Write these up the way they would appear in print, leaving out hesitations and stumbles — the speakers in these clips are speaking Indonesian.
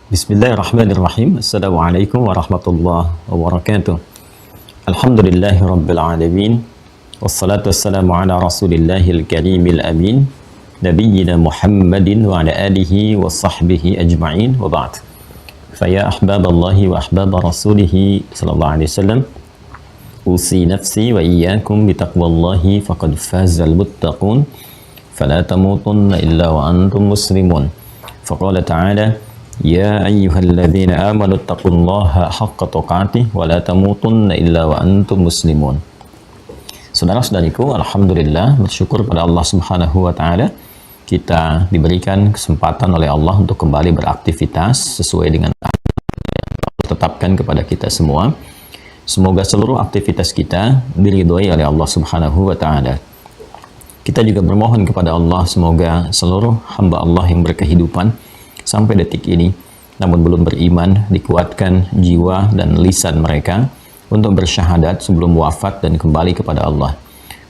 Bismillahirrahmanirrahim. Assalamualaikum warahmatullahi wabarakatuh. Alhamdulillahi rabbil alamin. Wassalatu wassalamu ala rasulillahil karimil amin. Nabiyyina Muhammadin wa ala alihi wa sahbihi ajma'in wa ba'd. Faya ahbaballahi wa ahbaba rasulihi sallallahu alaihi wasallam. Usi nafsi wa iyyakum bitaqwallahi faqad fazal muttaqun. Fala tamutunna illa wa antum muslimun. Faqala ta'ala Ya ayyuhalladzina amanu taqullaha haqqa tuqatih wa la tamutunna illa wa antum muslimun. Saudara-saudariku, alhamdulillah bersyukur pada Allah Subhanahu wa taala kita diberikan kesempatan oleh Allah untuk kembali beraktivitas sesuai dengan yang Allah tetapkan kepada kita semua. Semoga seluruh aktivitas kita diridhoi oleh Allah Subhanahu wa taala. Kita juga bermohon kepada Allah semoga seluruh hamba Allah yang berkehidupan sampai detik ini, namun belum beriman, dikuatkan jiwa dan lisan mereka untuk bersyahadat sebelum wafat dan kembali kepada Allah.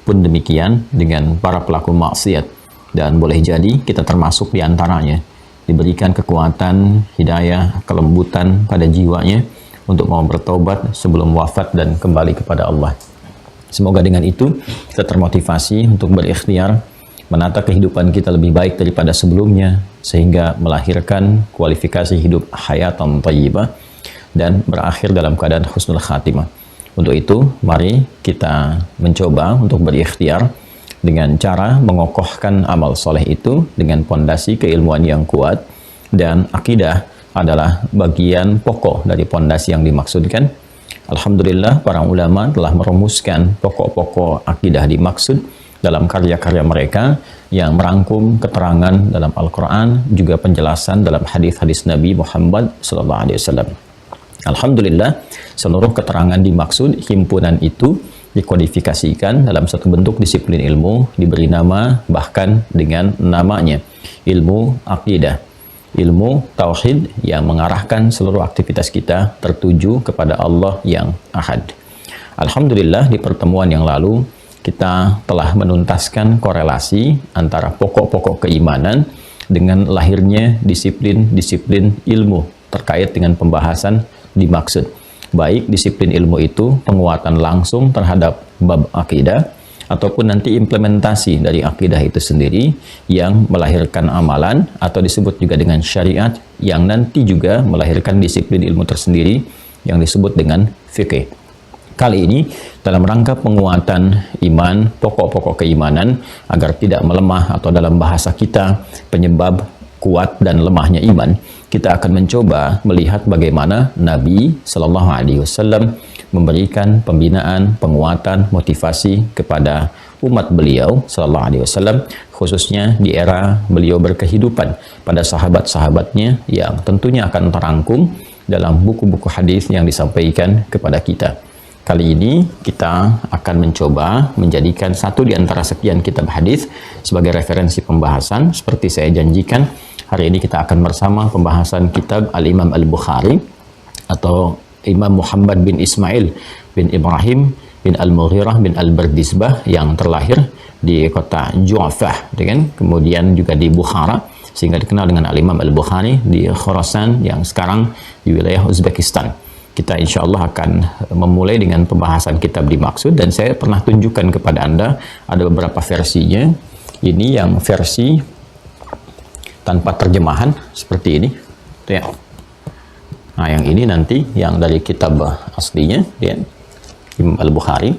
Pun demikian dengan para pelaku maksiat, dan boleh jadi kita termasuk di antaranya, diberikan kekuatan, hidayah, kelembutan pada jiwanya untuk mau bertobat sebelum wafat dan kembali kepada Allah. Semoga dengan itu kita termotivasi untuk berikhtiar menata kehidupan kita lebih baik daripada sebelumnya, sehingga melahirkan kualifikasi hidup hayatan thayyibah dan berakhir dalam keadaan husnul khatimah. Untuk itu, mari kita mencoba untuk berikhtiar dengan cara mengokohkan amal soleh itu dengan pondasi keilmuan yang kuat, dan akidah adalah bagian pokok dari pondasi yang dimaksudkan. Alhamdulillah, para ulama telah merumuskan pokok-pokok akidah dimaksud dalam karya-karya mereka yang merangkum keterangan dalam Al-Quran, juga penjelasan dalam hadis-hadis Nabi Muhammad SAW. Alhamdulillah, seluruh keterangan dimaksud himpunan itu dikodifikasikan dalam satu bentuk disiplin ilmu, diberi nama bahkan dengan namanya ilmu akidah, ilmu tauhid yang mengarahkan seluruh aktivitas kita tertuju kepada Allah yang ahad. Alhamdulillah, di pertemuan yang lalu kita telah menuntaskan korelasi antara pokok-pokok keimanan dengan lahirnya disiplin-disiplin ilmu terkait dengan pembahasan dimaksud. Baik disiplin ilmu itu penguatan langsung terhadap bab akidah, ataupun nanti implementasi dari akidah itu sendiri yang melahirkan amalan, atau disebut juga dengan syariat yang nanti juga melahirkan disiplin ilmu tersendiri yang disebut dengan fikih. Kali ini dalam rangka penguatan iman, pokok-pokok keimanan agar tidak melemah, atau dalam bahasa kita penyebab kuat dan lemahnya iman, kita akan mencoba melihat bagaimana Nabi Shallallahu Alaihi Wasallam memberikan pembinaan, penguatan, motivasi kepada umat beliau Shallallahu Alaihi Wasallam, khususnya di era beliau berkehidupan, pada sahabat-sahabatnya yang tentunya akan terangkum dalam buku-buku hadis yang disampaikan kepada kita. Kali ini kita akan mencoba menjadikan satu di antara sekian kitab hadis sebagai referensi pembahasan. Seperti saya janjikan, hari ini kita akan bersama pembahasan kitab Al-Imam Al-Bukhari, atau Imam Muhammad bin Ismail bin Ibrahim bin Al-Mughirah bin Al-Bardizbah, yang terlahir di kota Ju'afah, kemudian juga di Bukhara, sehingga dikenal dengan Al-Imam Al-Bukhari, di Khorasan yang sekarang di wilayah Uzbekistan. Kita insya Allah akan memulai dengan pembahasan kitab dimaksud, dan saya pernah tunjukkan kepada Anda ada beberapa versinya. Ini yang versi tanpa terjemahan seperti ini, ya. Nah, yang ini nanti yang dari kitab aslinya, ya, Imam Al-Bukhari.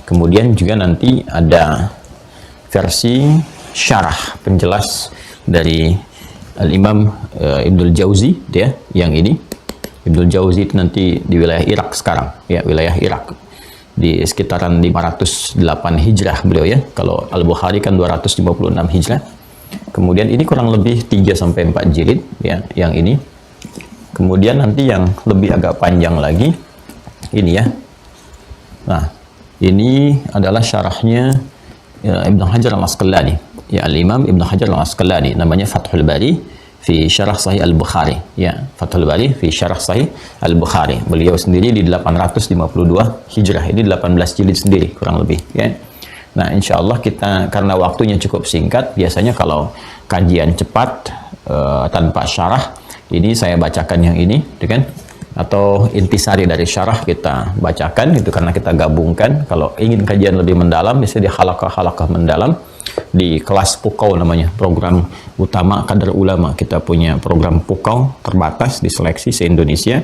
Kemudian juga nanti ada versi syarah penjelas dari Al-Imam Ibnul Jauzi, ya, yang ini. Ibnul Jauzi itu nanti di wilayah Irak sekarang, ya, wilayah Irak, di sekitaran 508 Hijrah beliau, ya. Kalau Al-Bukhari kan 256 Hijrah. Kemudian ini kurang lebih 3-4 jilid, ya, yang ini. Kemudian nanti yang lebih agak panjang lagi ini, ya. Nah, ini adalah syarahnya Ibnu Hajar Al-Asqalani, ya, Al-Imam Ibnu Hajar Al-Asqalani, namanya Fathul Bari fi Syarah Sahih Al-Bukhari, ya, Fathul Bari fi Syarah Sahih Al-Bukhari. Beliau sendiri di 852 Hijrah, ini 18 jilid sendiri kurang lebih, ya. Nah, insya Allah kita, karena waktunya cukup singkat, biasanya kalau kajian cepat tanpa syarah, Ini saya bacakan yang ini, kan? Atau intisari dari syarah kita bacakan itu karena kita gabungkan. Kalau ingin kajian lebih mendalam bisa di halaqah mendalam di kelas Pukau namanya, program utama kader ulama. Kita punya program Pukau terbatas di seleksi se-Indonesia.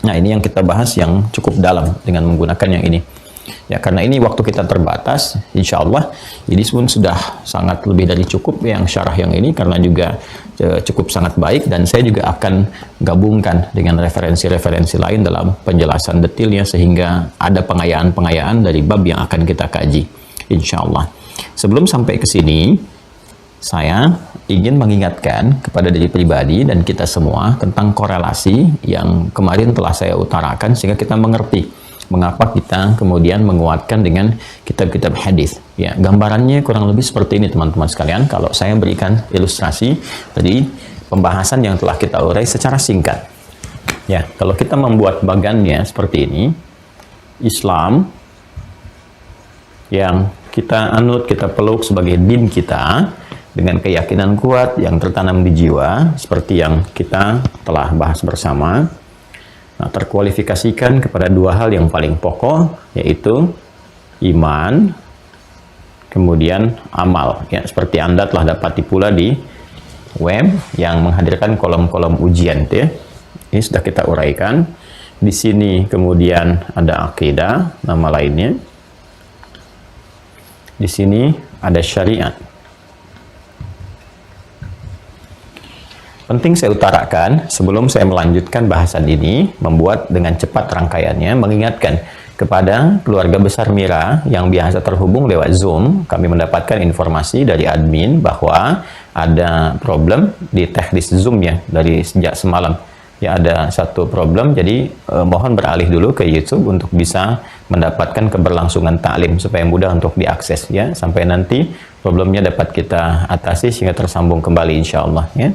Nah, ini yang kita bahas yang cukup dalam dengan menggunakan yang ini. Ya, karena ini waktu kita terbatas, insya Allah ini pun sudah sangat lebih dari cukup yang syarah yang ini, karena juga cukup sangat baik, dan saya juga akan gabungkan dengan referensi-referensi lain dalam penjelasan detailnya sehingga ada pengayaan-pengayaan dari bab yang akan kita kaji, insya Allah. Sebelum sampai ke sini, saya ingin mengingatkan kepada diri pribadi dan kita semua tentang korelasi yang kemarin telah saya utarakan sehingga kita mengerti mengapa kita kemudian menguatkan dengan kitab-kitab hadis. Ya, gambarannya kurang lebih seperti ini teman-teman sekalian. Kalau saya berikan ilustrasi dari pembahasan yang telah kita urai secara singkat. Ya, kalau kita membuat bagannya seperti ini, Islam yang kita anut, kita peluk sebagai din kita dengan keyakinan kuat yang tertanam di jiwa, seperti yang kita telah bahas bersama. Nah, terkualifikasikan kepada dua hal yang paling pokok, yaitu iman, kemudian amal. Ya, seperti Anda telah dapati pula di web yang menghadirkan kolom-kolom ujian, ya. Ini sudah kita uraikan. Di sini kemudian ada akidah, nama lainnya. Di sini ada syariat. Penting saya utarakan sebelum saya melanjutkan bahasan ini, membuat dengan cepat rangkaiannya, mengingatkan kepada keluarga besar Mira yang biasa terhubung lewat Zoom. Kami mendapatkan informasi dari admin bahwa ada problem di teknis Zoom ya dari sejak semalam. Ya, ada satu problem, jadi mohon beralih dulu ke YouTube untuk bisa mendapatkan keberlangsungan taklim supaya mudah untuk diakses ya, sampai nanti problemnya dapat kita atasi sehingga tersambung kembali insya Allah ya.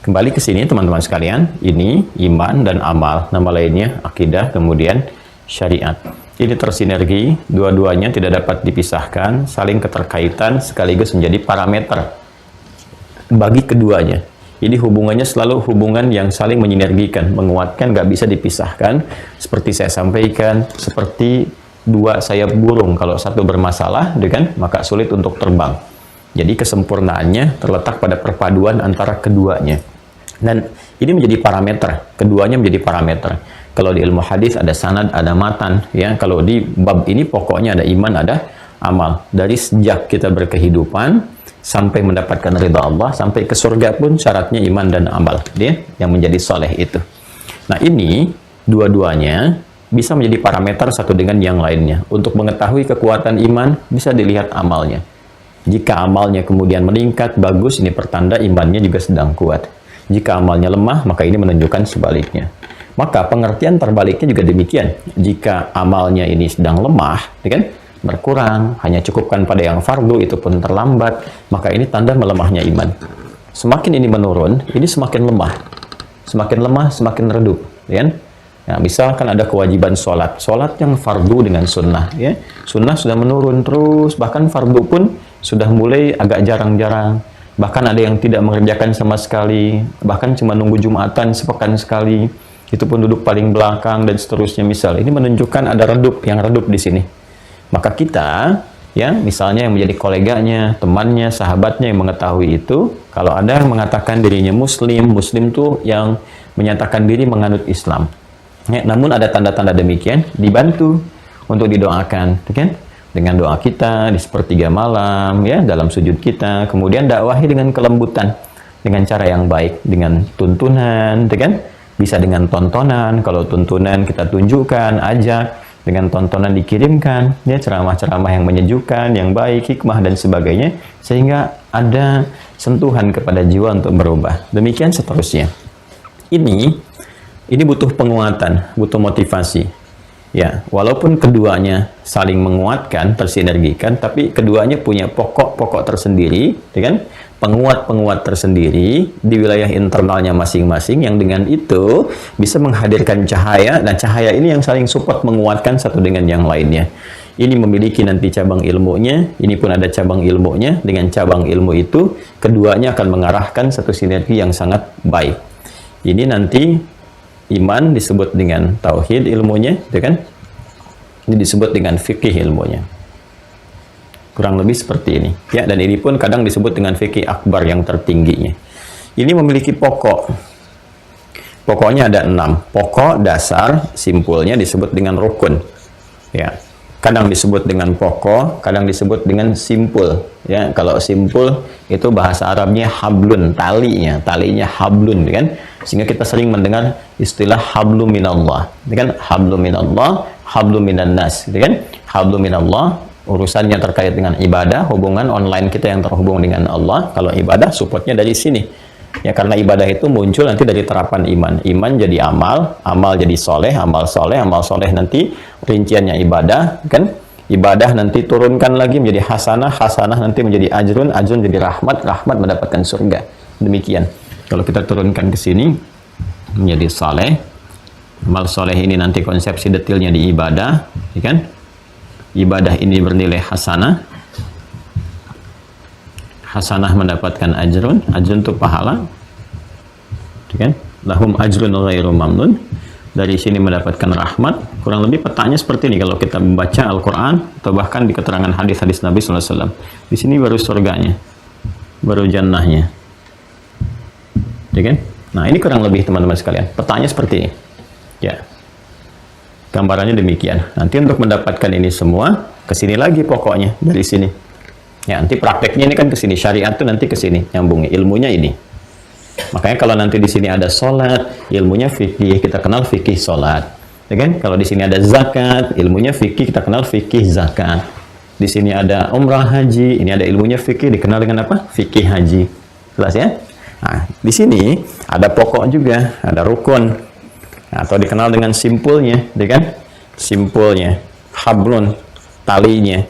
Kembali ke sini teman-teman sekalian, ini iman dan amal, nama lainnya akidah, kemudian syariat. Ini tersinergi, dua-duanya tidak dapat dipisahkan, saling keterkaitan sekaligus menjadi parameter bagi keduanya. Jadi hubungannya selalu hubungan yang saling menyinergikan, menguatkan, nggak bisa dipisahkan. Seperti saya sampaikan, seperti dua sayap burung, kalau satu bermasalah, maka sulit untuk terbang. Jadi kesempurnaannya terletak pada perpaduan antara keduanya. Dan ini menjadi parameter, keduanya menjadi parameter. Kalau di ilmu hadis ada sanad, ada matan, ya. Kalau di bab ini pokoknya ada iman, ada amal. Dari sejak kita berkehidupan sampai mendapatkan ridha Allah, sampai ke surga pun syaratnya iman dan amal, dia yang menjadi soleh itu. Nah, ini dua-duanya bisa menjadi parameter satu dengan yang lainnya. Untuk mengetahui kekuatan iman bisa dilihat amalnya. Jika amalnya kemudian meningkat, bagus, ini pertanda imannya juga sedang kuat. Jika amalnya lemah, maka ini menunjukkan sebaliknya. Maka pengertian terbaliknya juga demikian. Jika amalnya ini sedang lemah, berkurang, hanya cukupkan pada yang fardu, itu pun terlambat, maka ini tanda melemahnya iman. Semakin ini menurun, ini semakin lemah. Semakin lemah, semakin redup. Ya? Nah, misalkan ada kewajiban sholat yang fardu dengan sunnah. Ya? Sunnah sudah menurun terus, bahkan fardu pun sudah mulai agak jarang-jarang, bahkan ada yang tidak mengerjakan sama sekali, bahkan cuma nunggu Jumatan sepekan sekali, itu pun duduk paling belakang dan seterusnya. Misal ini menunjukkan ada redup, yang redup di sini. Maka kita ya, misalnya yang menjadi koleganya, temannya, sahabatnya yang mengetahui itu, kalau ada yang mengatakan dirinya muslim tuh yang menyatakan diri menganut Islam ya, namun ada tanda-tanda demikian, dibantu untuk didoakan, dengan doa kita di sepertiga malam ya, dalam sujud kita, kemudian dakwahi dengan kelembutan, dengan cara yang baik, dengan tuntunan, bisa dengan tontonan. Kalau tuntunan kita tunjukkan, ajak, dengan tontonan dikirimkan ya, ceramah-ceramah yang menyejukkan, yang baik, hikmah dan sebagainya, sehingga ada sentuhan kepada jiwa untuk berubah. Demikian seterusnya. Ini butuh penguatan, butuh motivasi. Ya, walaupun keduanya saling menguatkan, tersinergikan, tapi keduanya punya pokok-pokok tersendiri, penguat-penguat tersendiri di wilayah internalnya masing-masing, yang dengan itu bisa menghadirkan cahaya, dan cahaya ini yang saling support menguatkan satu dengan yang lainnya. Ini memiliki nanti cabang ilmunya, ini pun ada cabang ilmunya. Dengan cabang ilmu itu, keduanya akan mengarahkan satu sinergi yang sangat baik. Ini nanti iman disebut dengan tauhid ilmunya, gitu kan? Ini disebut dengan fikih ilmunya. Kurang lebih seperti ini. Ya, dan ini pun kadang disebut dengan fikih akbar yang tertingginya. Ini memiliki pokok. Pokoknya ada 6. Pokok, dasar, simpulnya disebut dengan rukun. Ya. Kadang disebut dengan pokok, kadang disebut dengan simpul. Ya, kalau simpul itu bahasa Arabnya hablun, talinya hablun, kan? Sehingga kita sering mendengar istilah hablu minallah, kan? Hablu minallah, hablu minan nas, kan? Hablu minallah urusannya terkait dengan ibadah, hubungan online kita yang terhubung dengan Allah. Kalau ibadah supportnya dari sini. Ya, karena ibadah itu muncul nanti dari terapan iman. Iman jadi amal, amal jadi soleh, amal soleh nanti rinciannya ibadah, kan? Ibadah nanti turunkan lagi menjadi hasanah, hasanah nanti menjadi ajrun, ajrun jadi rahmat, rahmat mendapatkan surga. Demikian. Kalau kita turunkan ke sini menjadi soleh, amal soleh ini nanti konsepsi detailnya di ibadah, ya kan? Ibadah ini bernilai hasanah. Hasanah mendapatkan ajrun, ajrun itu pahala, kan? Lahum ajrun ghairu mamnun. Dari sini mendapatkan rahmat. Kurang lebih petanya seperti ini kalau kita membaca Al-Quran atau bahkan di keterangan hadis-hadis Nabi SAW. Di sini baru surganya, baru jannahnya, kan? Nah, ini kurang lebih teman-teman sekalian. Petanya seperti ini. Ya, gambarannya demikian. Nanti untuk mendapatkan ini semua, kesini lagi pokoknya dari sini. Ya, nanti prakteknya ini kan ke sini, syariat tuh nanti ke sini nyambungnya, ilmunya ini. Makanya kalau nanti di sini ada sholat, ilmunya fikih, kita kenal fikih sholat, ya kan? Kalau di sini ada zakat, ilmunya fikih, kita kenal fikih zakat. Di sini ada umrah haji, ini ada ilmunya fikih, dikenal dengan apa? Fikih haji. Jelas ya? Nah, di sini ada pokok juga, ada rukun, atau dikenal dengan simpulnya, ya kan? Simpulnya, hablun, talinya.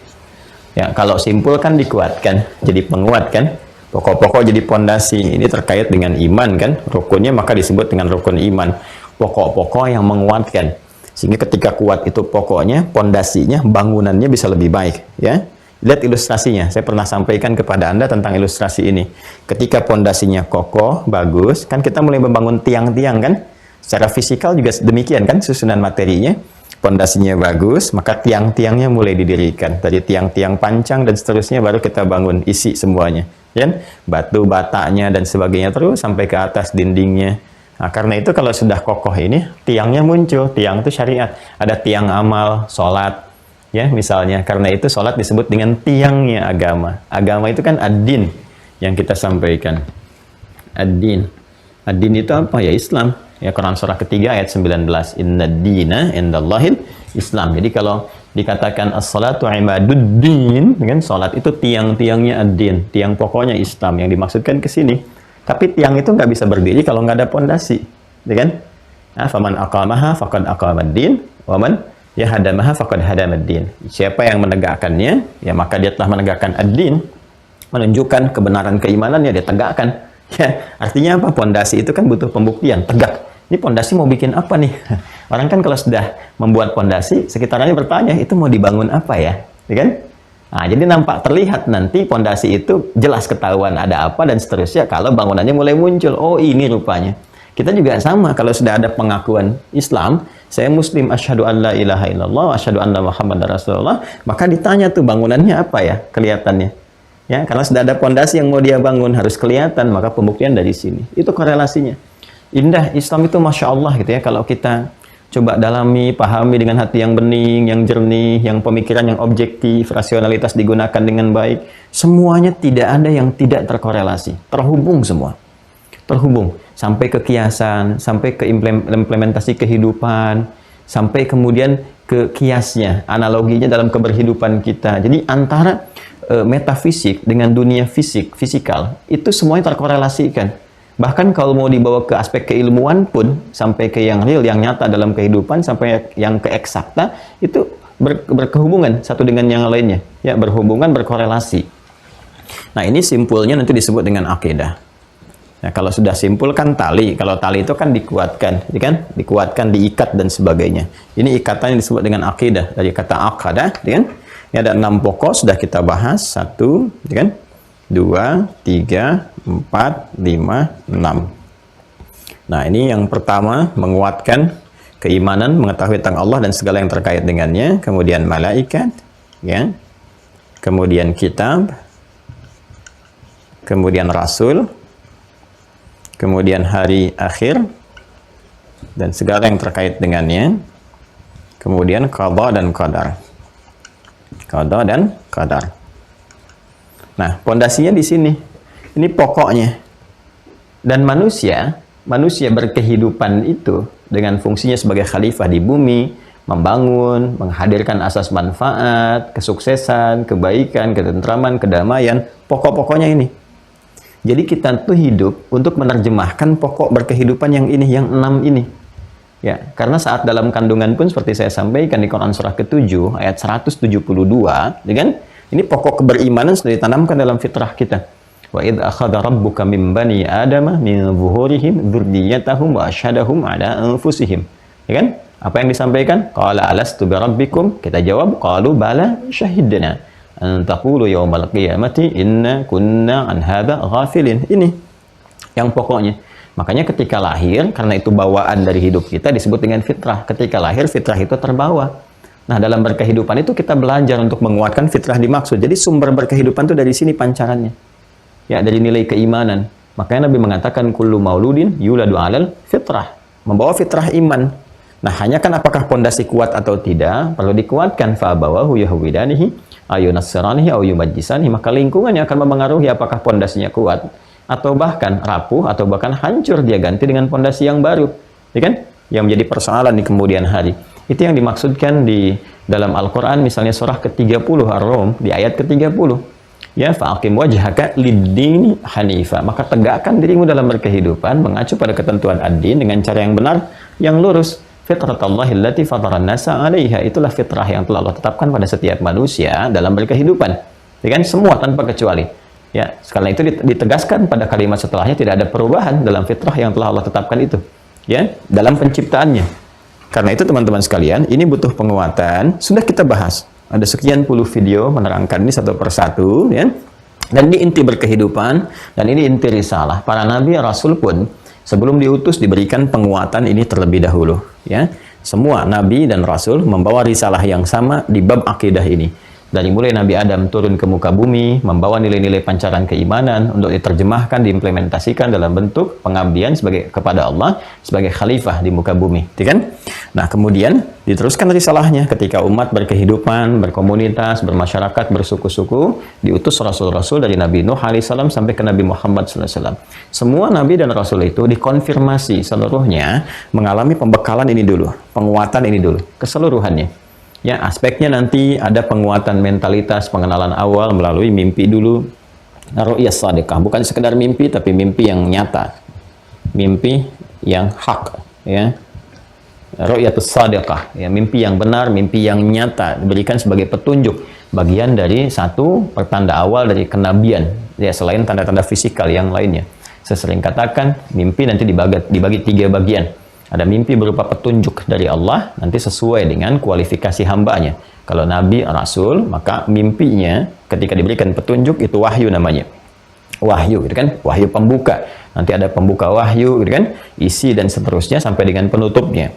Ya, kalau simpul kan dikuatkan, jadi penguat kan. Pokok-pokok jadi pondasi. Ini terkait dengan iman kan. Rukunnya maka disebut dengan rukun iman. Pokok-pokok yang menguatkan. Sehingga ketika kuat itu pokoknya, pondasinya, bangunannya bisa lebih baik. Ya, lihat ilustrasinya. Saya pernah sampaikan kepada Anda tentang ilustrasi ini. Ketika pondasinya kokoh, bagus, kan kita mulai membangun tiang-tiang kan. Secara fisikal juga demikian kan susunan materinya. Pondasinya bagus, maka tiang-tiangnya mulai didirikan. Dari tiang-tiang pancang dan seterusnya baru kita bangun, isi semuanya. Ya? Batu batanya dan sebagainya terus sampai ke atas dindingnya. Nah, karena itu kalau sudah kokoh ini, tiangnya muncul. Tiang itu syariat. Ada tiang amal, sholat. Ya, misalnya. Karena itu sholat disebut dengan tiangnya agama. Agama itu kan ad-din yang kita sampaikan. Ad-din. Ad-din itu apa? Ya Islam. Ya, Quran surah ketiga ayat 19. Inna dina indallahil Islam. Jadi kalau dikatakan as-salatu imaduddin, kan salat itu tiang-tiangnya ad-din, tiang pokoknya Islam yang dimaksudkan ke sini. Tapi tiang itu nggak bisa berdiri kalau nggak ada pondasi, ya kan? Nah, faman aqamaha faqad aqamad-din, wa man yahadamaha faqad hadamad-din. Siapa yang menegakkannya, ya maka dia telah menegakkan ad-din, menunjukkan kebenaran keimanannya dia tegakkan. Ya, artinya apa? Pondasi itu kan butuh pembuktian, tegak. Ini pondasi mau bikin apa nih? Orang kan kalau sudah membuat pondasi, sekitarnya bertanya, itu mau dibangun apa ya? Ya kan? Nah, jadi nampak terlihat nanti pondasi itu jelas ketahuan ada apa dan seterusnya kalau bangunannya mulai muncul. Oh, ini rupanya. Kita juga sama, kalau sudah ada pengakuan Islam, saya Muslim, asyhadu an la ilaha illallah, asyhadu anna Muhammadar Rasulullah, maka ditanya tuh bangunannya apa ya kelihatannya. Ya, karena sudah ada pondasi yang mau dia bangun harus kelihatan, maka pembuktian dari sini. Itu korelasinya. Indah, Islam itu Masya Allah gitu ya, kalau kita coba dalami, pahami dengan hati yang bening, yang jernih, yang pemikiran yang objektif, rasionalitas digunakan dengan baik, semuanya tidak ada yang tidak terkorelasi, terhubung semua. Terhubung, sampai ke kiasan, sampai ke implementasi kehidupan, sampai kemudian ke kiasnya, analoginya dalam keberhidupan kita. Jadi antara metafisik dengan dunia fisikal, itu semuanya terkorelasikan. Bahkan kalau mau dibawa ke aspek keilmuan pun, sampai ke yang real, yang nyata dalam kehidupan, sampai yang ke eksakta, itu berkehubungan satu dengan yang lainnya. Ya, berhubungan, berkorelasi. Nah, ini simpulnya nanti disebut dengan akidah. Nah, kalau sudah simpul kan tali. Kalau tali itu kan dikuatkan, ya kan? Dikuatkan, diikat, dan sebagainya. Ini ikatan yang disebut dengan akidah. Dari kata akadah, ya kan? Ini ada 6 pokok, sudah kita bahas. 1, ya kan? 2, 3, 4, 5, 6. Nah, ini yang pertama, menguatkan keimanan, mengetahui tentang Allah dan segala yang terkait dengannya, kemudian malaikat, ya, kemudian kitab, kemudian rasul, kemudian hari akhir dan segala yang terkait dengannya, kemudian qada dan qadar. Qada dan qadar. Nah, pondasinya di sini. Ini pokoknya. Dan manusia berkehidupan itu dengan fungsinya sebagai khalifah di bumi, membangun, menghadirkan asas manfaat, kesuksesan, kebaikan, ketentraman, kedamaian, pokok-pokoknya ini. Jadi kita tuh hidup untuk menerjemahkan pokok berkehidupan yang ini, yang 6 ini. Ya, karena saat dalam kandungan pun seperti saya sampaikan di Quran surah ke-7 ayat 172, ya kan? Ini pokok keberimanan sudah ditanamkan dalam fitrah kita. Wa idz akhadha rabbuka min bani adama min zuhurihim dzurriyyatahum wa asyhadahum ala anfusihim. Ya kan? Apa yang disampaikan? Qala alastu bi rabbikum? Kita jawab, qalu bala syahidna an taqulu yaumal qiyamati inna kunna an hadza ghafilin. Ini yang pokoknya. Makanya ketika lahir, karena itu bawaan dari hidup kita disebut dengan fitrah. Ketika lahir, fitrah itu terbawa. Nah, dalam berkehidupan itu kita belajar untuk menguatkan fitrah dimaksud. Jadi sumber berkehidupan itu dari sini pancarannya. Ya, dari nilai keimanan. Makanya Nabi mengatakan kullu mauludin yuladu 'alal fitrah, membawa fitrah iman. Nah, hanya kan apakah pondasi kuat atau tidak perlu dikuatkan. Fa abawahu yahwidanihi ayu nasranihi aw yumajjisanihi, maka lingkungannya akan mempengaruhi apakah pondasinya kuat atau bahkan rapuh atau bahkan hancur, dia ganti dengan pondasi yang baru. Ya kan? Yang menjadi persoalan di kemudian hari. Itu yang dimaksudkan di dalam Al-Qur'an, misalnya surah ke-30 Ar-Rum di ayat ke-30. Ya, fa'aqim wajhaka lid-dini hanifa, maka tegakkan dirimu dalam berkehidupan mengacu pada ketentuan ad-din dengan cara yang benar, yang lurus. Fitratallahi allati fataran nasa 'alaiha, itulah fitrah yang telah Allah tetapkan pada setiap manusia dalam berkehidupan. Ya kan, semua tanpa kecuali. Ya, sekali itu ditegaskan pada kalimat setelahnya tidak ada perubahan dalam fitrah yang telah Allah tetapkan itu. Ya, dalam penciptaannya. Karena itu teman-teman sekalian, ini butuh penguatan, sudah kita bahas. Ada sekian puluh video menerangkan ini satu persatu, ya. Dan ini inti berkehidupan, dan ini inti risalah. Para nabi, rasul pun sebelum diutus diberikan penguatan ini terlebih dahulu, ya. Semua nabi dan rasul membawa risalah yang sama di bab akidah ini. Dari mulai Nabi Adam turun ke muka bumi, membawa nilai-nilai pancaran keimanan untuk diterjemahkan, diimplementasikan dalam bentuk pengabdian kepada Allah sebagai khalifah di muka bumi, kan? Nah, kemudian diteruskan risalahnya ketika umat berkehidupan, berkomunitas, bermasyarakat, bersuku-suku, diutus rasul-rasul dari Nabi Nuh alaihissalam sampai ke Nabi Muhammad SAW. Semua nabi dan rasul itu dikonfirmasi seluruhnya mengalami pembekalan ini dulu, penguatan ini dulu, keseluruhannya. Ya, aspeknya nanti ada penguatan mentalitas, pengenalan awal melalui mimpi dulu. Ru'yah shadiqah, bukan sekedar mimpi tapi mimpi yang nyata. Mimpi yang hak, ya. Ru'yatus shadiqah, ya, mimpi yang benar, mimpi yang nyata diberikan sebagai petunjuk, bagian dari satu pertanda awal dari kenabian. Ya, selain tanda-tanda fisikal yang lainnya. Saya sering katakan, mimpi nanti dibagi 3 bagian. Ada mimpi berupa petunjuk dari Allah, nanti sesuai dengan kualifikasi hambanya. Kalau Nabi, Rasul, maka mimpinya ketika diberikan petunjuk, itu wahyu namanya. Wahyu, gitu kan? Wahyu pembuka. Nanti ada pembuka wahyu, gitu kan? Isi dan seterusnya sampai dengan penutupnya.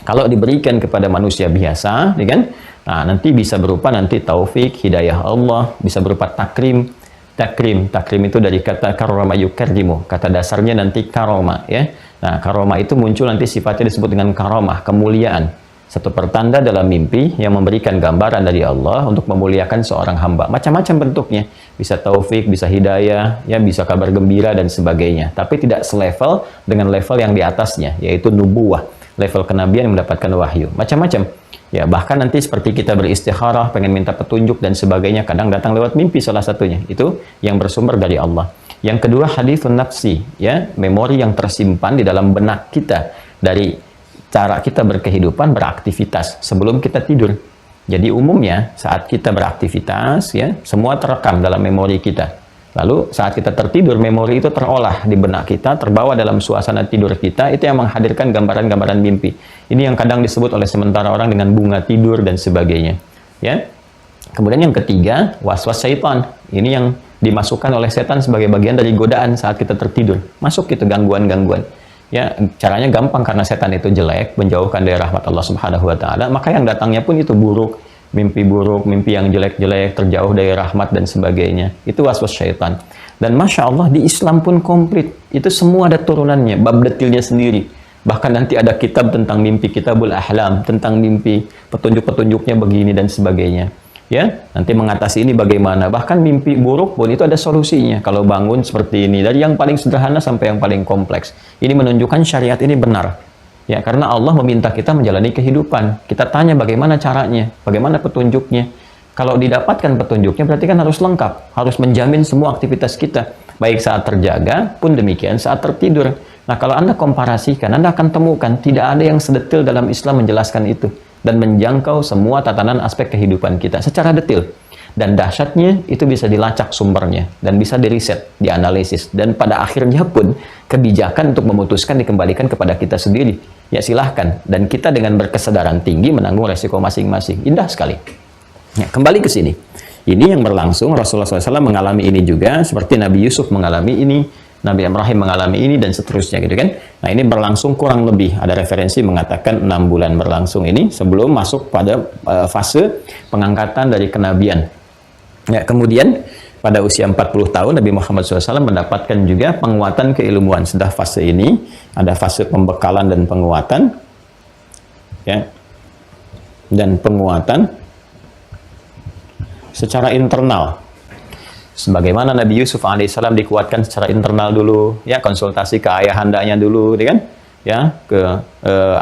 Kalau diberikan kepada manusia biasa, gitu kan? Nah, nanti bisa berupa nanti taufik, hidayah Allah, bisa berupa takrim. Takrim itu dari kata karoma yukarrimu. Kata dasarnya nanti karoma, ya. Nah, karomah itu muncul nanti sifatnya disebut dengan karomah, kemuliaan. Satu pertanda dalam mimpi yang memberikan gambaran dari Allah untuk memuliakan seorang hamba. Macam-macam bentuknya. Bisa taufik, bisa hidayah, ya, bisa kabar gembira dan sebagainya. Tapi tidak selevel dengan level yang di atasnya, yaitu nubuwah. Level kenabian yang mendapatkan wahyu. Macam-macam. Ya, bahkan nanti seperti kita beristikharah, pengen minta petunjuk dan sebagainya, kadang datang lewat mimpi salah satunya. Itu yang bersumber dari Allah. Yang kedua, hadithun nafsi, ya, memori yang tersimpan di dalam benak kita dari cara kita berkehidupan, beraktivitas sebelum kita tidur. Jadi umumnya saat kita beraktivitas, ya, semua terekam dalam memori kita. Lalu saat kita tertidur, memori itu terolah di benak kita, terbawa dalam suasana tidur kita, itu yang menghadirkan gambaran-gambaran mimpi. Ini yang kadang disebut oleh sementara orang dengan bunga tidur dan sebagainya, ya. Kemudian yang ketiga, waswas syaitan. Ini yang dimasukkan oleh setan sebagai bagian dari godaan saat kita tertidur. Masuk itu gangguan-gangguan. Ya, caranya gampang karena setan itu jelek, menjauhkan dari rahmat Allah Subhanahu wa taala, maka yang datangnya pun itu buruk, buruk, mimpi yang jelek-jelek, terjauh dari rahmat dan sebagainya. Itu waswas syaitan. Dan Masya Allah di Islam pun komplit. Itu semua ada turunannya, bab detilnya sendiri. Bahkan nanti ada kitab tentang mimpi, kitabul ahlam, tentang mimpi, petunjuk-petunjuknya begini dan sebagainya. Ya, nanti mengatasi ini bagaimana. Bahkan mimpi buruk pun itu ada solusinya. Kalau bangun seperti ini, dari yang paling sederhana sampai yang paling kompleks. Ini menunjukkan syariat ini benar. Ya, karena Allah meminta kita menjalani kehidupan. Kita tanya bagaimana caranya, bagaimana petunjuknya. Kalau didapatkan petunjuknya berarti kan harus lengkap, harus menjamin semua aktivitas kita. Baik saat terjaga pun demikian saat tertidur. Nah, kalau Anda komparasikan, Anda akan temukan tidak ada yang sedetil dalam Islam menjelaskan itu dan menjangkau semua tatanan aspek kehidupan kita secara detil. Dan dahsyatnya itu bisa dilacak sumbernya dan bisa diriset, dianalisis, dan pada akhirnya pun kebijakan untuk memutuskan dikembalikan kepada kita sendiri. Ya silahkan, dan kita dengan berkesadaran tinggi menanggung resiko masing-masing. Indah sekali. Ya, kembali ke sini. Ini yang berlangsung, Rasulullah SAW mengalami ini juga, seperti Nabi Yusuf mengalami ini, Nabi Ibrahim mengalami ini, dan seterusnya gitu kan. Nah, ini berlangsung kurang lebih, ada referensi mengatakan 6 bulan berlangsung ini, sebelum masuk pada fase pengangkatan dari kenabian. Ya, kemudian pada usia 40 tahun, Nabi Muhammad SAW mendapatkan juga penguatan keilmuan. Sudah fase ini, ada fase pembekalan dan penguatan, ya, dan penguatan secara internal. Sebagaimana Nabi Yusuf alaihissalam dikuatkan secara internal dulu, ya, konsultasi ke ayahandanya dulu, kan? Ya, ke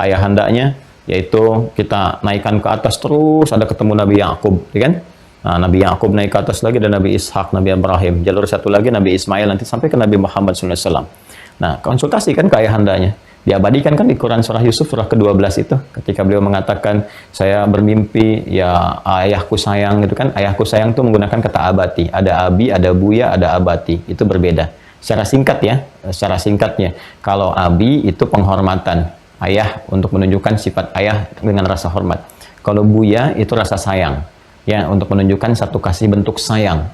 ayahandanya, yaitu kita naikkan ke atas terus, ada ketemu Nabi Yakub, kan? Nah, Nabi Yakub naik ke atas lagi, dan Nabi Ishak, Nabi Ibrahim, jalur satu lagi Nabi Ismail, nanti sampai ke Nabi Muhammad SAW. Nah, konsultasi kan ke ayahandanya. Diabadikan kan di Quran surah Yusuf surah ke-12 itu, ketika beliau mengatakan saya bermimpi ya ayahku sayang, gitu kan. Ayahku sayang itu menggunakan kata abati, ada abi, ada buya, ada abati, itu berbeda secara singkat ya. Secara singkatnya, kalau abi itu penghormatan ayah, untuk menunjukkan sifat ayah dengan rasa hormat. Kalau buya itu rasa sayang, ya, untuk menunjukkan satu kasih bentuk sayang.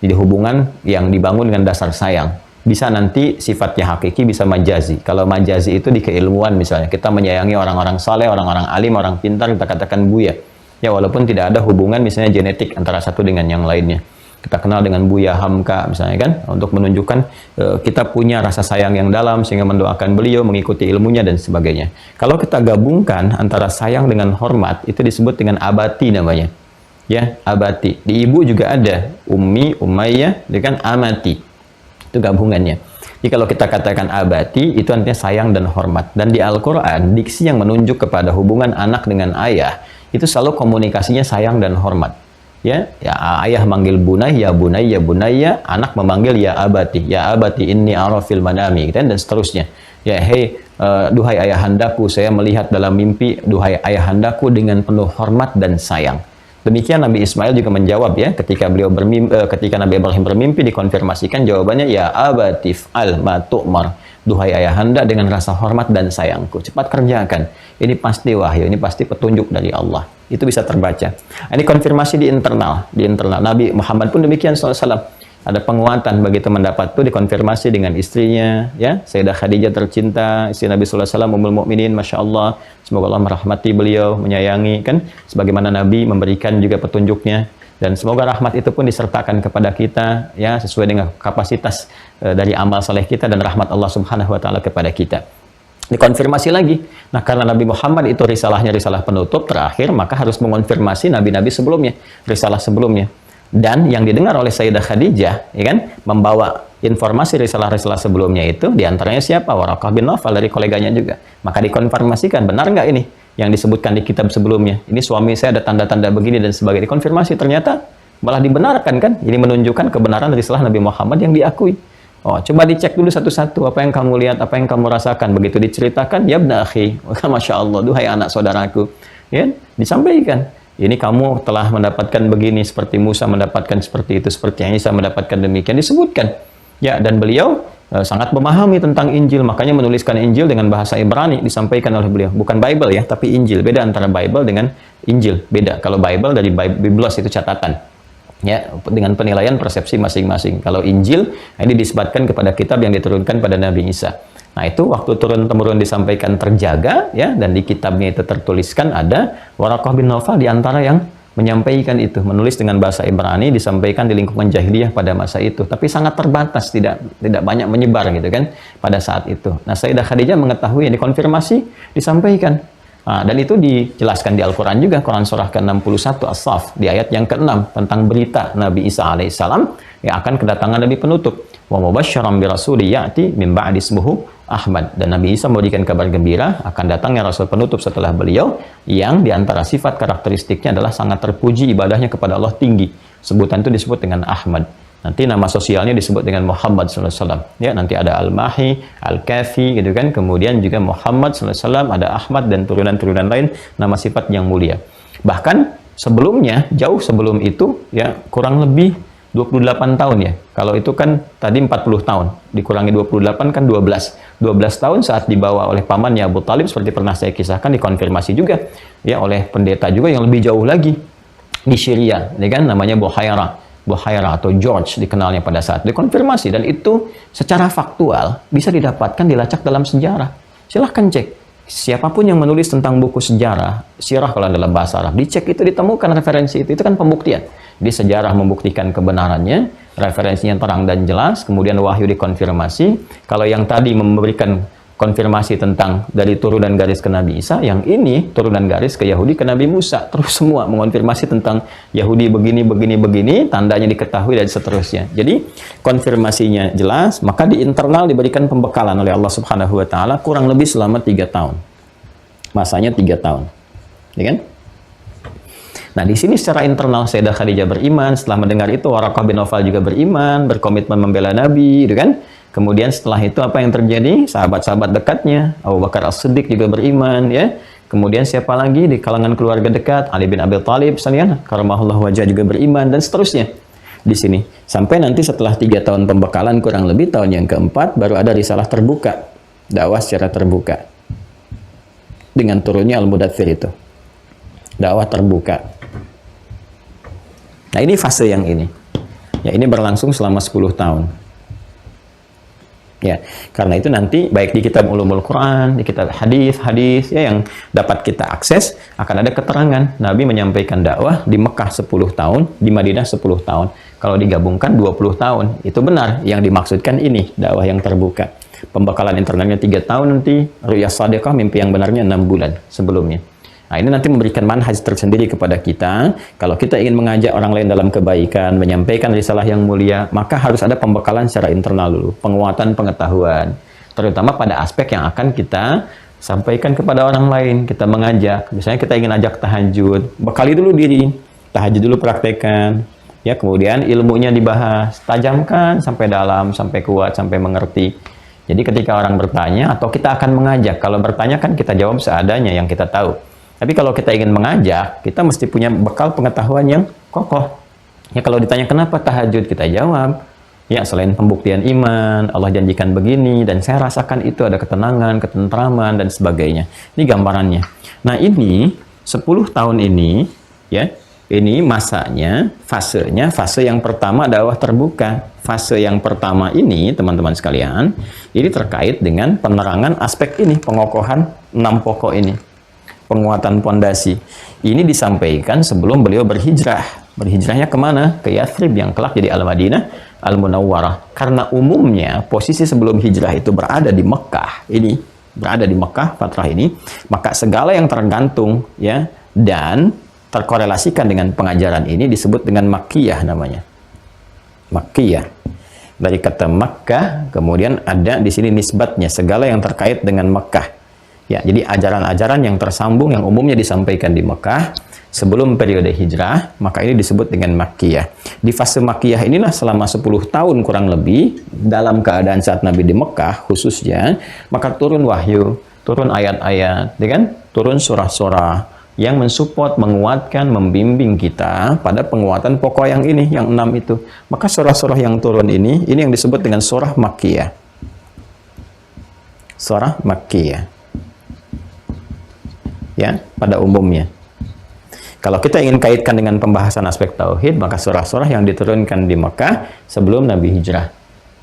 Jadi hubungan yang dibangun dengan dasar sayang. Bisa nanti sifatnya hakiki, bisa majazi. Kalau majazi itu di keilmuan, misalnya kita menyayangi orang-orang saleh, orang-orang alim, orang pintar, kita katakan buya. Ya, walaupun tidak ada hubungan misalnya genetik antara satu dengan yang lainnya. Kita kenal dengan Buya Hamka misalnya kan, untuk menunjukkan kita punya rasa sayang yang dalam sehingga mendoakan beliau, mengikuti ilmunya dan sebagainya. Kalau kita gabungkan antara sayang dengan hormat, itu disebut dengan abati namanya. Ya, abati. Di ibu juga ada ummi, umayyah, dengan amati. Itu gabungannya. Jadi kalau kita katakan abati, itu artinya sayang dan hormat. Dan di Al-Quran, diksi yang menunjuk kepada hubungan anak dengan ayah, itu selalu komunikasinya sayang dan hormat. Ya, ayah manggil bunay, ya bunay, ya bunayya, anak memanggil ya abati inni ara fil manami, dan seterusnya. Ya, hei, duhai ayahandaku, saya melihat dalam mimpi, duhai ayahandaku, dengan penuh hormat dan sayang. Demikian Nabi Ismail juga menjawab ya, ketika ketika Nabi Ibrahim bermimpi, dikonfirmasikan jawabannya ya abatif al ma tu'mar, duhai ayahanda, dengan rasa hormat dan sayangku, cepat kerjakan. Ini pasti wahyu, ini pasti petunjuk dari Allah. Itu bisa terbaca. Ini konfirmasi di internal, Nabi Muhammad pun demikian SAW. Ada penguatan begitu mendapat itu, dikonfirmasi dengan istrinya, ya, Sayyidah Khadijah tercinta, istri Nabi sallallahu alaihi wasallam, Ummul Mukminin, Masya Allah, semoga Allah merahmati beliau, menyayangi, kan, sebagaimana Nabi memberikan juga petunjuknya, dan semoga rahmat itu pun disertakan kepada kita, ya, sesuai dengan kapasitas dari amal saleh kita dan rahmat Allah Subhanahu wa taala kepada kita. Dikonfirmasi lagi. Nah, karena Nabi Muhammad itu risalahnya risalah penutup terakhir, maka harus mengonfirmasi nabi-nabi sebelumnya, risalah sebelumnya. Dan yang didengar oleh Sayyidah Khadijah, ya kan, membawa informasi risalah-risalah sebelumnya itu, diantaranya siapa? Waraqah bin Nawfal, dari koleganya juga. Maka dikonfirmasikan, benar nggak ini yang disebutkan di kitab sebelumnya? Ini suami saya ada tanda-tanda begini dan sebagainya. Dikonfirmasi, ternyata malah dibenarkan kan? Ini menunjukkan kebenaran risalah Nabi Muhammad yang diakui. Oh, coba dicek dulu satu-satu, apa yang kamu lihat, apa yang kamu rasakan. Begitu diceritakan, ya ibna akhi, Masya Allah, duhai anak saudaraku, ya, disampaikan. Ini kamu telah mendapatkan begini, seperti Musa mendapatkan seperti itu, seperti Isa mendapatkan demikian, disebutkan. Ya, dan beliau sangat memahami tentang Injil, makanya menuliskan Injil dengan bahasa Ibrani, disampaikan oleh beliau. Bukan Bible ya, tapi Injil. Beda antara Bible dengan Injil, beda. Kalau Bible dari Biblos itu catatan, ya, dengan penilaian persepsi masing-masing. Kalau Injil, ini disebutkan kepada kitab yang diturunkan pada Nabi Isa. Nah, itu waktu turun-temurun disampaikan terjaga, ya, dan di kitabnya itu tertuliskan ada Waraqah bin Nawfal di antara yang menyampaikan itu, menulis dengan bahasa Ibrani, disampaikan di lingkungan jahiliyah pada masa itu, tapi sangat terbatas, tidak banyak menyebar gitu kan pada saat itu. Nah, Sayyidah Khadijah mengetahui, dikonfirmasi, disampaikan. Nah, dan itu dijelaskan di Al-Quran juga, Quran surah ke-61 As-Saff, di ayat yang ke-6, tentang berita Nabi Isa alaihissalam yang akan kedatangan Nabi penutup. Wa mubasysyiran bi rasulin ya'ti min ba'di ismuhu Ahmad. Dan Nabi Isa memberikan kabar gembira akan datangnya Rasul penutup setelah beliau, yang diantara sifat karakteristiknya adalah sangat terpuji, ibadahnya kepada Allah tinggi. Sebutan itu disebut dengan Ahmad. Nanti nama sosialnya disebut dengan Muhammad SAW. Ya, nanti ada Al-Mahi, Al-Kafi, gitu kan. Kemudian juga Muhammad SAW, ada Ahmad dan turunan-turunan lain, nama sifat yang mulia. Bahkan sebelumnya, jauh sebelum itu, ya, kurang lebih 28 tahun ya. Kalau itu kan tadi 40 tahun, dikurangi 28 kan 12. 12 tahun saat dibawa oleh pamannya Abu Talib, seperti pernah saya kisahkan, dikonfirmasi juga ya oleh pendeta juga yang lebih jauh lagi di Syria, ya kan, namanya Buhaira atau George dikenalnya pada saat dikonfirmasi, dan itu secara faktual bisa didapatkan, dilacak dalam sejarah. Silahkan cek. Siapapun yang menulis tentang buku sejarah, sirah kalau dalam bahasa Arab, dicek itu, ditemukan referensi itu kan pembuktian. Di sejarah membuktikan kebenarannya, referensinya terang dan jelas, kemudian wahyu dikonfirmasi. Kalau yang tadi memberikan konfirmasi tentang dari turunan garis ke Nabi Isa, yang ini turunan garis ke Yahudi ke Nabi Musa, terus semua mengonfirmasi tentang Yahudi begini, tandanya diketahui dan seterusnya. Jadi konfirmasinya jelas, maka di internal diberikan pembekalan oleh Allah Subhanahu wa taala kurang lebih selama 3 tahun. Masanya 3 tahun. Ya kan? Nah, di sini secara internal Sayyidah Khadijah beriman, setelah mendengar itu Waraqah bin Nawfal juga beriman, berkomitmen membela Nabi, gitu kan? Kemudian setelah itu apa yang terjadi? Sahabat-sahabat dekatnya, Abu Bakar As-Siddiq juga beriman, ya. Kemudian siapa lagi di kalangan keluarga dekat? Ali bin Abi Thalib, sekalian, karamahullahu wajhah, juga beriman, dan seterusnya. Di sini sampai nanti setelah 3 tahun pembekalan, kurang lebih tahun yang keempat baru ada risalah terbuka, dakwah secara terbuka dengan turunnya Al-Mudaththir itu, dakwah terbuka. Nah, ini fase yang ini. Ya, ini berlangsung selama 10 tahun. Ya, karena itu nanti baik di kitab Ulumul Quran, di kitab hadis ya, yang dapat kita akses, akan ada keterangan Nabi menyampaikan dakwah di Mekah 10 tahun, di Madinah 10 tahun. Kalau digabungkan 20 tahun. Itu benar yang dimaksudkan ini, dakwah yang terbuka. Pembekalan internalnya 3 tahun nanti, Ru'yah Shadiqah, mimpi yang benarnya 6 bulan sebelumnya. Nah, ini nanti memberikan manhaj tersendiri kepada kita. Kalau kita ingin mengajak orang lain dalam kebaikan, menyampaikan risalah yang mulia, maka harus ada pembekalan secara internal dulu, penguatan pengetahuan, terutama pada aspek yang akan kita sampaikan kepada orang lain. Kita mengajak, misalnya kita ingin ajak tahajud, bekali dulu diri, tahajud dulu praktekkan, ya, kemudian ilmunya dibahas, tajamkan sampai dalam, sampai kuat, sampai mengerti. Jadi ketika orang bertanya, atau kita akan mengajak, kalau bertanya kan kita jawab seadanya yang kita tahu. Tapi kalau kita ingin mengajak, kita mesti punya bekal pengetahuan yang kokoh. Ya, kalau ditanya kenapa tahajud, kita jawab, ya, selain pembuktian iman, Allah janjikan begini, dan saya rasakan itu ada ketenangan, ketentraman, dan sebagainya. Ini gambarannya. Nah, ini 10 tahun ini, ya, ini masanya, fase yang pertama dakwah terbuka. Fase yang pertama ini, teman-teman sekalian, ini terkait dengan penerangan aspek ini, pengokohan 6 pokok ini. Penguatan pondasi ini disampaikan sebelum beliau berhijrah. Berhijrahnya kemana? Ke Yathrib yang kelak jadi Al-Madinah Al-Munawwarah. Karena umumnya posisi sebelum hijrah itu berada di Mekah. Ini berada di Mekah fatrah ini, maka segala yang tergantung, ya, dan terkorelasikan dengan pengajaran ini disebut dengan Makkiyah namanya. Makkiyah. Dari kata Makkah, kemudian ada di sini nisbatnya, segala yang terkait dengan Mekah. Ya, jadi ajaran-ajaran yang tersambung yang umumnya disampaikan di Mekah sebelum periode hijrah, maka ini disebut dengan Makkiyah. Di fase Makkiyah inilah selama 10 tahun kurang lebih, dalam keadaan saat Nabi di Mekah khususnya, maka turun wahyu, turun ayat-ayat, kan? Turun surah-surah yang mensupport, menguatkan, membimbing kita pada penguatan pokok yang ini, yang 6 itu. Maka surah-surah yang turun ini yang disebut dengan surah Makkiyah. Surah Makkiyah. Ya, pada umumnya. Kalau kita ingin kaitkan dengan pembahasan aspek tauhid, maka surah-surah yang diturunkan di Mekah sebelum Nabi hijrah.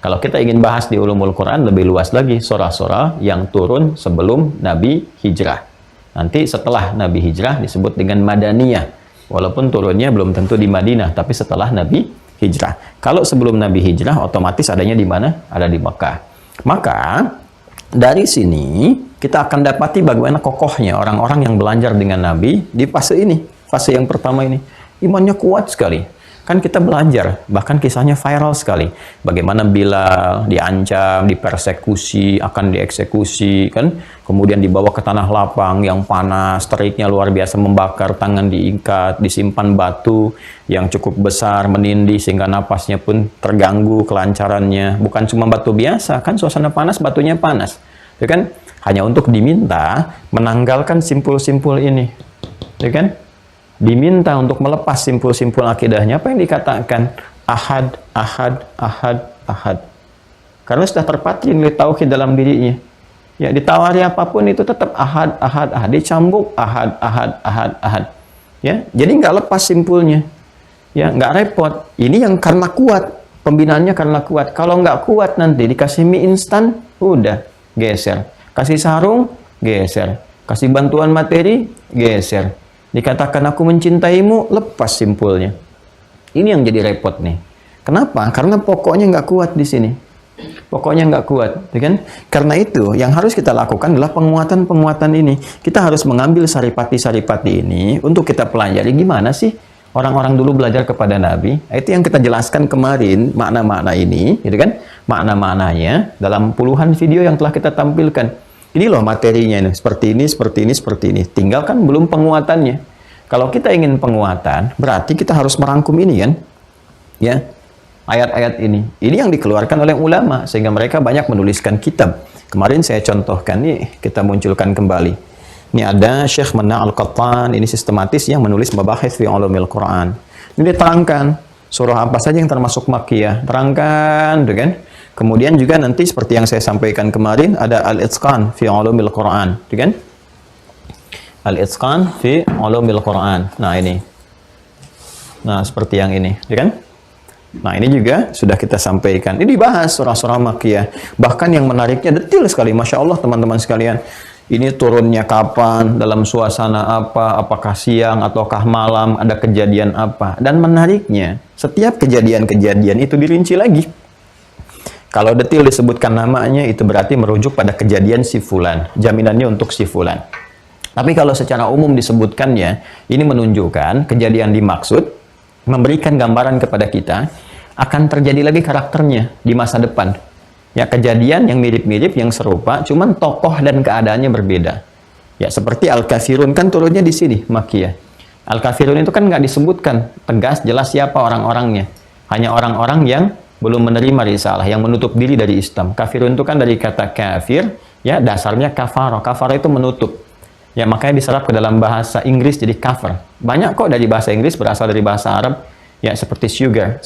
Kalau kita ingin bahas di ulumul Quran lebih luas lagi, surah-surah yang turun sebelum Nabi hijrah. Nanti setelah Nabi hijrah disebut dengan Madaniyah. Walaupun turunnya belum tentu di Madinah, tapi setelah Nabi hijrah. Kalau sebelum Nabi hijrah, otomatis adanya di mana? Ada di Mekah. Maka, dari sini, kita akan dapati bagaimana kokohnya orang-orang yang belajar dengan Nabi di fase ini. Fase yang pertama ini. Imannya kuat sekali. Kan kita belajar, bahkan kisahnya viral sekali. Bagaimana Bilal diancam, dipersekusi, akan dieksekusi, kan? Kemudian dibawa ke tanah lapang yang panas, teriknya luar biasa membakar, tangan diikat, disimpan batu yang cukup besar, menindih sehingga napasnya pun terganggu kelancarannya. Bukan cuma batu biasa, kan suasana panas, batunya panas. Ya kan? Hanya untuk diminta menanggalkan simpul-simpul ini. Ya kan? Diminta untuk melepas simpul-simpul akidahnya. Apa yang dikatakan? Ahad, ahad, ahad, ahad. Karena sudah terpatri nilai tauhid dalam dirinya. Ya, ditawari apapun itu tetap ahad, ahad, ahad. Dicambuk ahad, ahad, ahad, ahad. Ya, jadi nggak lepas simpulnya. Ya, nggak repot. Ini yang karena kuat. Pembinaannya karena kuat. Kalau nggak kuat nanti dikasih mie instan, udah geser. Kasih sarung, geser. Kasih bantuan materi, geser. Dikatakan aku mencintaimu, lepas simpulnya. Ini yang jadi repot nih. Kenapa? Karena pokoknya nggak kuat di sini. Pokoknya nggak kuat, ya kan? Karena itu, yang harus kita lakukan adalah penguatan-penguatan ini. Kita harus mengambil saripati-saripati ini untuk kita pelajari gimana sih orang-orang dulu belajar kepada Nabi. Itu yang kita jelaskan kemarin, makna-makna ini, gitu kan? Makna-maknanya dalam puluhan video yang telah kita tampilkan. Ini loh materinya ini, seperti ini, seperti ini, seperti ini. Tinggal kan belum penguatannya. Kalau kita ingin penguatan, berarti kita harus merangkum ini kan? Ya, ayat-ayat ini. Ini yang dikeluarkan oleh ulama, sehingga mereka banyak menuliskan kitab. Kemarin saya contohkan, nih kita munculkan kembali. Ini ada Syekh Mana Al-Qattan, ini sistematis yang menulis mabahith fi ulumil Quran. Ini diterangkan, surah apa saja yang termasuk Makkiyah. Terangkan, kan? Kemudian juga nanti seperti yang saya sampaikan kemarin ada Al-Itqan fi Ulumil Quran, kan? Al-Itqan fi Ulumil Quran. Nah, ini. Nah, seperti yang ini, kan? Nah, ini juga sudah kita sampaikan. Ini dibahas surah-surah Makkiyah. Bahkan yang menariknya detail sekali, Masya Allah teman-teman sekalian. Ini turunnya kapan, dalam suasana apa, apakah siang ataukah malam, ada kejadian apa. Dan menariknya, setiap kejadian-kejadian itu dirinci lagi. Kalau detail disebutkan namanya, itu berarti merujuk pada kejadian si fulan. Jaminannya untuk si fulan. Tapi kalau secara umum disebutkannya, ini menunjukkan kejadian dimaksud, memberikan gambaran kepada kita, akan terjadi lagi karakternya di masa depan. Ya, kejadian yang mirip-mirip, yang serupa, cuman tokoh dan keadaannya berbeda. Ya, seperti Al-Kafirun, kan turunnya di sini, Makkiyah. Al-Kafirun itu kan nggak disebutkan, tegas, jelas siapa orang-orangnya. Hanya orang-orang yang belum menerima risalah, yang menutup diri dari Islam. Kafirun itu kan dari kata kafir, ya dasarnya kafaro. Kafaro itu menutup. Ya makanya diserap ke dalam bahasa Inggris jadi cover. Banyak kok dari bahasa Inggris berasal dari bahasa Arab. Ya seperti sugar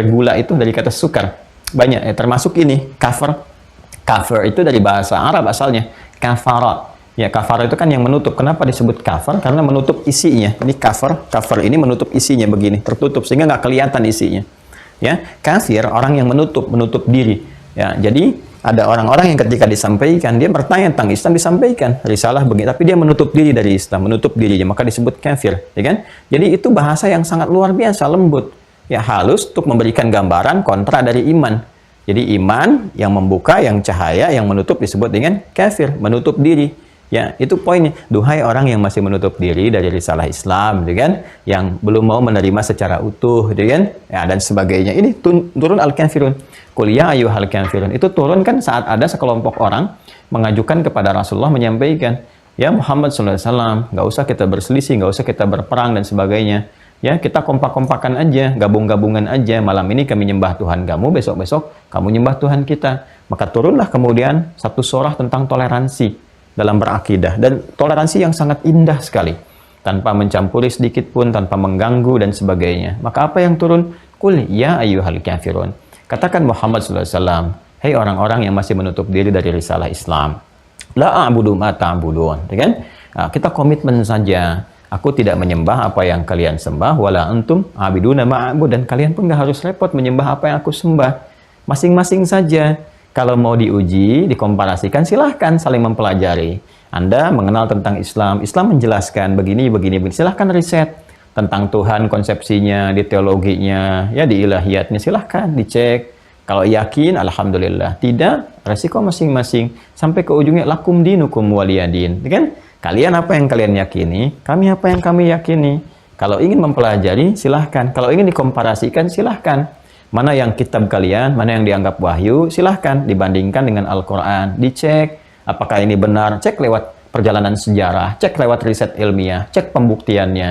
gula itu dari kata sukar. Banyak, termasuk ini cover. Cover itu dari bahasa Arab asalnya. Kafara. Ya kafara itu kan yang menutup. Kenapa disebut cover? Karena menutup isinya. Ini cover ini menutup isinya begini, tertutup sehingga nggak kelihatan isinya. Ya, kafir orang yang menutup diri. Ya, jadi ada orang-orang yang ketika disampaikan dia bertanya tentang Islam, disampaikan risalah begini, tapi dia menutup diri dari Islam, menutup dirinya, maka disebut kafir, ya kan? Jadi itu bahasa yang sangat luar biasa, lembut, ya halus untuk memberikan gambaran kontra dari iman. Jadi iman yang membuka, yang cahaya, yang menutup disebut dengan kafir, menutup diri. Ya, itu poinnya. Duhai orang yang masih menutup diri dari risalah Islam, gitu kan? Yang belum mau menerima secara utuh, gitu kan? Ya, dan sebagainya. Ini turun Al-Kafirun. Qul ya ayyuhal kafirun. Itu turun kan saat ada sekelompok orang mengajukan kepada Rasulullah menyampaikan, ya Muhammad SAW, nggak usah kita berselisih, nggak usah kita berperang dan sebagainya. Ya, kita kompak-kompakan aja, gabung-gabungan aja. Malam ini kami nyembah Tuhan kamu, besok-besok kamu nyembah Tuhan kita. Maka turunlah kemudian satu surah tentang toleransi dalam berakidah, dan toleransi yang sangat indah sekali, tanpa mencampuri sedikit pun, tanpa mengganggu dan sebagainya. Maka apa yang turun? Qul ya ayyuhal kafirun. Katakan Muhammad SAW, hei orang-orang yang masih menutup diri dari risalah Islam, la a'budu ma ta'budun, kan? Nah, kita komitmen saja. Aku tidak menyembah apa yang kalian sembah, wala antum abiduna ma'abud, dan kalian pun nggak harus repot menyembah apa yang aku sembah. masing-masing saja. Kalau mau diuji, dikomparasikan, silahkan saling mempelajari. Anda mengenal tentang Islam, Islam menjelaskan begini, begini, begini. Silahkan riset tentang Tuhan, konsepsinya, di teologinya, ya di ilahiyatnya, silahkan dicek. Kalau yakin, alhamdulillah. Tidak, resiko masing-masing. Sampai ke ujungnya, lakum dinukum waliyadin. Kan? Kalian apa yang kalian yakini, kami apa yang kami yakini. Kalau ingin mempelajari, silahkan. Kalau ingin dikomparasikan, silahkan. Mana yang kitab kalian, mana yang dianggap wahyu, silahkan dibandingkan dengan Al-Quran. Dicek, apakah ini benar, cek lewat perjalanan sejarah, cek lewat riset ilmiah, cek pembuktiannya.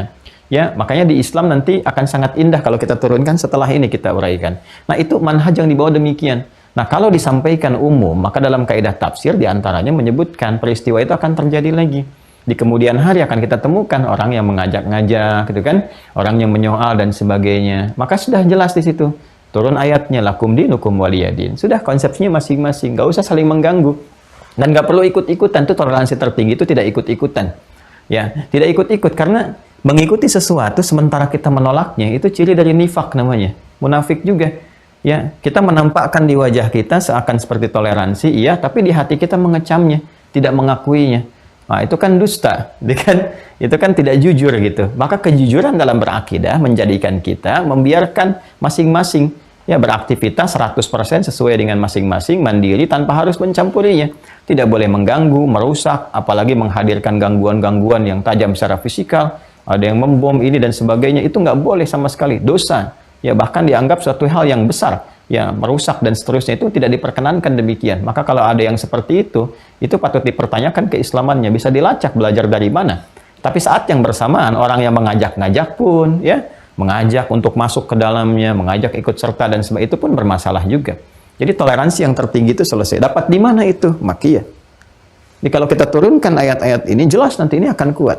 Ya, makanya di Islam nanti akan sangat indah kalau kita turunkan setelah ini kita uraikan. Nah, itu manhaj yang dibawa demikian. Nah, kalau disampaikan umum, maka dalam kaidah tafsir diantaranya menyebutkan peristiwa itu akan terjadi lagi. Di kemudian hari akan kita temukan orang yang mengajak-ngajak, gitu kan? Orang yang menyoal dan sebagainya. Maka sudah jelas di situ. Turun ayatnya, lakum dinukum waliyadin. Sudah konsepsinya masing-masing, nggak usah saling mengganggu. Dan nggak perlu ikut-ikutan, itu toleransi tertinggi itu tidak ikut-ikutan. Ya, tidak ikut-ikut, karena mengikuti sesuatu sementara kita menolaknya, itu ciri dari nifak namanya. Munafik juga. Ya, kita menampakkan di wajah kita seakan seperti toleransi, iya, tapi di hati kita mengecamnya, tidak mengakuinya. Nah, itu kan dusta, itu kan tidak jujur gitu. Maka kejujuran dalam berakidah menjadikan kita membiarkan masing-masing ya beraktivitas 100% sesuai dengan masing-masing, mandiri tanpa harus mencampurinya. Tidak boleh mengganggu, merusak, apalagi menghadirkan gangguan-gangguan yang tajam secara fisikal, ada yang membom ini dan sebagainya, itu nggak boleh sama sekali, dosa. Ya bahkan dianggap suatu hal yang besar. Ya, merusak dan seterusnya itu tidak diperkenankan demikian. Maka kalau ada yang seperti itu patut dipertanyakan keislamannya, bisa dilacak belajar dari mana. Tapi saat yang bersamaan orang yang mengajak-ngajak pun ya, mengajak untuk masuk ke dalamnya, mengajak ikut serta dan sebagainya itu pun bermasalah juga. Jadi toleransi yang tertinggi itu selesai. Dapat di mana itu? Makiyah. Jadi kalau kita turunkan ayat-ayat ini jelas nanti ini akan kuat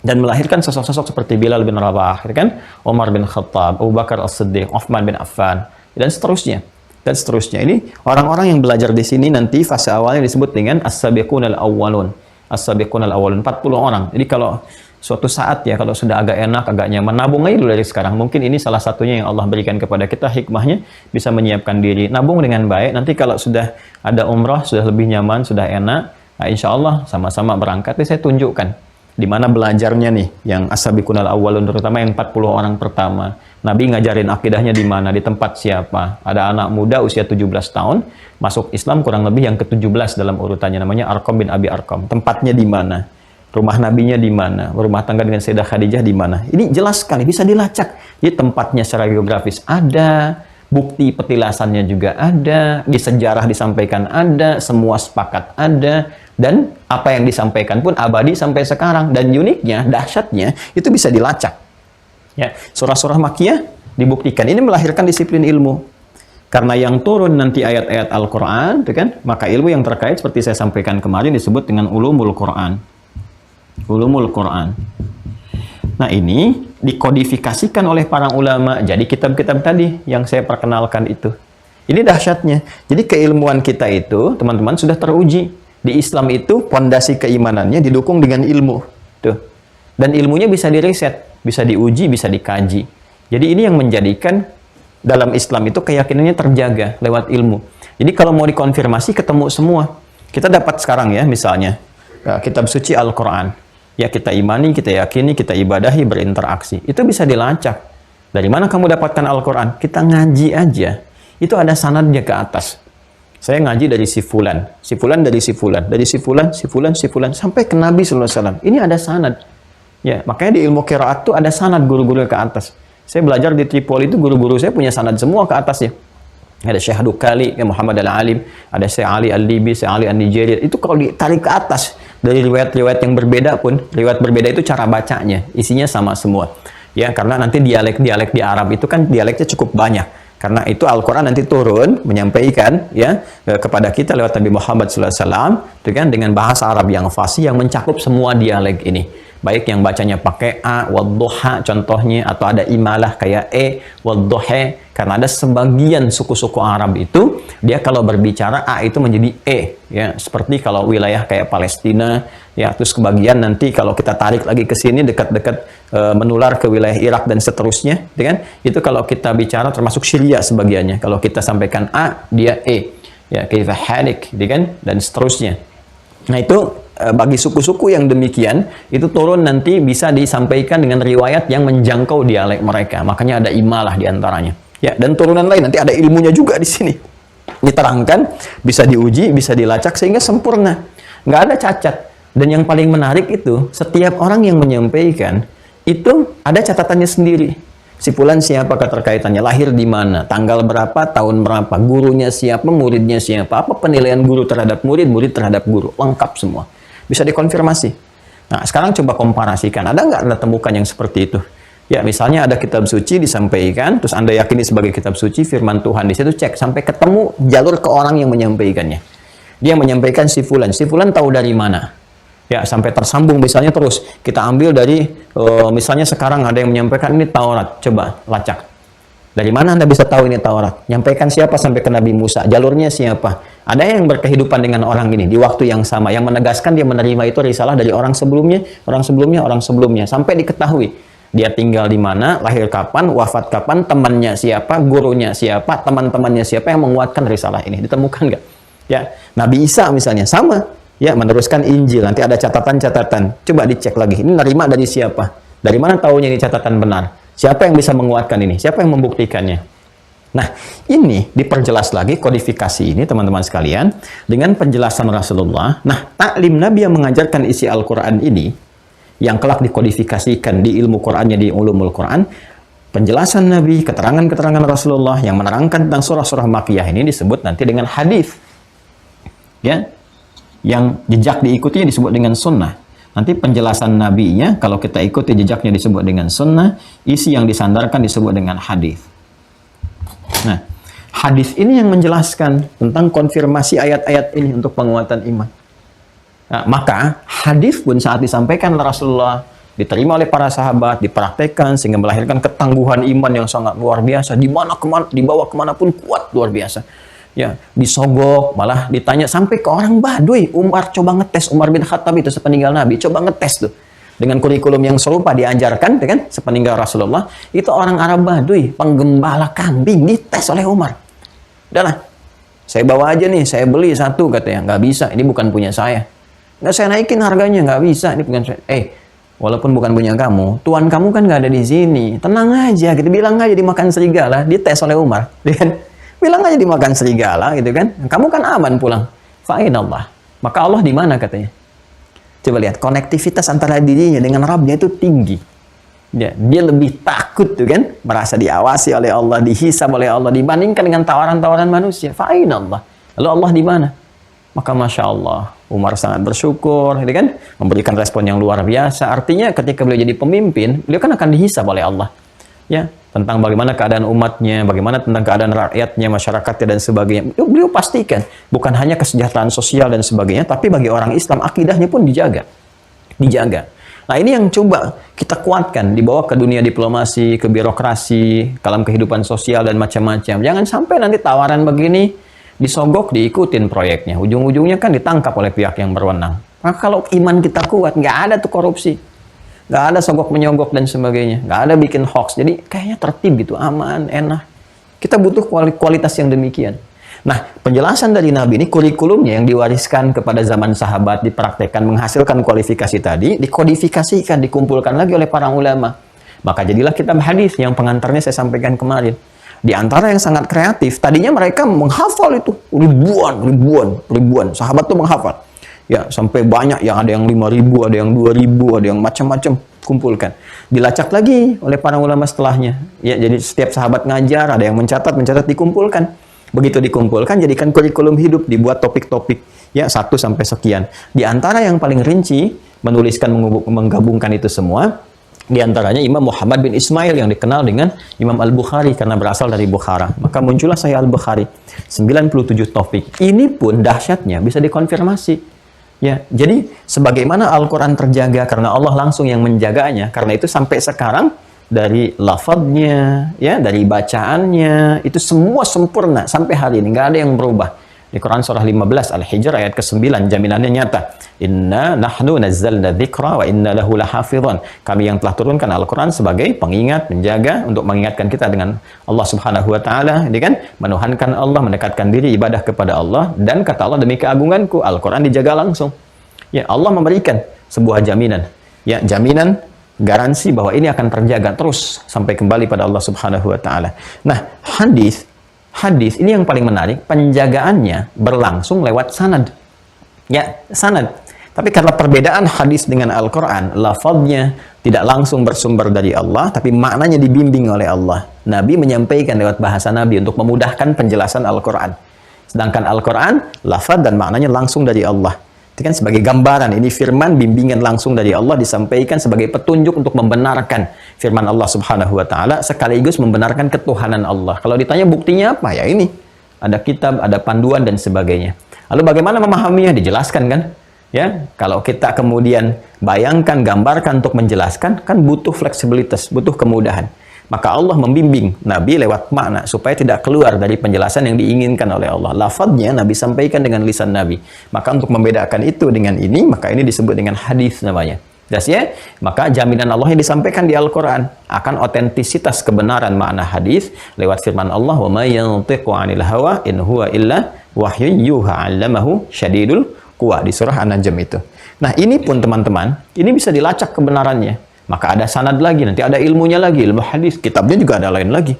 dan melahirkan sosok-sosok seperti Bilal bin Rabah, kan? Umar bin Khattab, Abu Bakar As-Siddiq, Uthman bin Affan dan seterusnya. Dan seterusnya. Ini orang-orang yang belajar di sini nanti fase awalnya disebut dengan as-sabiqunal awwalun. As-sabiqunal awwalun 40 orang. Jadi kalau suatu saat ya kalau sudah agak enak, agak nyaman, nabung aja dulu dari sekarang. Mungkin ini salah satunya yang Allah berikan kepada kita hikmahnya, bisa menyiapkan diri, nabung dengan baik. Nanti kalau sudah ada umrah, sudah lebih nyaman, sudah enak, nah insya Allah sama-sama berangkat. Jadi saya tunjukkan di mana belajarnya nih, yang as-sabiqunal awwalun, terutama yang 40 orang pertama. Nabi ngajarin akidahnya di mana, di tempat siapa. Ada anak muda usia 17 tahun, masuk Islam kurang lebih yang ke-17 dalam urutannya, namanya Arqam bin Abi Arqam. Tempatnya di mana? Rumah nabinya di mana? Rumah tangga dengan Sayyidah Khadijah di mana? Ini jelas sekali, bisa dilacak. Jadi tempatnya secara geografis ada, bukti petilasannya juga ada, di sejarah disampaikan ada, semua sepakat ada, dan apa yang disampaikan pun abadi sampai sekarang. Dan uniknya, dahsyatnya, itu bisa dilacak. Ya, surah-surah Makkiyah dibuktikan. Ini melahirkan disiplin ilmu. Karena yang turun nanti ayat-ayat Al-Quran, kan? Maka ilmu yang terkait seperti saya sampaikan kemarin disebut dengan ulumul Quran. Ulumul Quran. Nah ini dikodifikasikan oleh para ulama. Jadi kitab-kitab tadi yang saya perkenalkan itu. Ini dahsyatnya. Jadi keilmuan kita itu, teman-teman, sudah teruji. Di Islam itu, pondasi keimanannya didukung dengan ilmu. Tuh. Dan ilmunya bisa diriset, bisa diuji, bisa dikaji. Jadi ini yang menjadikan dalam Islam itu keyakinannya terjaga lewat ilmu. Jadi kalau mau dikonfirmasi, ketemu semua. Kita dapat sekarang ya, misalnya, kitab suci Al-Quran. Ya kita imani, kita yakini, kita ibadahi, berinteraksi. Itu bisa dilacak. Dari mana kamu dapatkan Al-Quran? Kita ngaji aja. Itu ada sanadnya ke atas. Saya ngaji dari si fulan dari si fulan, dari si fulan, sampai ke Nabi SAW. Ini ada sanad. Ya, makanya di ilmu qiraat itu ada sanad guru-guru ke atas. Saya belajar di Tripoli itu guru-guru saya punya sanad semua ke atasnya. Ada Syekh Dukali, Muhammad Al-Alim, ada Syekh Ali Al-Libi, Syekh Ali Al-Nijeri. Itu kalau ditarik ke atas, dari riwayat-riwayat yang berbeda pun, riwayat berbeda itu cara bacanya, isinya sama semua. Ya, karena nanti dialek-dialek di Arab itu kan dialeknya cukup banyak. Karena itu Al-Quran nanti turun, menyampaikan ya kepada kita lewat Nabi Muhammad SAW, dengan bahasa Arab yang fasih, yang mencakup semua dialek ini. Baik yang bacanya pakai A, wadduha contohnya, atau ada imalah kayak E, wadduha. Karena ada sebagian suku-suku Arab itu, dia kalau berbicara A itu menjadi E. Ya, seperti kalau wilayah kayak Palestina, ya terus kebagian nanti kalau kita tarik lagi ke sini dekat-dekat menular ke wilayah Irak dan seterusnya, kan? Itu kalau kita bicara termasuk Syria sebagiannya. Kalau kita sampaikan A, dia E, ya kaifa halik, kan? Dan seterusnya. Nah itu bagi suku-suku yang demikian itu turun nanti bisa disampaikan dengan riwayat yang menjangkau dialek mereka. Makanya ada imalah diantaranya. Ya, dan turunan lain nanti ada ilmunya juga di sini. Diterangkan, bisa diuji, bisa dilacak sehingga sempurna. Nggak ada cacat. Dan yang paling menarik itu setiap orang yang menyampaikan itu ada catatannya sendiri. Si fulan siapa keterkaitannya, lahir di mana, tanggal berapa, tahun berapa, gurunya siapa, muridnya siapa, apa penilaian guru terhadap murid, murid terhadap guru, lengkap semua. Bisa dikonfirmasi. Nah, sekarang coba komparasikan, ada nggak Anda temukan yang seperti itu? Ya, misalnya ada kitab suci disampaikan, terus Anda yakini sebagai kitab suci, firman Tuhan, di situ cek, sampai ketemu jalur ke orang yang menyampaikannya. Dia menyampaikan si fulan tahu dari mana? Ya, sampai tersambung misalnya terus. Kita ambil dari, misalnya sekarang ada yang menyampaikan ini Taurat. Coba, lacak. Dari mana Anda bisa tahu ini Taurat? Nyampaikan siapa sampai ke Nabi Musa? Jalurnya siapa? Ada yang berkehidupan dengan orang ini di waktu yang sama. Yang menegaskan dia menerima itu risalah dari orang sebelumnya, orang sebelumnya, orang sebelumnya. Sampai diketahui. Dia tinggal di mana, lahir kapan, wafat kapan, temannya siapa, gurunya siapa, teman-temannya siapa yang menguatkan risalah ini. Ditemukan nggak? Ya, Nabi Isa misalnya, sama. Ya, meneruskan Injil. Nanti ada catatan-catatan. Coba dicek lagi. Ini nerima dari siapa? Dari mana tahunya ini catatan benar? Siapa yang bisa menguatkan ini? Siapa yang membuktikannya? Nah, ini diperjelas lagi kodifikasi ini, teman-teman sekalian, dengan penjelasan Rasulullah. Nah, taklim Nabi yang mengajarkan isi Al-Quran ini, yang kelak dikodifikasikan di ilmu Qurannya, di ulumul Quran, penjelasan Nabi, keterangan-keterangan Rasulullah yang menerangkan tentang surah-surah Makkiyah ini disebut nanti dengan hadis. Ya, yang jejak diikutinya disebut dengan sunnah. Nanti penjelasan nabinya, kalau kita ikuti jejaknya disebut dengan sunnah, isi yang disandarkan disebut dengan hadis. Nah, hadis ini yang menjelaskan tentang konfirmasi ayat-ayat ini untuk penguatan iman. Nah, maka hadis pun saat disampaikan oleh Rasulullah, diterima oleh para sahabat, dipraktekkan sehingga melahirkan ketangguhan iman yang sangat luar biasa. Di mana kemana, dibawa kemanapun kuat luar biasa. Ya, disogok, malah ditanya sampai ke orang Baduy. Umar coba ngetes, Umar bin Khattab itu sepeninggal Nabi, coba ngetes tuh. Dengan kurikulum yang serupa diajarkan, kan, sepeninggal Rasulullah, itu orang Arab Baduy, penggembala kambing, dites oleh Umar. Udahlah, saya bawa aja nih, saya beli satu, katanya. Nggak bisa, ini bukan punya saya. Nggak, saya naikin harganya, nggak bisa, ini bukan saya. Walaupun bukan punya kamu, tuan kamu kan nggak ada di sini. Tenang aja, gitu, bilang aja dimakan serigala, dites oleh Umar. Kan? Bilang aja dimakan serigala, gitu kan. Kamu kan aman pulang. Fa'inallah. Maka Allah di mana katanya? Coba lihat, konektivitas antara dirinya dengan Rabbnya itu tinggi. Ya, dia lebih takut tuh kan, merasa diawasi oleh Allah, dihisab oleh Allah, dibandingkan dengan tawaran-tawaran manusia. Fa'inallah. Lalu Allah di mana? Maka Masya Allah, Umar sangat bersyukur, gitu kan, memberikan respon yang luar biasa. Artinya ketika beliau jadi pemimpin, beliau kan akan dihisab oleh Allah. Ya, tentang bagaimana keadaan umatnya, bagaimana tentang keadaan rakyatnya, masyarakatnya, dan sebagainya. Beliau pastikan, bukan hanya kesejahteraan sosial dan sebagainya, tapi bagi orang Islam, akidahnya pun dijaga. Nah, ini yang coba kita kuatkan, dibawa ke dunia diplomasi, ke birokrasi, dalam kehidupan sosial, dan macam-macam. Jangan sampai nanti tawaran begini, disogok, diikutin proyeknya. Ujung-ujungnya kan ditangkap oleh pihak yang berwenang. Maka kalau iman kita kuat, nggak ada tuh korupsi. Nggak ada sogok-menyogok dan sebagainya. Nggak ada bikin hoax. Jadi kayaknya tertib gitu, aman, enak. Kita butuh kualitas yang demikian. Nah, penjelasan dari Nabi ini, kurikulumnya yang diwariskan kepada zaman sahabat, dipraktekkan, menghasilkan kualifikasi tadi, dikodifikasikan, dikumpulkan lagi oleh para ulama. Maka jadilah kitab hadis yang pengantarnya saya sampaikan kemarin. Di antara yang sangat kreatif, tadinya mereka menghafal itu ribuan. Sahabat tuh menghafal. Ya, sampai banyak, yang ada yang 5.000, ada yang 2.000, ada yang macam-macam kumpulkan. Dilacak lagi oleh para ulama setelahnya. Ya, jadi setiap sahabat ngajar, ada yang mencatat, dikumpulkan. Begitu dikumpulkan, jadikan kurikulum hidup, dibuat topik-topik. Ya, 1 sampai sekian. Di antara yang paling rinci, menuliskan, menggabungkan itu semua, di antaranya Imam Muhammad bin Ismail yang dikenal dengan Imam Al-Bukhari karena berasal dari Bukhara. Maka muncullah Sahih Al-Bukhari. 97 topik. Ini pun dahsyatnya bisa dikonfirmasi. Ya, jadi sebagaimana Al-Quran terjaga karena Allah langsung yang menjaganya, karena itu sampai sekarang dari lafadznya, ya, dari bacaannya, itu semua sempurna sampai hari ini, nggak ada yang berubah. Di Quran surah 15 Al-Hijr ayat ke-9 jaminannya nyata. Inna nahnu nazzalna dzikra wa inna lahu lahafizun. Kami yang telah turunkan Al-Quran sebagai pengingat, menjaga untuk mengingatkan kita dengan Allah Subhanahu wa taala, ini kan menuhankan Allah, mendekatkan diri ibadah kepada Allah, dan kata Allah demi keagunganku Al-Quran dijaga langsung. Ya, Allah memberikan sebuah jaminan. Ya, jaminan garansi bahwa ini akan terjaga terus sampai kembali pada Allah Subhanahu wa taala. Nah, hadis ini yang paling menarik, penjagaannya berlangsung lewat sanad. Ya, sanad. Tapi karena perbedaan hadis dengan Al-Quran, lafadznya tidak langsung bersumber dari Allah, tapi maknanya dibimbing oleh Allah. Nabi menyampaikan lewat bahasa Nabi untuk memudahkan penjelasan Al-Quran. Sedangkan Al-Quran, lafadz dan maknanya langsung dari Allah. Itu kan sebagai gambaran, ini firman bimbingan langsung dari Allah disampaikan sebagai petunjuk untuk membenarkan firman Allah Subhanahu wa taala sekaligus membenarkan ketuhanan Allah. Kalau ditanya buktinya apa? Ya ini. Ada kitab, ada panduan dan sebagainya. Lalu bagaimana memahaminya? Dijelaskan kan? Ya, kalau kita kemudian bayangkan, gambarkan untuk menjelaskan, kan butuh fleksibilitas, butuh kemudahan. Maka Allah membimbing Nabi lewat makna supaya tidak keluar dari penjelasan yang diinginkan oleh Allah. Lafadznya Nabi sampaikan dengan lisan Nabi. Maka untuk membedakan itu dengan ini, maka ini disebut dengan hadis namanya. Jelas ya? Maka jaminan Allah yang disampaikan di Al-Quran akan otentisitas kebenaran makna hadis lewat firman Allah, "Wa may yantiqu 'anil hawa in huwa illa wahyun yuha 'allamahu syadidul quwa" di surah An-Najm itu. Nah, ini pun teman-teman, ini bisa dilacak kebenarannya. Maka ada sanad lagi, nanti ada ilmunya lagi, ilmu hadis, kitabnya juga ada lain lagi.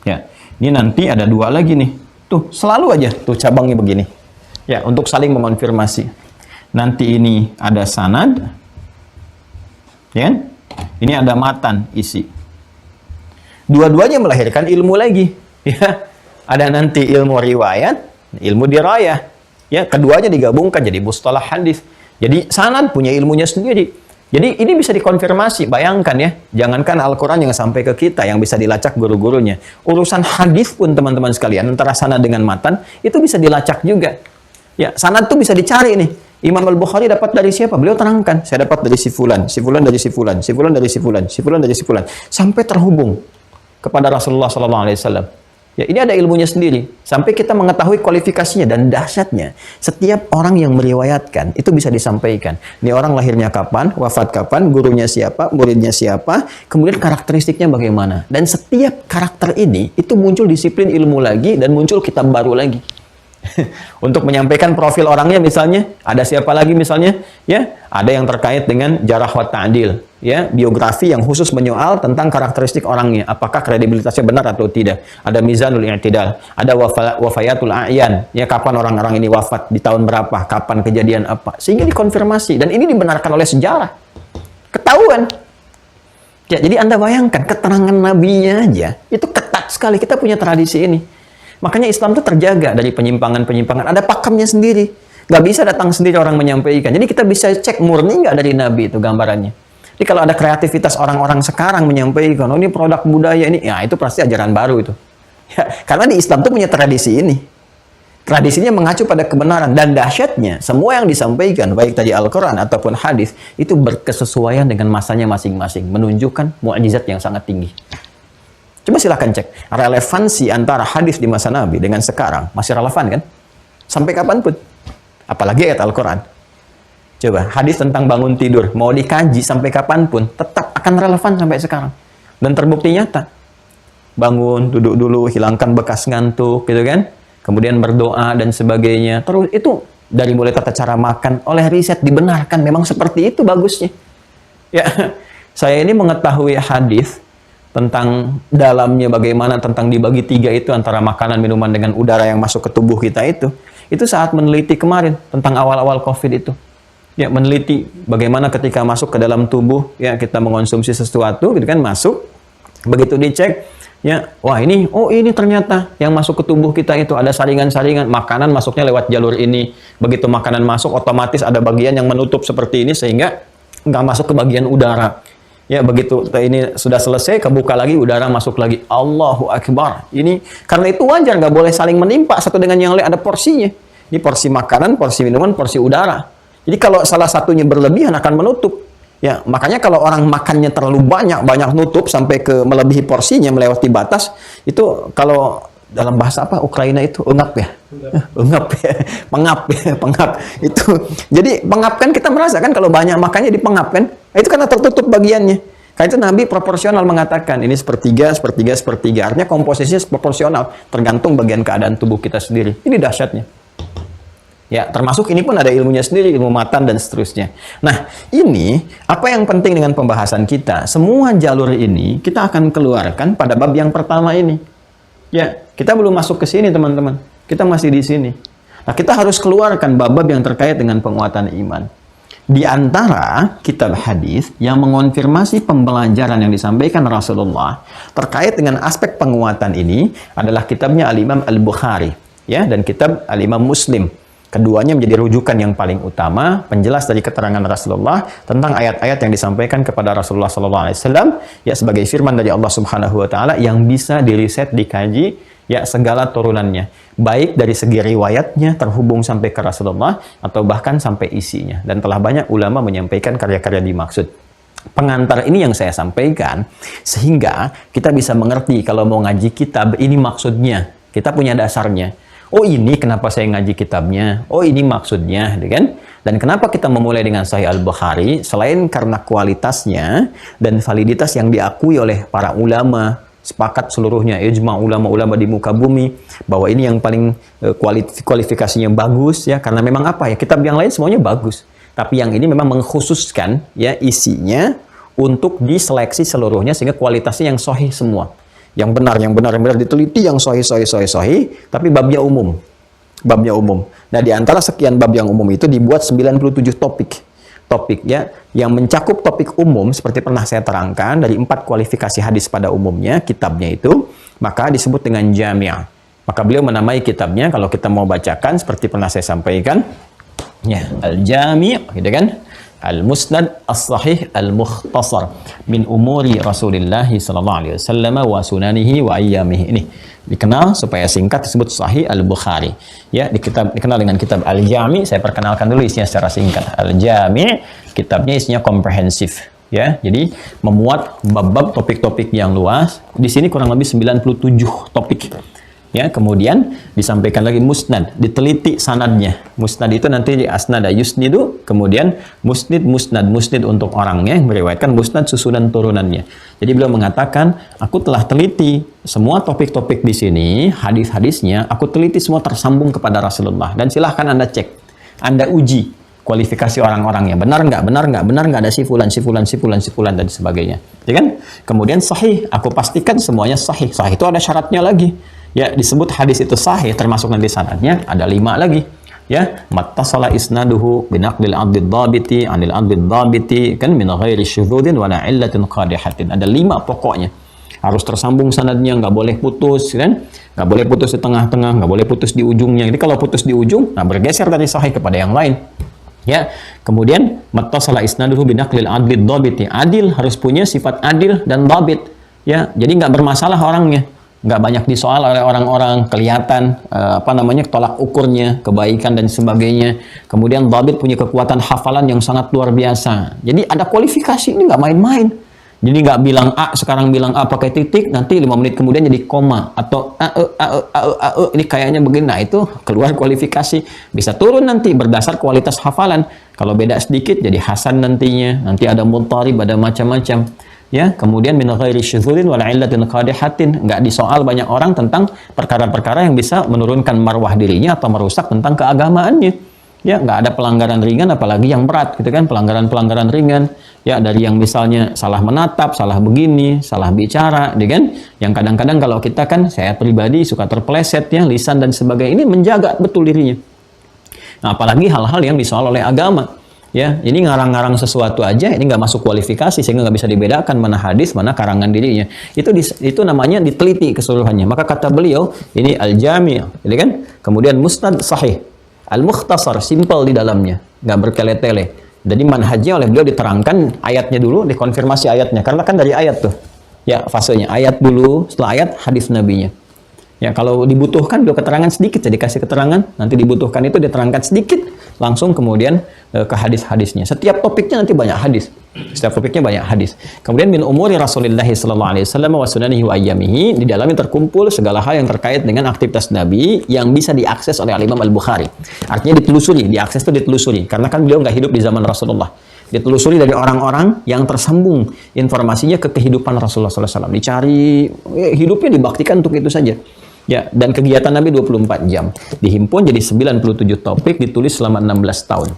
Ya, ini nanti ada dua lagi nih. Tuh, selalu aja tuh cabangnya begini. Ya, untuk saling mengonfirmasi. Nanti ini ada sanad. Ya. Ini ada matan isi. Dua-duanya melahirkan ilmu lagi. Ya. Ada nanti ilmu riwayat, ilmu dirayah. Ya, keduanya digabungkan jadi mustalah hadis. Jadi sanad punya ilmunya sendiri. Jadi ini bisa dikonfirmasi, bayangkan ya, jangankan Al-Quran yang sampai ke kita, yang bisa dilacak guru-gurunya. Urusan hadis pun teman-teman sekalian, antara sanad dengan matan, itu bisa dilacak juga. Ya, sanad tuh bisa dicari nih. Imam Al-Bukhari dapat dari siapa? Beliau terangkan, saya dapat dari si fulan, si fulan dari si fulan, si fulan dari si fulan, si fulan dari si fulan, sampai terhubung kepada Rasulullah SAW. Ya, ini ada ilmunya sendiri. Sampai kita mengetahui kualifikasinya dan dahsyatnya. Setiap orang yang meriwayatkan, itu bisa disampaikan. Ini orang lahirnya kapan, wafat kapan, gurunya siapa, muridnya siapa, kemudian karakteristiknya bagaimana. Dan setiap karakter ini, itu muncul disiplin ilmu lagi, dan muncul kitab baru lagi. Untuk menyampaikan profil orangnya misalnya, ada siapa lagi misalnya? Ya, ada yang terkait dengan jarah wa ta'dil. Ya, biografi yang khusus menyoal tentang karakteristik orangnya, apakah kredibilitasnya benar atau tidak. Ada mizanul i'tidal, ada wafayatul a'yan, ya kapan orang-orang ini wafat, di tahun berapa, kapan kejadian apa, sehingga dikonfirmasi dan ini dibenarkan oleh sejarah. Ketahuan. Ya, jadi Anda bayangkan keterangan nabinya aja itu ketat sekali. Kita punya tradisi ini. Makanya Islam itu terjaga dari penyimpangan-penyimpangan. Ada pakemnya sendiri. Nggak bisa datang sendiri orang menyampaikan. Jadi kita bisa cek murni nggak dari Nabi itu gambarannya. Jadi kalau ada kreativitas orang-orang sekarang menyampaikan, oh ini produk budaya ini, ya itu pasti ajaran baru itu. Ya, karena di Islam itu punya tradisi ini. Tradisinya mengacu pada kebenaran. Dan dahsyatnya, semua yang disampaikan, baik tadi Al-Quran ataupun hadis, itu berkesesuaian dengan masanya masing-masing. Menunjukkan mukjizat yang sangat tinggi. Coba silahkan cek, relevansi antara hadis di masa Nabi dengan sekarang, masih relevan kan? Sampai kapanpun. Apalagi ayat Al-Quran. Coba, hadis tentang bangun tidur, mau dikaji sampai kapanpun, tetap akan relevan sampai sekarang. Dan terbukti nyata. Bangun, duduk dulu, hilangkan bekas ngantuk, gitu kan? Kemudian berdoa dan sebagainya. Terus itu dari mulai tata cara makan, oleh riset dibenarkan, memang seperti itu bagusnya. Ya, saya ini mengetahui hadis tentang dalamnya bagaimana, tentang dibagi tiga itu antara makanan, minuman dengan udara yang masuk ke tubuh kita itu saat meneliti kemarin tentang awal-awal COVID itu. Ya, meneliti bagaimana ketika masuk ke dalam tubuh, ya kita mengonsumsi sesuatu, gitu kan, masuk, begitu dicek, ya, wah ini ternyata yang masuk ke tubuh kita itu ada saringan-saringan, makanan masuknya lewat jalur ini, begitu makanan masuk otomatis ada bagian yang menutup seperti ini sehingga nggak masuk ke bagian udara. Ya, begitu ini sudah selesai, kebuka lagi, udara masuk lagi. Allahu Akbar. Ini karena itu wajar, nggak boleh saling menimpa satu dengan yang lain, ada porsinya. Ini porsi makanan, porsi minuman, porsi udara. Jadi kalau salah satunya berlebihan akan menutup. Ya, makanya kalau orang makannya terlalu banyak nutup sampai ke melebihi porsinya, melewati batas, itu kalau dalam bahasa apa Ukraina itu ungap ya, ungap ya, pengap ya, pengap itu. Jadi pengap kan kita merasakan kalau banyak makannya dipengap kan, itu karena tertutup bagiannya. Karena itu Nabi proporsional mengatakan ini sepertiga, sepertiga, sepertiga. Artinya komposisinya proporsional, tergantung bagian keadaan tubuh kita sendiri. Ini dahsyatnya. Ya, termasuk ini pun ada ilmunya sendiri, ilmu matan dan seterusnya. Nah, ini apa yang penting dengan pembahasan kita? Semua jalur ini kita akan keluarkan pada bab yang pertama ini. Ya, kita belum masuk ke sini teman-teman. Kita masih di sini. Nah, kita harus keluarkan bab-bab yang terkait dengan penguatan iman. Di antara kitab hadis yang mengonfirmasi pembelajaran yang disampaikan Rasulullah terkait dengan aspek penguatan ini adalah kitabnya Al-Imam Al-Bukhari, ya, dan kitab Al-Imam Muslim. Keduanya menjadi rujukan yang paling utama, penjelas dari keterangan Rasulullah tentang ayat-ayat yang disampaikan kepada Rasulullah SAW, ya, sebagai firman dari Allah Subhanahu Wa Taala yang bisa diriset, dikaji, ya, segala turunannya, baik dari segi riwayatnya terhubung sampai ke Rasulullah atau bahkan sampai isinya. Dan telah banyak ulama menyampaikan karya-karya dimaksud. Pengantar ini yang saya sampaikan sehingga kita bisa mengerti kalau mau ngaji kitab ini maksudnya. Kita punya dasarnya. Oh, ini kenapa saya ngaji kitabnya. Oh, ini maksudnya, kan? Dan kenapa kita memulai dengan Sahih Al-Bukhari? Selain karena kualitasnya dan validitas yang diakui oleh para ulama, sepakat seluruhnya, ijma ulama-ulama di muka bumi, bahwa ini yang paling kualifikasinya bagus, ya, karena memang apa ya, kitab yang lain semuanya bagus. Tapi yang ini memang mengkhususkan, ya, isinya untuk diseleksi seluruhnya sehingga kualitasnya yang sahih semua. Yang benar diteliti, yang sahih, tapi babnya umum. Babnya umum. Nah, di antara sekian bab yang umum itu dibuat 97 topik, ya, yang mencakup topik umum seperti pernah saya terangkan dari 4 kualifikasi hadis pada umumnya, kitabnya itu, maka disebut dengan jami'. Maka beliau menamai kitabnya, kalau kita mau bacakan seperti pernah saya sampaikan, ya, Al-Jami', gitu kan? Al-Musnad As-Sahih Al-Mukhtasar min umuri Rasulullah sallallahu alaihi wasallam wa sunanihi wa ayyamihi. Ini dikenal supaya singkat disebut Sahih Al-Bukhari. Ya, dikenal dengan kitab Al-Jami'. Saya perkenalkan dulu isinya secara singkat. Al-Jami', kitabnya isinya komprehensif, ya. Jadi memuat bab-bab topik-topik yang luas. Di sini kurang lebih 97 topik. Ya, kemudian disampaikan lagi musnad, diteliti sanadnya. Musnad itu nanti di asnada yusnidu, kemudian musnid untuk orangnya yang meriwayatkan, musnad susunan turunannya. Jadi beliau mengatakan, aku telah teliti semua topik-topik di sini, hadis-hadisnya, aku teliti semua tersambung kepada Rasulullah. Dan silahkan Anda cek, Anda uji kualifikasi orang-orangnya. Benar nggak ada si fulan dan sebagainya. Ya kan? Kemudian sahih, aku pastikan semuanya sahih. Sahih itu ada syaratnya lagi. Ya, disebut hadis itu sahih, termasuk nanti sanadnya ada 5 lagi. Ya, mattasala isnaduhu binaqlil adlid dhabiti anil adlid dhabiti, kan min ghairi syudzudin wala illatin qadihatin. Ada 5 pokoknya. Harus tersambung sanadnya, nggak boleh putus, kan? Nggak boleh putus di tengah-tengah, nggak boleh putus di ujungnya. Jadi kalau putus di ujung, nah bergeser dari sahih kepada yang lain. Ya, kemudian mattasala isnaduhu binaqlil adlid dhabiti. Adil harus punya sifat adil dan dhabit. Ya, jadi nggak bermasalah orangnya. Nggak banyak disoal oleh orang-orang, kelihatan tolak ukurnya, kebaikan dan sebagainya. Kemudian dhabit punya kekuatan hafalan yang sangat luar biasa. Jadi ada kualifikasi, ini nggak main-main. Jadi nggak bilang A, sekarang bilang A pakai titik, nanti 5 menit kemudian jadi koma, atau ini kayaknya begini. Nah, itu keluar kualifikasi. Bisa turun nanti berdasar kualitas hafalan. Kalau beda sedikit jadi hasan nantinya. Nanti ada muttarib, ada macam-macam. Ya, kemudian min ghairi syudzudin wala illatin qadihatin, enggak disoal banyak orang tentang perkara-perkara yang bisa menurunkan marwah dirinya atau merusak tentang keagamaannya. Ya, enggak ada pelanggaran ringan apalagi yang berat, gitu kan, pelanggaran-pelanggaran ringan. Ya, dari yang misalnya salah menatap, salah begini, salah bicara, gitu kan. Yang kadang-kadang kalau kita kan, saya pribadi suka terpeleset ya, lisan dan sebagainya, ini menjaga betul dirinya. Nah, apalagi hal-hal yang disoal oleh agama. Ya, ini ngarang-ngarang sesuatu aja, ini nggak masuk kualifikasi sehingga nggak bisa dibedakan mana hadis, mana karangan dirinya. Itu namanya diteliti keseluruhannya. Maka kata beliau, ini al-jami', gitu kan? Kemudian musnad sahih, al-mukhtasar, simple di dalamnya, nggak bertele-tele. Jadi manhajnya oleh beliau diterangkan ayatnya dulu, dikonfirmasi ayatnya, karena kan dari ayat tuh. Ya, fasenya ayat dulu, setelah ayat hadis nabinya. Ya, kalau dibutuhkan beliau keterangan sedikit, jadi kasih keterangan, nanti dibutuhkan itu diterangkan sedikit, langsung kemudian ke hadis-hadisnya. Setiap topiknya nanti banyak hadis. Setiap topiknya banyak hadis. Kemudian min umuri Rasulullah sallallahu alaihi wasallam wa sunanihi wa ayyamihi, di dalamnya terkumpul segala hal yang terkait dengan aktivitas Nabi yang bisa diakses oleh Imam Al-Bukhari. Artinya ditelusuri, diakses itu ditelusuri. Karena kan beliau nggak hidup di zaman Rasulullah. Ditelusuri dari orang-orang yang tersambung informasinya ke kehidupan Rasulullah SAW. Dicari, hidupnya dibaktikan untuk itu saja. Ya, dan kegiatan Nabi 24 jam. Dihimpun jadi 97 topik, ditulis selama 16 tahun.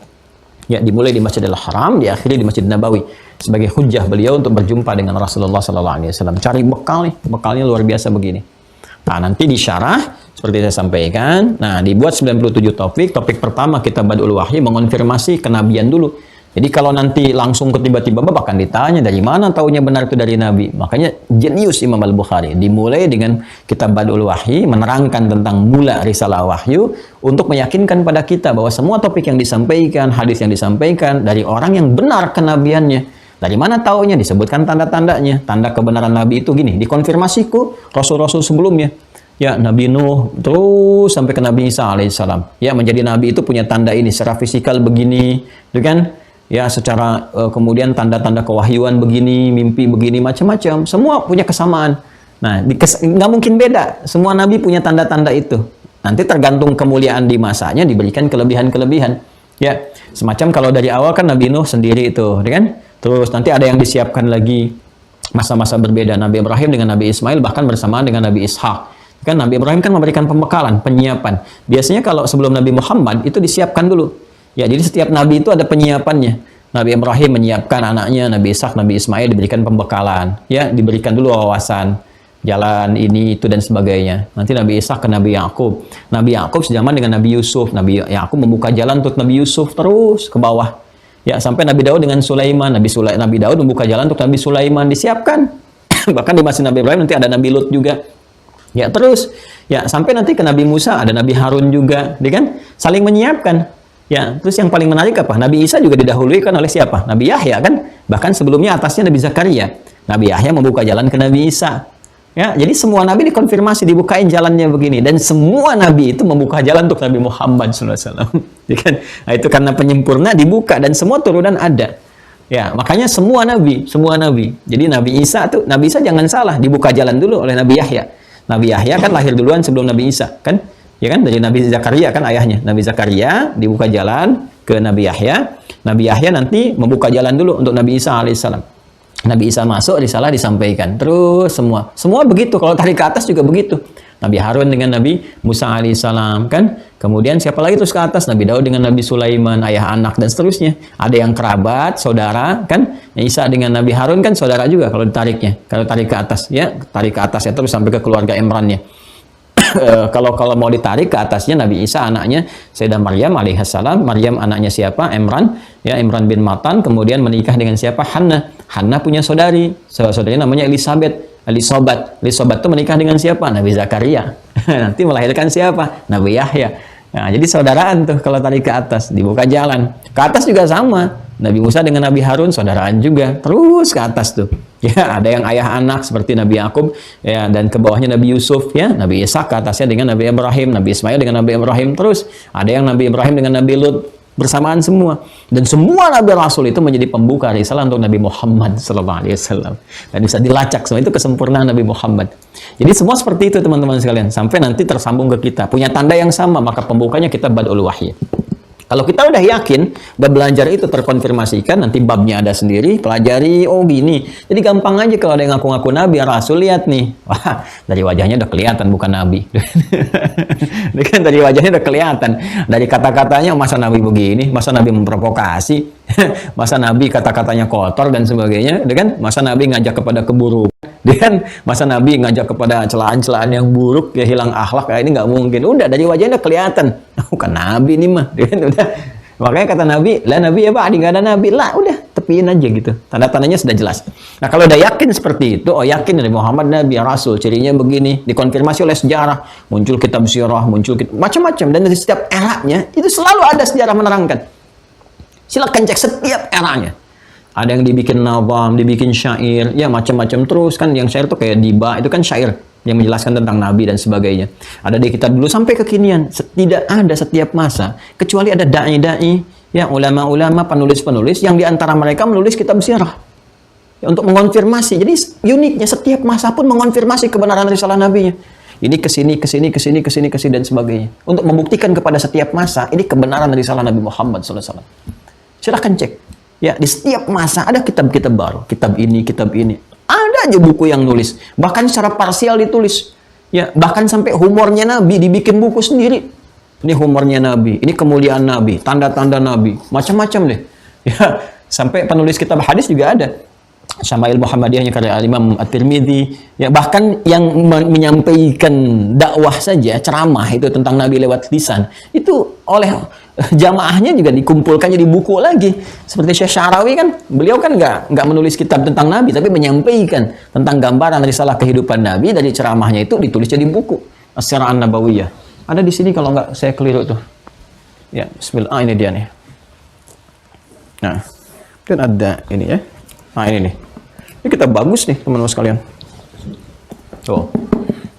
Ya, dimulai di Masjidil Haram, diakhiri di Masjid Nabawi sebagai hujjah beliau untuk berjumpa dengan Rasulullah SAW. Cari bekal nih, bekalnya luar biasa begini. Nah, nanti disyarah seperti saya sampaikan. Nah, dibuat 97 topik. Topik pertama kita Badul Wahyi, mengonfirmasi kenabian dulu. Jadi kalau nanti langsung tiba-tiba bahkan ditanya dari mana taunya benar itu dari Nabi. Makanya jenius Imam Al-Bukhari. Dimulai dengan kitab Badul Wahyi, menerangkan tentang mula risalah wahyu untuk meyakinkan pada kita bahwa semua topik yang disampaikan, hadis yang disampaikan dari orang yang benar kenabiannya. Dari mana taunya? Disebutkan tanda-tandanya. Tanda kebenaran Nabi itu gini, dikonfirmasiku Rasul-Rasul sebelumnya. Ya, Nabi Nuh terus sampai ke Nabi Isa alaihissalam. Ya, menjadi Nabi itu punya tanda ini secara fisikal begini, gitu kan? Ya, secara kemudian tanda-tanda kewahyuan begini, mimpi begini, macam-macam. Semua punya kesamaan. Nah, nggak mungkin beda. Semua Nabi punya tanda-tanda itu. Nanti tergantung kemuliaan di masanya diberikan kelebihan-kelebihan. Ya, semacam kalau dari awal kan Nabi Nuh sendiri itu, kan? Terus nanti ada yang disiapkan lagi masa-masa berbeda. Nabi Ibrahim dengan Nabi Ismail bahkan bersamaan dengan Nabi Ishak. Kan Nabi Ibrahim kan memberikan pembekalan, penyiapan. Biasanya kalau sebelum Nabi Muhammad itu disiapkan dulu. Ya, jadi setiap nabi itu ada penyiapannya. Nabi Ibrahim menyiapkan anaknya, Nabi Ishak, Nabi Ismail diberikan pembekalan. Ya, diberikan dulu wawasan, jalan ini, itu, dan sebagainya. Nanti Nabi Ishak ke Nabi Yakub. Nabi Yakub sejaman dengan Nabi Yusuf. Nabi Yakub membuka jalan untuk Nabi Yusuf terus ke bawah. Ya, sampai Nabi Daud dengan Sulaiman. Nabi Daud membuka jalan untuk Nabi Sulaiman. Disiapkan. Bahkan di masa Nabi Ibrahim nanti ada Nabi Lut juga. Ya, terus. Ya, sampai nanti ke Nabi Musa, ada Nabi Harun juga. Dia kan saling menyiapkan. Ya, terus yang paling menarik apa? Nabi Isa juga didahului kan oleh siapa? Nabi Yahya kan? Bahkan sebelumnya atasnya Nabi Zakaria. Nabi Yahya membuka jalan ke Nabi Isa. Ya, jadi semua Nabi dikonfirmasi, dibukain jalannya begini. Dan semua Nabi itu membuka jalan untuk Nabi Muhammad SAW. Ya kan? Nah, itu karena penyempurna dibuka dan semua turunan ada. Ya, makanya semua Nabi. Jadi Nabi Isa jangan salah, dibuka jalan dulu oleh Nabi Yahya. Nabi Yahya kan lahir duluan sebelum Nabi Isa, kan? Ya kan, dari Nabi Zakaria kan ayahnya. Nabi Zakaria dibuka jalan ke Nabi Yahya. Nabi Yahya nanti membuka jalan dulu untuk Nabi Isa alaihissalam. Nabi Isa masuk, risalah disampaikan. Terus semua begitu. Kalau tarik ke atas juga begitu. Nabi Harun dengan Nabi Musa alaihissalam, kan? Kemudian siapa lagi terus ke atas? Nabi Daud dengan Nabi Sulaiman, ayah anak dan seterusnya. Ada yang kerabat, saudara, kan? Isa dengan Nabi Harun kan saudara juga kalau ditariknya. Kalau tarik ke atas, ya, tarik ke atas ya terus sampai ke keluarga Imrannya. Kalau mau ditarik ke atasnya Nabi Isa anaknya Sayyidah Maryam alaihissalam. Maryam anaknya siapa? Imran, ya, Imran bin Matan. Kemudian menikah dengan siapa? Hanna punya saudaranya namanya Elisobat itu menikah dengan siapa? Nabi Zakaria. Nanti melahirkan siapa? Nabi Yahya. Nah, jadi saudaraan tuh kalau tarik ke atas, dibuka jalan. Ke atas juga sama. Nabi Musa dengan Nabi Harun saudaraan juga. Terus ke atas tuh. Ya, ada yang ayah anak seperti Nabi Yakub, ya, dan ke bawahnya Nabi Yusuf, ya, Nabi Ishak ke atasnya dengan Nabi Ibrahim, Nabi Ismail dengan Nabi Ibrahim. Terus ada yang Nabi Ibrahim dengan Nabi Lut. Bersamaan semua. Dan semua Nabi Rasul itu menjadi pembuka risalah untuk Nabi Muhammad SAW. Dan bisa dilacak semua itu kesempurnaan Nabi Muhammad. Jadi semua seperti itu teman-teman sekalian. Sampai nanti tersambung ke kita. Punya tanda yang sama, maka pembukanya kita Badul Wahyi. Kalau kita udah yakin, udah belajar itu terkonfirmasikan, nanti babnya ada sendiri, pelajari, oh gini. Jadi gampang aja kalau ada yang ngaku-ngaku Nabi, Rasul, lihat nih. Wah, dari wajahnya udah kelihatan bukan Nabi. Kan dari wajahnya udah kelihatan. Dari kata-katanya, masa Nabi begini, masa Nabi memprovokasi, masa Nabi kata-katanya kotor dan sebagainya, kan? Masa Nabi ngajak kepada keburukan. Dan masa Nabi ngajak kepada celaan-celaan yang buruk, ya hilang akhlak, kayak ini nggak mungkin. Udah dari wajahnya udah kelihatan, bukan Nabi ini mah. Dan udah, makanya kata Nabi, lah Nabi ya Pak, nggak ada Nabi lah, udah tepiin aja gitu. Tanda-tandanya sudah jelas. Nah kalau udah yakin seperti itu, oh yakin dari Muhammad Nabi Rasul, cirinya begini, dikonfirmasi oleh sejarah, muncul kitab sirah, muncul macam-macam, dan dari setiap eranya itu selalu ada sejarah menerangkan. Silakan cek setiap eranya. Ada yang dibikin nazam, dibikin syair, ya macam-macam terus kan. Yang syair itu kayak diba, itu kan syair yang menjelaskan tentang Nabi dan sebagainya. Ada di kitab dulu sampai kekinian. Tidak ada setiap masa kecuali ada dai-dai Ya, ulama-ulama, penulis-penulis yang diantara mereka menulis kitab sirah. Ya, untuk mengonfirmasi. Jadi uniknya setiap masa pun mengonfirmasi kebenaran risalah nabinya. Ini kesini, dan sebagainya. Untuk membuktikan kepada setiap masa, ini kebenaran risalah Nabi Muhammad SAW. Silahkan cek. Ya, di setiap masa ada kitab-kitab baru. Kitab ini. Ada aja buku yang nulis. Bahkan secara parsial ditulis. Ya, bahkan sampai humornya Nabi dibikin buku sendiri. Ini humornya Nabi, ini kemuliaan Nabi, tanda-tanda Nabi. Macam-macam deh. Ya, sampai penulis kitab hadis juga ada. Syama'il Muhammadiyahnya karya Imam At-Tirmidzi, ya bahkan yang menyampaikan dakwah saja, ceramah itu tentang Nabi lewat lisan, itu oleh jamaahnya juga dikumpulkan jadi buku lagi. Seperti Syekh Syarawi kan, beliau kan nggak menulis kitab tentang Nabi, tapi menyampaikan tentang gambaran risalah kehidupan Nabi dari ceramahnya itu ditulis jadi buku. As-Sirah An-Nabawiyah. Ada di sini kalau nggak saya keliru tuh. Ya, bismillah, ini dia nih. Nah, kan ada ini ya. Nah, ini nih. Ini kitab bagus nih, teman-teman sekalian. Tuh.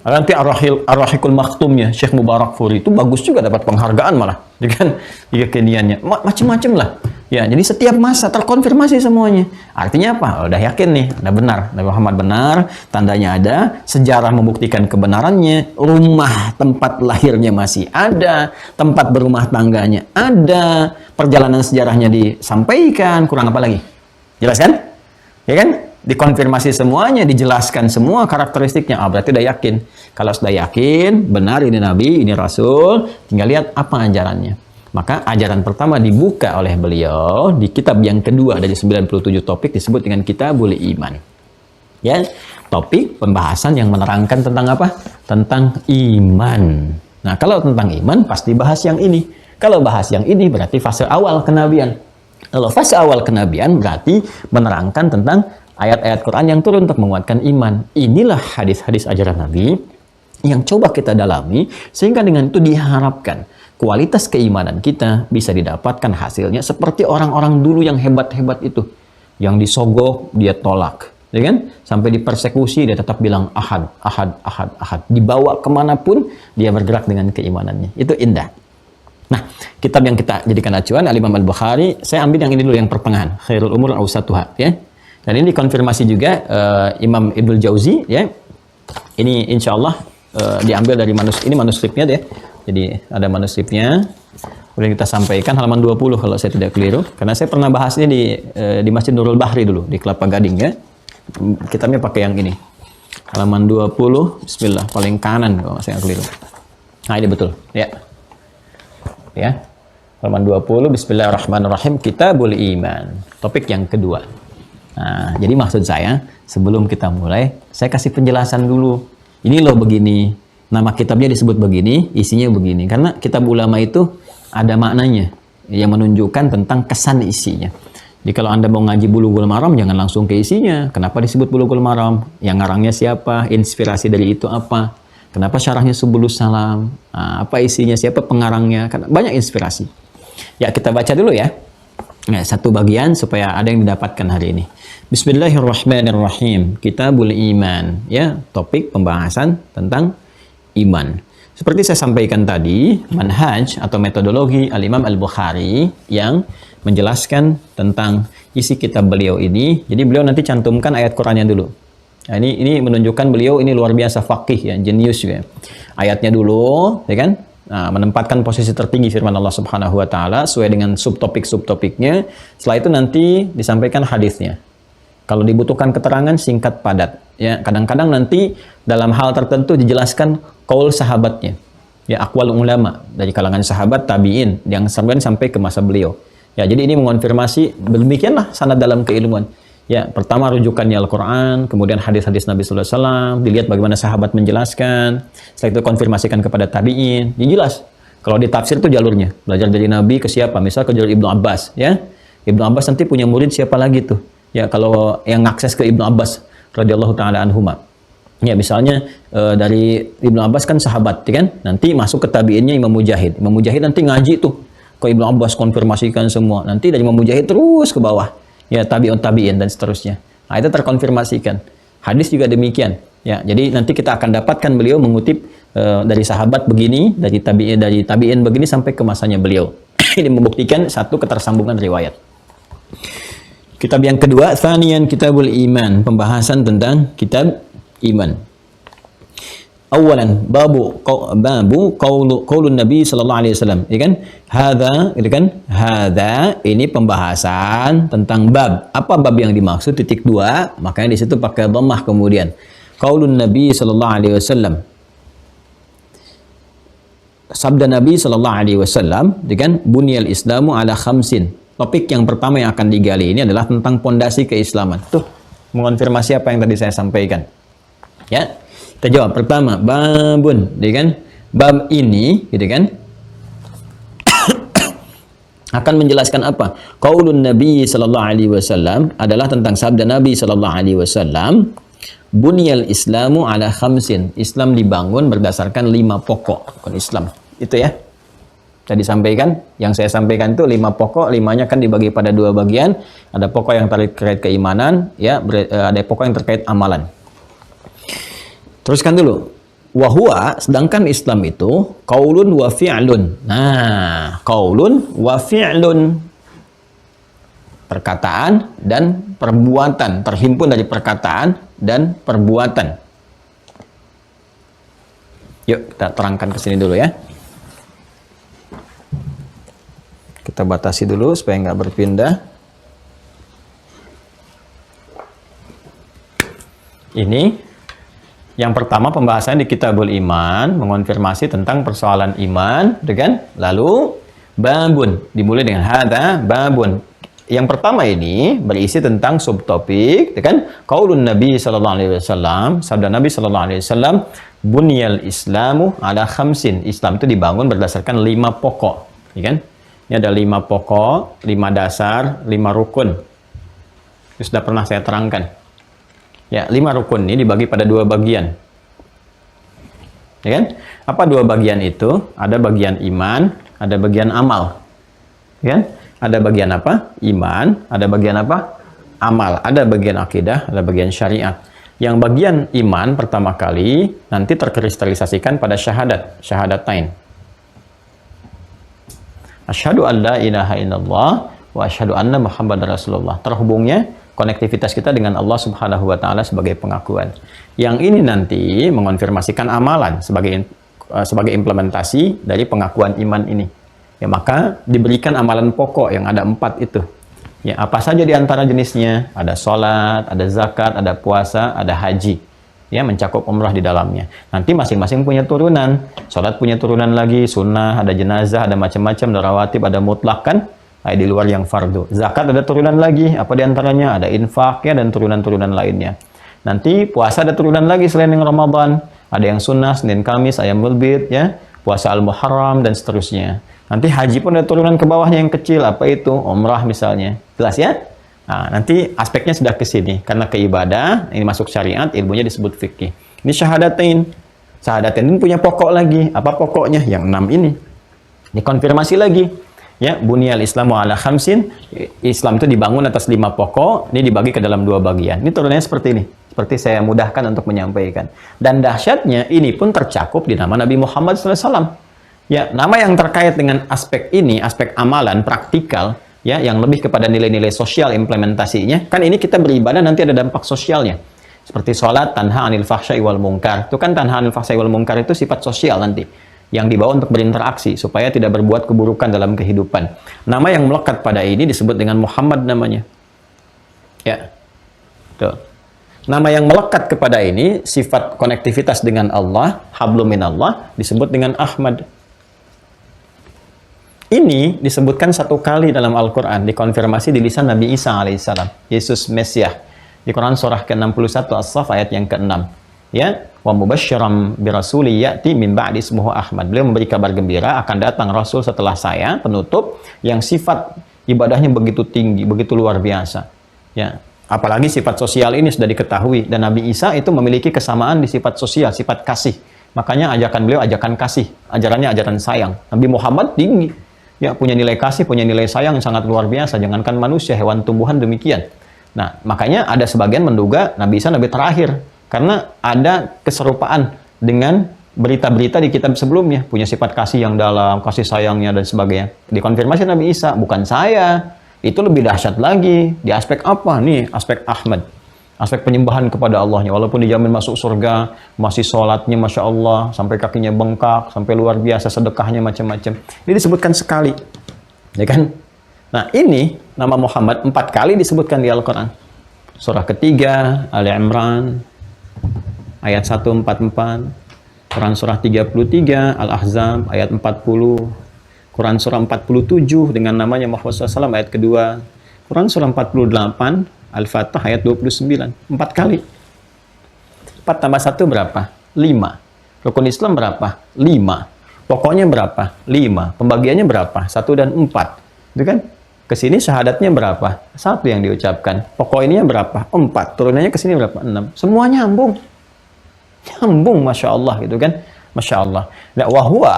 Nanti Ar-Rahiqul Maktumnya Syekh Mubarak Furi itu bagus juga, dapat penghargaan malah. Jadi kan keyakinannya macam-macam lah. Ya, jadi setiap masa terkonfirmasi semuanya. Artinya apa? Udah yakin nih, udah benar. Nabi Muhammad benar, tandanya ada, sejarah membuktikan kebenarannya, rumah tempat lahirnya masih ada, tempat berumah tangganya ada, perjalanan sejarahnya disampaikan, kurang apa lagi? Jelas kan? Ya kan? Dikonfirmasi semuanya, dijelaskan semua karakteristiknya. Berarti udah yakin. Kalau sudah yakin, benar ini Nabi, ini Rasul, tinggal lihat apa ajarannya. Maka ajaran pertama dibuka oleh beliau di kitab yang kedua dari 97 topik disebut dengan Kitabul Iman. Ya, topik pembahasan yang menerangkan tentang apa? Tentang iman. Nah, kalau tentang iman pasti bahas yang ini. Kalau bahas yang ini berarti fase awal kenabian. Kalau fase awal kenabian berarti menerangkan tentang ayat-ayat Quran yang turun untuk menguatkan iman. Inilah hadis-hadis ajaran Nabi yang coba kita dalami, sehingga dengan itu diharapkan kualitas keimanan kita bisa didapatkan hasilnya seperti orang-orang dulu yang hebat-hebat itu. Yang disogok, dia tolak. Ya kan? Sampai dipersekusi, dia tetap bilang ahad, ahad, ahad, ahad. Dibawa kemanapun, dia bergerak dengan keimanannya. Itu indah. Nah, kitab yang kita jadikan acuan Al-Imam Al-Bukhari, saya ambil yang ini dulu, yang pertengahan, Khairul Umur Awsatuha, ya. Dan ini dikonfirmasi juga Imam Ibnul Jauzi, ya. Ini insya Allah diambil dari manuskripnya deh. Jadi ada manuskripnya. Kemudian kita sampaikan halaman 20 kalau saya tidak keliru. Karena saya pernah bahasnya di Masjid Nurul Bahri dulu di Kelapa Gading, ya. Kitabnya pakai yang ini. Halaman 20, bismillah, paling kanan kalau saya nggak keliru. Nah, ini betul, ya. Ya. Halaman 20, bismillahirrahmanirrahim, Kitabul Iman. Topik yang kedua. Nah, jadi maksud saya, sebelum kita mulai, saya kasih penjelasan dulu. Ini loh begini, nama kitabnya disebut begini, isinya begini. Karena kitab ulama itu ada maknanya, yang menunjukkan tentang kesan isinya. Jadi kalau Anda mau ngaji Bulughul Maram, jangan langsung ke isinya. Kenapa disebut Bulughul Maram? Yang ngarangnya siapa? Inspirasi dari itu apa? Kenapa syarahnya Subulus Salam? Nah, apa isinya? Siapa pengarangnya? Karena banyak inspirasi. Ya, kita baca dulu ya. Nah, satu bagian supaya ada yang didapatkan hari ini. Bismillahirrahmanirrahim. Kitabul Iman, ya, topik pembahasan tentang iman. Seperti saya sampaikan tadi, manhaj atau metodologi Al-Imam Al-Bukhari yang menjelaskan tentang isi kitab beliau ini. Jadi beliau nanti cantumkan ayat Qur'annya dulu. Nah, ini menunjukkan beliau ini luar biasa faqih, ya, jenius juga. Ayatnya dulu, ya kan? Nah, menempatkan posisi tertinggi firman Allah Subhanahu wa taala sesuai dengan subtopik-subtopiknya. Setelah itu nanti disampaikan hadisnya. Kalau dibutuhkan keterangan singkat padat, ya. Kadang-kadang nanti dalam hal tertentu dijelaskan qaul sahabatnya. Ya, aqwal ulama dari kalangan sahabat tabi'in yang sampai ke masa beliau. Ya, jadi ini mengonfirmasi demikianlah sanad dalam keilmuan. Ya, pertama rujukannya Al-Quran, kemudian hadis-hadis Nabi Sallallahu Alaihi Wasallam, dilihat bagaimana sahabat menjelaskan, setelah itu konfirmasikan kepada tabi'in, ya jelas. Kalau di tafsir itu jalurnya, belajar dari Nabi ke siapa? Misal ke jalur Ibnu Abbas, ya. Ibnu Abbas nanti punya murid siapa lagi tuh? Ya, kalau yang ngakses ke Ibnu Abbas radhiyallahu taala anhuma. Ya, misalnya dari Ibnu Abbas kan sahabat, ya kan? Nanti masuk ke tabi'innya Imam Mujahid. Imam Mujahid nanti ngaji tuh ke Ibnu Abbas, konfirmasikan semua. Nanti dari Imam Mujahid terus ke bawah. Ya, tabi'in dan seterusnya. Nah, itu terkonfirmasikan. Hadis juga demikian. Ya, jadi nanti kita akan dapatkan beliau mengutip dari sahabat begini, dari tabi'in begini sampai ke masanya beliau. Ini membuktikan satu ketersambungan riwayat. Kitab yang kedua, Thaniyan Kitabul Iman, pembahasan tentang kitab iman. Awalan babu qaulun Nabi sallallahu alaihi wasallam, ya kan? Hadza, itu kan? Hadza ini pembahasan tentang bab. Apa bab yang dimaksud? Titik 2, makanya di situ pakai dhammah kemudian. Qaulun Nabi sallallahu alaihi wasallam. Sabda Nabi sallallahu alaihi wasallam, ya kan? Bunyal Islamu ala khamsin. Topik yang pertama yang akan digali ini adalah tentang pondasi keislaman. Tuh, mengonfirmasi apa yang tadi saya sampaikan. Ya. Kita jawab pertama, babun, gitu kan? Bab ini, gitu kan? Akan menjelaskan apa? Qaulun Nabi sallallahu alaihi wasallam adalah tentang sabda Nabi sallallahu alaihi wasallam, bunyal Islamu ala khamsin. Islam dibangun berdasarkan 5 pokok rukun Islam. Itu ya. Saya disampaikan, yang saya sampaikan itu 5 pokok, 5-nya kan dibagi pada 2 bagian. Ada pokok yang terkait keimanan, ya, ada pokok yang terkait amalan. Teruskan dulu. Wahua, sedangkan Islam itu qaulun wa fi'lun. Nah, qaulun wa fi'lun. Perkataan dan perbuatan, terhimpun dari perkataan dan perbuatan. Yuk, kita terangkan ke sini dulu ya. Kita batasi dulu supaya nggak berpindah. Ini yang pertama pembahasan di Kitabul Iman, mengonfirmasi tentang persoalan iman, kan? Lalu babun, dimulai dengan hadza babun. Yang pertama ini berisi tentang subtopik, kan? Qaulun Nabi sallallahu alaihi wasallam, sabda Nabi sallallahu alaihi wasallam, bunyal Islamu ala khamsin. Islam itu dibangun berdasarkan 5 pokok, ya kan? Ini ada 5 pokok, 5 dasar, 5 rukun. Itu sudah pernah saya terangkan. Ya, 5 rukun ini dibagi pada 2 bagian. Ya kan? Apa 2 bagian itu? Ada bagian iman, ada bagian amal. Ya kan? Ada bagian apa? Iman, ada bagian apa? Amal. Ada bagian akidah, ada bagian syariat. Yang bagian iman pertama kali nanti terkristalisasikan pada syahadat, syahadatain. Asyhadu an la ilaha illallah wa asyhadu anna Muhammadar Rasulullah. Terhubungnya konektivitas kita dengan Allah Subhanahu wa taala sebagai pengakuan. Yang ini nanti mengonfirmasikan amalan sebagai implementasi dari pengakuan iman ini. Ya, maka diberikan amalan pokok yang ada 4 itu. Ya, apa saja di antara jenisnya? Ada sholat, ada zakat, ada puasa, ada haji. Ya, mencakup umrah di dalamnya. Nanti masing-masing punya turunan. Sholat punya turunan lagi, sunnah, ada jenazah, ada macam-macam, ada rawatib, ada mutlak kan? Di luar yang fardu. Zakat ada turunan lagi, apa diantaranya? Ada infak ya, dan turunan-turunan lainnya. Nanti puasa ada turunan lagi selain yang Ramadan. Ada yang sunnah, Senin Kamis, Ayyamul Bid, ya, puasa Al-Muharram, dan seterusnya. Nanti haji pun ada turunan ke bawahnya yang kecil, apa itu? Umrah misalnya. Jelas ya? Nah, nanti aspeknya sudah ke sini. Karena keibadah, ini masuk syariat, ilmunya disebut fikih. Ini syahadatain. Syahadatain ini punya pokok lagi. Apa pokoknya? Yang 6 ini. Dikonfirmasi lagi. Ya, bunyal Islamu ala khamsin. Islam itu dibangun atas 5 pokok. Ini dibagi ke dalam 2 bagian. Ini turunannya seperti ini. Seperti saya mudahkan untuk menyampaikan. Dan dahsyatnya, ini pun tercakup di nama Nabi Muhammad SAW. Ya, nama yang terkait dengan aspek ini, aspek amalan, praktikal, ya, yang lebih kepada nilai-nilai sosial implementasinya. Kan ini kita beribadah nanti ada dampak sosialnya. Seperti sholat, tanha anil fahsya'i wal munkar. Itu kan tanha anil fahsya'i wal munkar itu sifat sosial nanti. Yang dibawa untuk berinteraksi, supaya tidak berbuat keburukan dalam kehidupan. Nama yang melekat pada ini disebut dengan Muhammad namanya. Ya. Tuh. Nama yang melekat kepada ini, sifat konektivitas dengan Allah, hablum minallah, disebut dengan Ahmad. Ini disebutkan 1 kali dalam Al-Quran, dikonfirmasi di lisan Nabi Isa alaihissalam, Yesus Mesias. Di Quran surah ke-61 As-Saff ayat yang ke-6. Ya, wa mubasysyiran birasuli ya'ti min ba'di ismuhu Ahmad. Beliau memberi kabar gembira akan datang rasul setelah saya, penutup, yang sifat ibadahnya begitu tinggi, begitu luar biasa. Ya, apalagi sifat sosial ini sudah diketahui, dan Nabi Isa itu memiliki kesamaan di sifat sosial, sifat kasih. Makanya ajakan beliau ajakan kasih, ajarannya ajaran sayang. Nabi Muhammad tinggi. Ya, punya nilai kasih, punya nilai sayang yang sangat luar biasa. Jangankan manusia, hewan tumbuhan demikian. Nah, makanya ada sebagian menduga Nabi Isa Nabi terakhir. Karena ada keserupaan dengan berita-berita di kitab sebelumnya, punya sifat kasih yang dalam, kasih sayangnya dan sebagainya. Dikonfirmasi Nabi Isa, bukan saya. Itu lebih dahsyat lagi. Di aspek apa? Nih, aspek Ahmad. Aspek penyembahan kepada Allahnya. Walaupun dijamin masuk surga, masih sholatnya Masya Allah, sampai kakinya bengkak, sampai luar biasa sedekahnya macam-macam. Ini disebutkan sekali. Ya kan? Nah, ini nama Muhammad 4 kali disebutkan di Al-Quran. Surah ketiga, Ali Imran, ayat 144. Quran surah 33, Al-Ahzab ayat 40, Quran surah 47 dengan namanya Muhammad SAW ayat kedua, Quran surah 48, Al-Fatah ayat 29, 4 kali. 4 tambah 1 berapa? 5. Rukun Islam berapa? 5. Pokoknya berapa? 5. Pembagiannya berapa? 1 dan 4. Itu kan? Kesini syahadatnya berapa? 1 yang diucapkan. Pokok ininya berapa? 4. Turunannya kesini berapa? 6. Semua nyambung. Nyambung, Masya Allah, gitu kan. Masya Allah. Nah, wahwa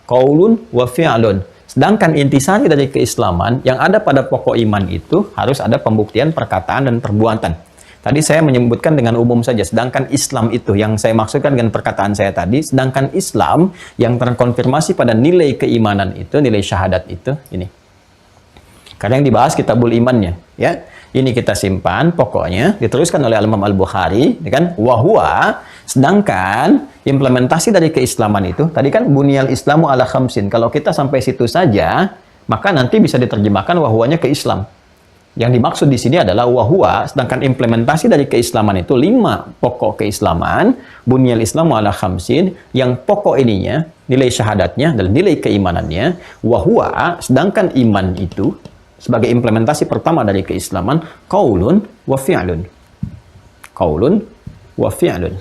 qaulun wa fi'lun. Sedangkan intisari dari keislaman yang ada pada pokok iman itu harus ada pembuktian perkataan dan perbuatan. Tadi saya menyebutkan dengan umum saja, sedangkan Islam itu yang saya maksudkan dengan perkataan saya tadi, sedangkan Islam yang terkonfirmasi pada nilai keimanan itu, nilai syahadat itu, ini. Karena yang dibahas kitabul imannya, ya. Ini kita simpan, pokoknya diteruskan oleh Imam Al-Bukhari, ya kan? Wahwa, sedangkan implementasi dari keislaman itu, tadi kan bunyal Islamu ala khamsin. Kalau kita sampai situ saja, maka nanti bisa diterjemahkan wahwanya ke Islam. Yang dimaksud di sini adalah wahwa, sedangkan implementasi dari keislaman itu 5 pokok keislaman, bunyal Islamu ala khamsin, yang pokok ininya, nilai syahadatnya dan nilai keimanannya, wahwa, sedangkan iman itu sebagai implementasi pertama dari keislaman, qaulun wa fi'lun. Qaulun wa fi'lun.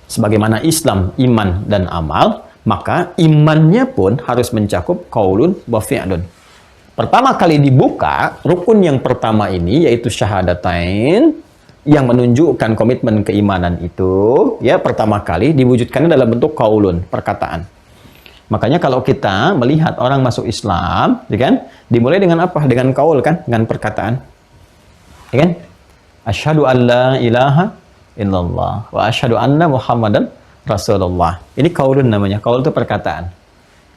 Sebagaimana Islam, iman dan amal, maka imannya pun harus mencakup qaulun wa fi'lun. Pertama kali dibuka, rukun yang pertama ini yaitu syahadatain yang menunjukkan komitmen keimanan itu, ya pertama kali diwujudkannya dalam bentuk qaulun, perkataan. Makanya kalau kita melihat orang masuk Islam, ya kan, dimulai dengan apa? Dengan qaul kan, dengan perkataan. Ya kan? Asyhadu an la ilaha illallah wa asyhadu anna Muhammadan Rasulullah. Ini qaulun namanya. Qaul itu perkataan.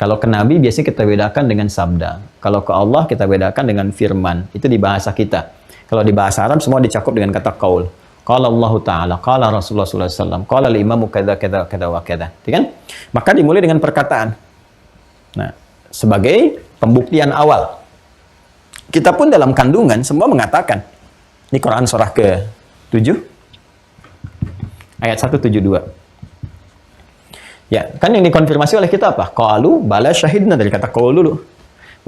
Kalau ke Nabi biasanya kita bedakan dengan sabda. Kalau ke Allah kita bedakan dengan firman. Itu di bahasa kita. Kalau di bahasa Arab semua dicakup dengan kata qaul. Qala Allah Ta'ala, qala Rasulullah sallallahu alaihi wasallam, qala al-imamu kadza kadza kadza wa kadza. Ya kan? Maka dimulai dengan perkataan. Nah, sebagai pembuktian awal. Kita pun dalam kandungan semua mengatakan. Ini Quran surah ke-7 ayat 172. Ya, kan yang dikonfirmasi oleh kita apa? Qalu bala syahidna, dari kata qaul dulu.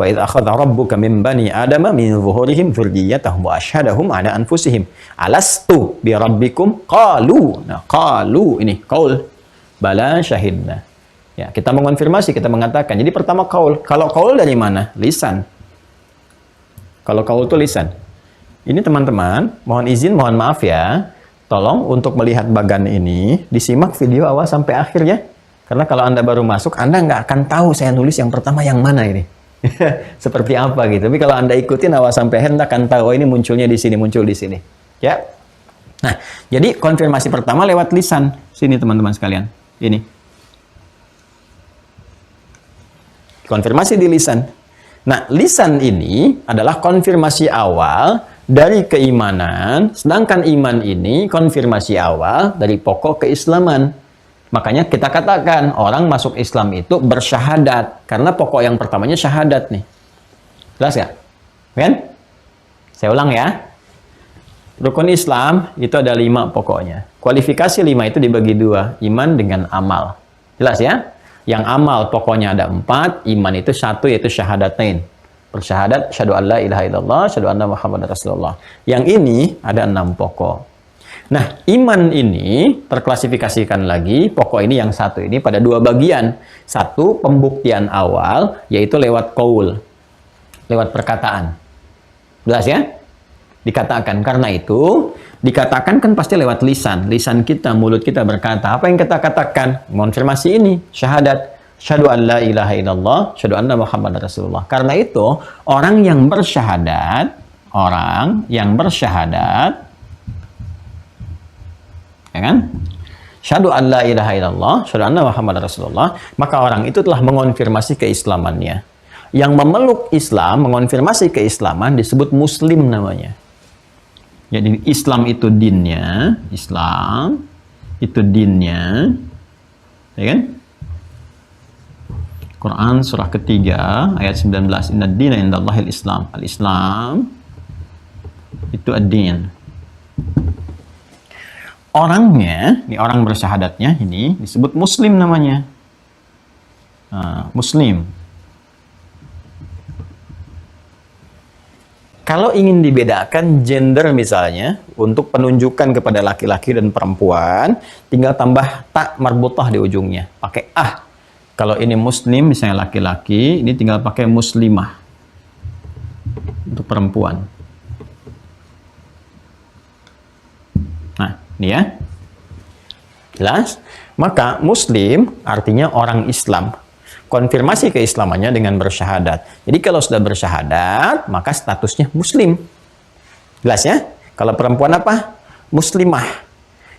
Wa idz akhadha rabbuka min bani adama min zuhurihim dzurriyyatahum wa asyhadahum ala anfusihim alastu bi rabbikum qalu. Nah, qalu ini qaul. Bala syahidna. Ya, kita mengonfirmasi, kita mengatakan. Jadi pertama qaul. Kalau qaul dari mana? Lisan. Kalau qaul itu lisan. Ini teman-teman, mohon izin, mohon maaf ya. Tolong untuk melihat bagan ini disimak video awal sampai akhir ya. Karena kalau Anda baru masuk, Anda nggak akan tahu saya nulis yang pertama yang mana ini. Seperti apa gitu. Tapi kalau Anda ikutin awal sampai akhir, Anda akan tahu oh, ini munculnya di sini, muncul di sini. Ya. Nah, jadi konfirmasi pertama lewat lisan. Sini teman-teman sekalian. Ini. Konfirmasi di lisan. Nah, lisan ini adalah konfirmasi awal dari keimanan, sedangkan iman ini konfirmasi awal dari pokok keislaman. Makanya kita katakan orang masuk Islam itu bersyahadat. Karena pokok yang pertamanya syahadat nih. Jelas ya? Kan? Saya ulang ya. Rukun Islam itu ada 5 pokoknya. Kualifikasi 5 itu dibagi 2. Iman dengan amal. Jelas ya? Yang amal pokoknya ada 4. Iman itu 1 yaitu syahadatain. Bersyahadat, syahadu an la ilaha illallah, syahadu anna Muhammad Rasulullah. Yang ini ada 6 pokok. Nah, iman ini terklasifikasikan lagi, pokok ini yang 1 ini pada 2 bagian. 1, pembuktian awal, yaitu lewat qaul, lewat perkataan. Jelas ya? Dikatakan, karena itu, dikatakan kan pasti lewat lisan. Lisan kita, mulut kita berkata. Apa yang kita katakan? Konfirmasi ini, syahadat. Syahadu an la ilaha illallah, syahadu anna Muhammad Rasulullah. Karena itu, orang yang bersyahadat, ya kan? syahadu an la ilaha illallah, syahadu anna Muhammadar Rasulullah, maka orang itu telah mengonfirmasi keislamannya. Yang memeluk Islam, mengonfirmasi keislaman disebut muslim namanya. Jadi Islam itu dinnya, Islam itu dinnya, ya kan? Quran surah ketiga ayat 19, inna dina indallahil Islam. Al-Islam itu ad-din. Orangnya, ini orang bersyahadatnya ini disebut muslim namanya. Muslim. Kalau ingin dibedakan gender misalnya, untuk penunjukan kepada laki-laki dan perempuan, tinggal tambah tak marbutah di ujungnya. Pakai ah. Kalau ini muslim, misalnya laki-laki, ini tinggal pakai muslimah. Untuk perempuan. Nah, ini ya. Jelas? Maka muslim artinya orang Islam. Konfirmasi keislamannya dengan bersyahadat. Jadi kalau sudah bersyahadat, maka statusnya muslim. Jelas ya? Kalau perempuan apa? Muslimah.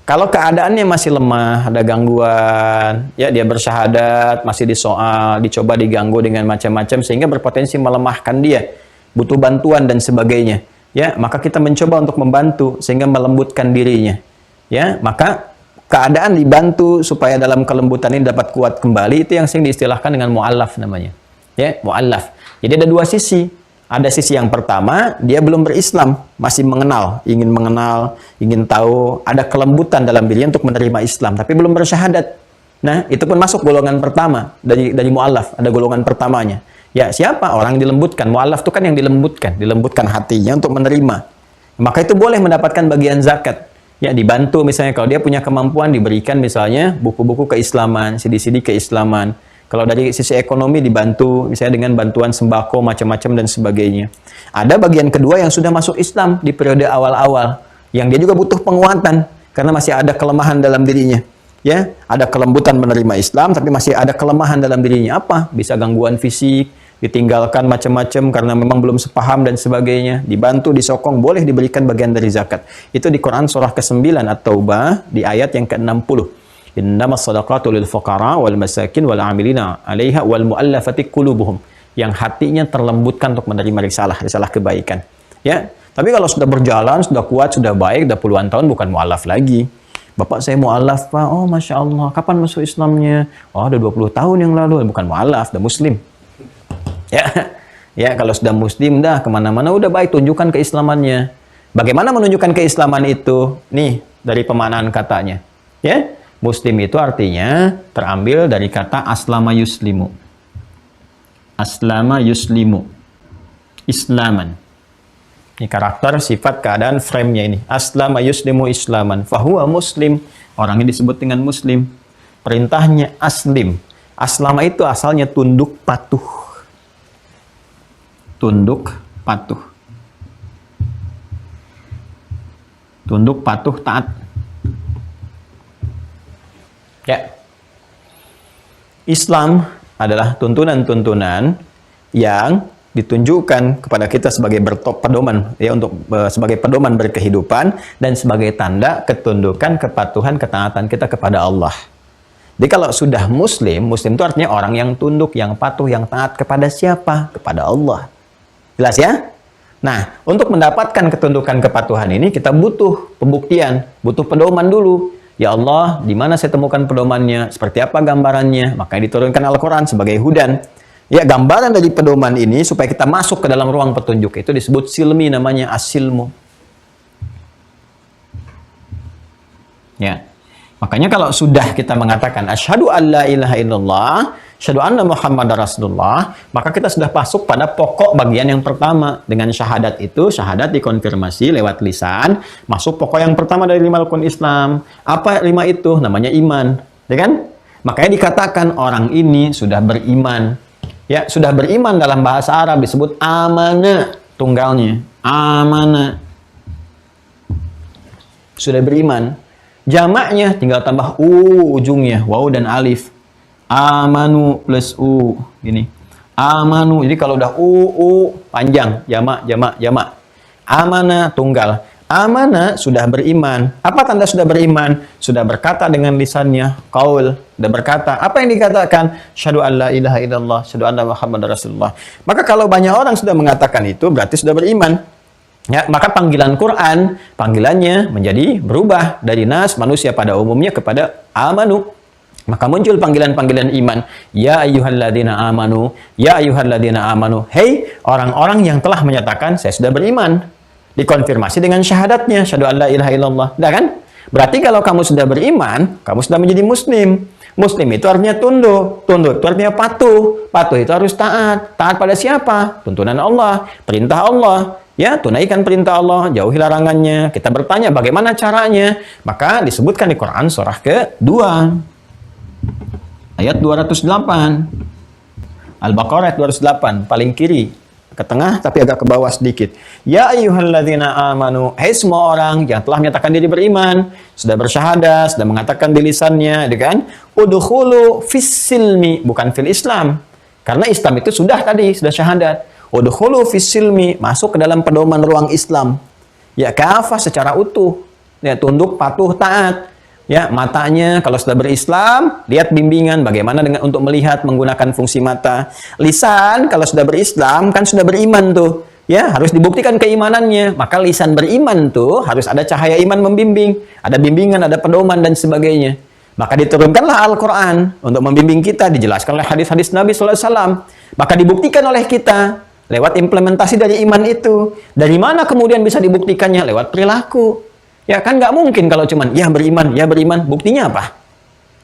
Kalau keadaannya masih lemah, ada gangguan, ya dia bersyahadat, masih disoal, dicoba diganggu dengan macam-macam sehingga berpotensi melemahkan dia, butuh bantuan dan sebagainya. Ya, maka kita mencoba untuk membantu sehingga melembutkan dirinya. Ya, maka keadaan dibantu supaya dalam kelembutan ini dapat kuat kembali, itu yang sering diistilahkan dengan mu'allaf namanya. Ya, mu'allaf. Jadi ada dua sisi. Ada sisi yang pertama, dia belum berislam, masih mengenal, ingin tahu, ada kelembutan dalam dirinya untuk menerima Islam, tapi belum bersyahadat. Nah, itu pun masuk golongan pertama dari mu'allaf, ada golongan pertamanya. Ya, siapa? Orang yang dilembutkan. Mu'allaf itu kan yang dilembutkan hatinya untuk menerima. Maka itu boleh mendapatkan bagian zakat. Ya, dibantu misalnya kalau dia punya kemampuan diberikan misalnya buku-buku keislaman, CD-CD keislaman. Kalau dari sisi ekonomi dibantu misalnya dengan bantuan sembako macam-macam dan sebagainya. Ada bagian kedua yang sudah masuk Islam di periode awal-awal yang dia juga butuh penguatan karena masih ada kelemahan dalam dirinya. Ya, ada kelembutan menerima Islam tapi masih ada kelemahan dalam dirinya. Apa? Bisa gangguan fisik, ditinggalkan macam-macam karena memang belum sepaham dan sebagainya. Dibantu, disokong, boleh diberikan bagian dari zakat. Itu di Quran surah ke-9 At-Taubah di ayat yang ke-60. Innamas shadaqatu lil fuqara wal masakin wal 'amilina 'alaiha wal mu'allafati qulubuhum. Yang hatinya terlembutkan untuk menerima risalah kebaikan. Ya. Tapi kalau sudah berjalan, sudah kuat, sudah baik, sudah puluhan tahun bukan mu'allaf lagi. Bapak saya mu'allaf, Pak. Oh, Masya Allah. Kapan masuk Islamnya? Oh, udah 20 tahun yang lalu. Bukan mu'allaf, udah muslim. Ya. Ya, kalau sudah muslim dah kemana-mana udah baik, tunjukkan keislamannya. Bagaimana menunjukkan keislaman itu? Nih, dari pemaknaan katanya. Ya. Muslim itu artinya terambil dari kata aslama yuslimu. Aslama yuslimu. Islaman. Ini karakter, sifat, keadaan, frame-nya ini. Aslama yuslimu islaman. Fahuwa muslim. Orang ini disebut dengan muslim. Perintahnya aslim. Aslama itu asalnya tunduk patuh. Tunduk patuh. Tunduk patuh taat. Ya. Islam adalah tuntunan-tuntunan yang ditunjukkan kepada kita sebagai pedoman ya untuk sebagai pedoman berkehidupan dan sebagai tanda ketundukan, kepatuhan, ketaatan kita kepada Allah. Jadi kalau sudah muslim itu artinya orang yang tunduk, yang patuh, yang taat kepada siapa? Kepada Allah. Jelas ya? Nah, untuk mendapatkan ketundukan, kepatuhan ini kita butuh pembuktian, butuh pedoman dulu. Ya Allah, di mana saya temukan pedomannya? Seperti apa gambarannya? Maka diturunkan Al-Quran sebagai hudan. Ya, gambaran dari pedoman ini supaya kita masuk ke dalam ruang petunjuk. Itu disebut silmi, namanya as-silmu. Ya. Makanya kalau sudah kita mengatakan asyhadu an la ilaha illallah, asyhadu anna Muhammadar Rasulullah, maka kita sudah masuk pada pokok bagian yang pertama. Dengan syahadat itu, syahadat dikonfirmasi lewat lisan, masuk pokok yang pertama dari 5 rukun Islam. Apa 5 itu? Namanya iman, ya kan? Makanya dikatakan orang ini sudah beriman. Ya, sudah beriman dalam bahasa Arab disebut amana, tunggalnya. Amana. Sudah beriman. Jamaknya tinggal tambah ujungnya, waw dan alif. Amanu plus gini. Amanu. Jadi kalau udah panjang, jamak. Amana tunggal. Amana, sudah beriman. Apa tanda sudah beriman? Sudah berkata dengan lisannya, qaul, sudah berkata. Apa yang dikatakan? Syahadu an la ilaha illallah, syahadu anna Muhammadar Rasulullah. Maka kalau banyak orang sudah mengatakan itu, berarti sudah beriman. Ya, maka panggilan Quran, panggilannya menjadi berubah dari nas, manusia pada umumnya, kepada amanu. Maka muncul panggilan-panggilan iman. Ya ayyuhalladzina amanu, ya ayyuhalladzina amanu. Hei orang-orang yang telah menyatakan saya sudah beriman. Dikonfirmasi dengan syahadatnya, syahadu an la ilaha illallah. Dah kan? Berarti kalau kamu sudah beriman, kamu sudah menjadi muslim. Muslim itu artinya tunduk. Tunduk itu artinya patuh. Patuh itu harus taat. Taat pada siapa? Tuntunan Allah, perintah Allah. Ya, tunaikan perintah Allah, jauhi larangannya. Kita bertanya bagaimana caranya? Maka disebutkan di Quran surah ke-2. Ayat 208. Al-Baqarah ayat 208, paling kiri. Ke tengah tapi agak ke bawah sedikit. Ya ayyuhalladzina amanu, hai semua orang yang telah menyatakan diri beriman, sudah bersyahadat, sudah mengatakan di lisannya, gitu kan? Udkhulu fis silmi, bukan fil Islam. Karena Islam itu sudah tadi, sudah syahadat. Udkhulu fis silmi, masuk ke dalam pedoman ruang Islam. Ya kafah secara utuh. Ya tunduk, patuh, taat. Ya, matanya kalau sudah berislam, lihat bimbingan bagaimana dengan untuk melihat menggunakan fungsi mata. Lisan kalau sudah berislam kan sudah beriman tuh. Ya, harus dibuktikan keimanannya. Maka lisan beriman tuh harus ada cahaya iman membimbing, ada bimbingan, ada pedoman dan sebagainya. Maka diturunkanlah Al-Qur'an untuk membimbing kita, dijelaskan oleh hadis-hadis Nabi sallallahu alaihi wasallam. Maka dibuktikan oleh kita lewat implementasi dari iman itu. Dari mana kemudian bisa dibuktikannya? Lewat perilaku. Ya kan nggak mungkin kalau cuman ya beriman, buktinya apa?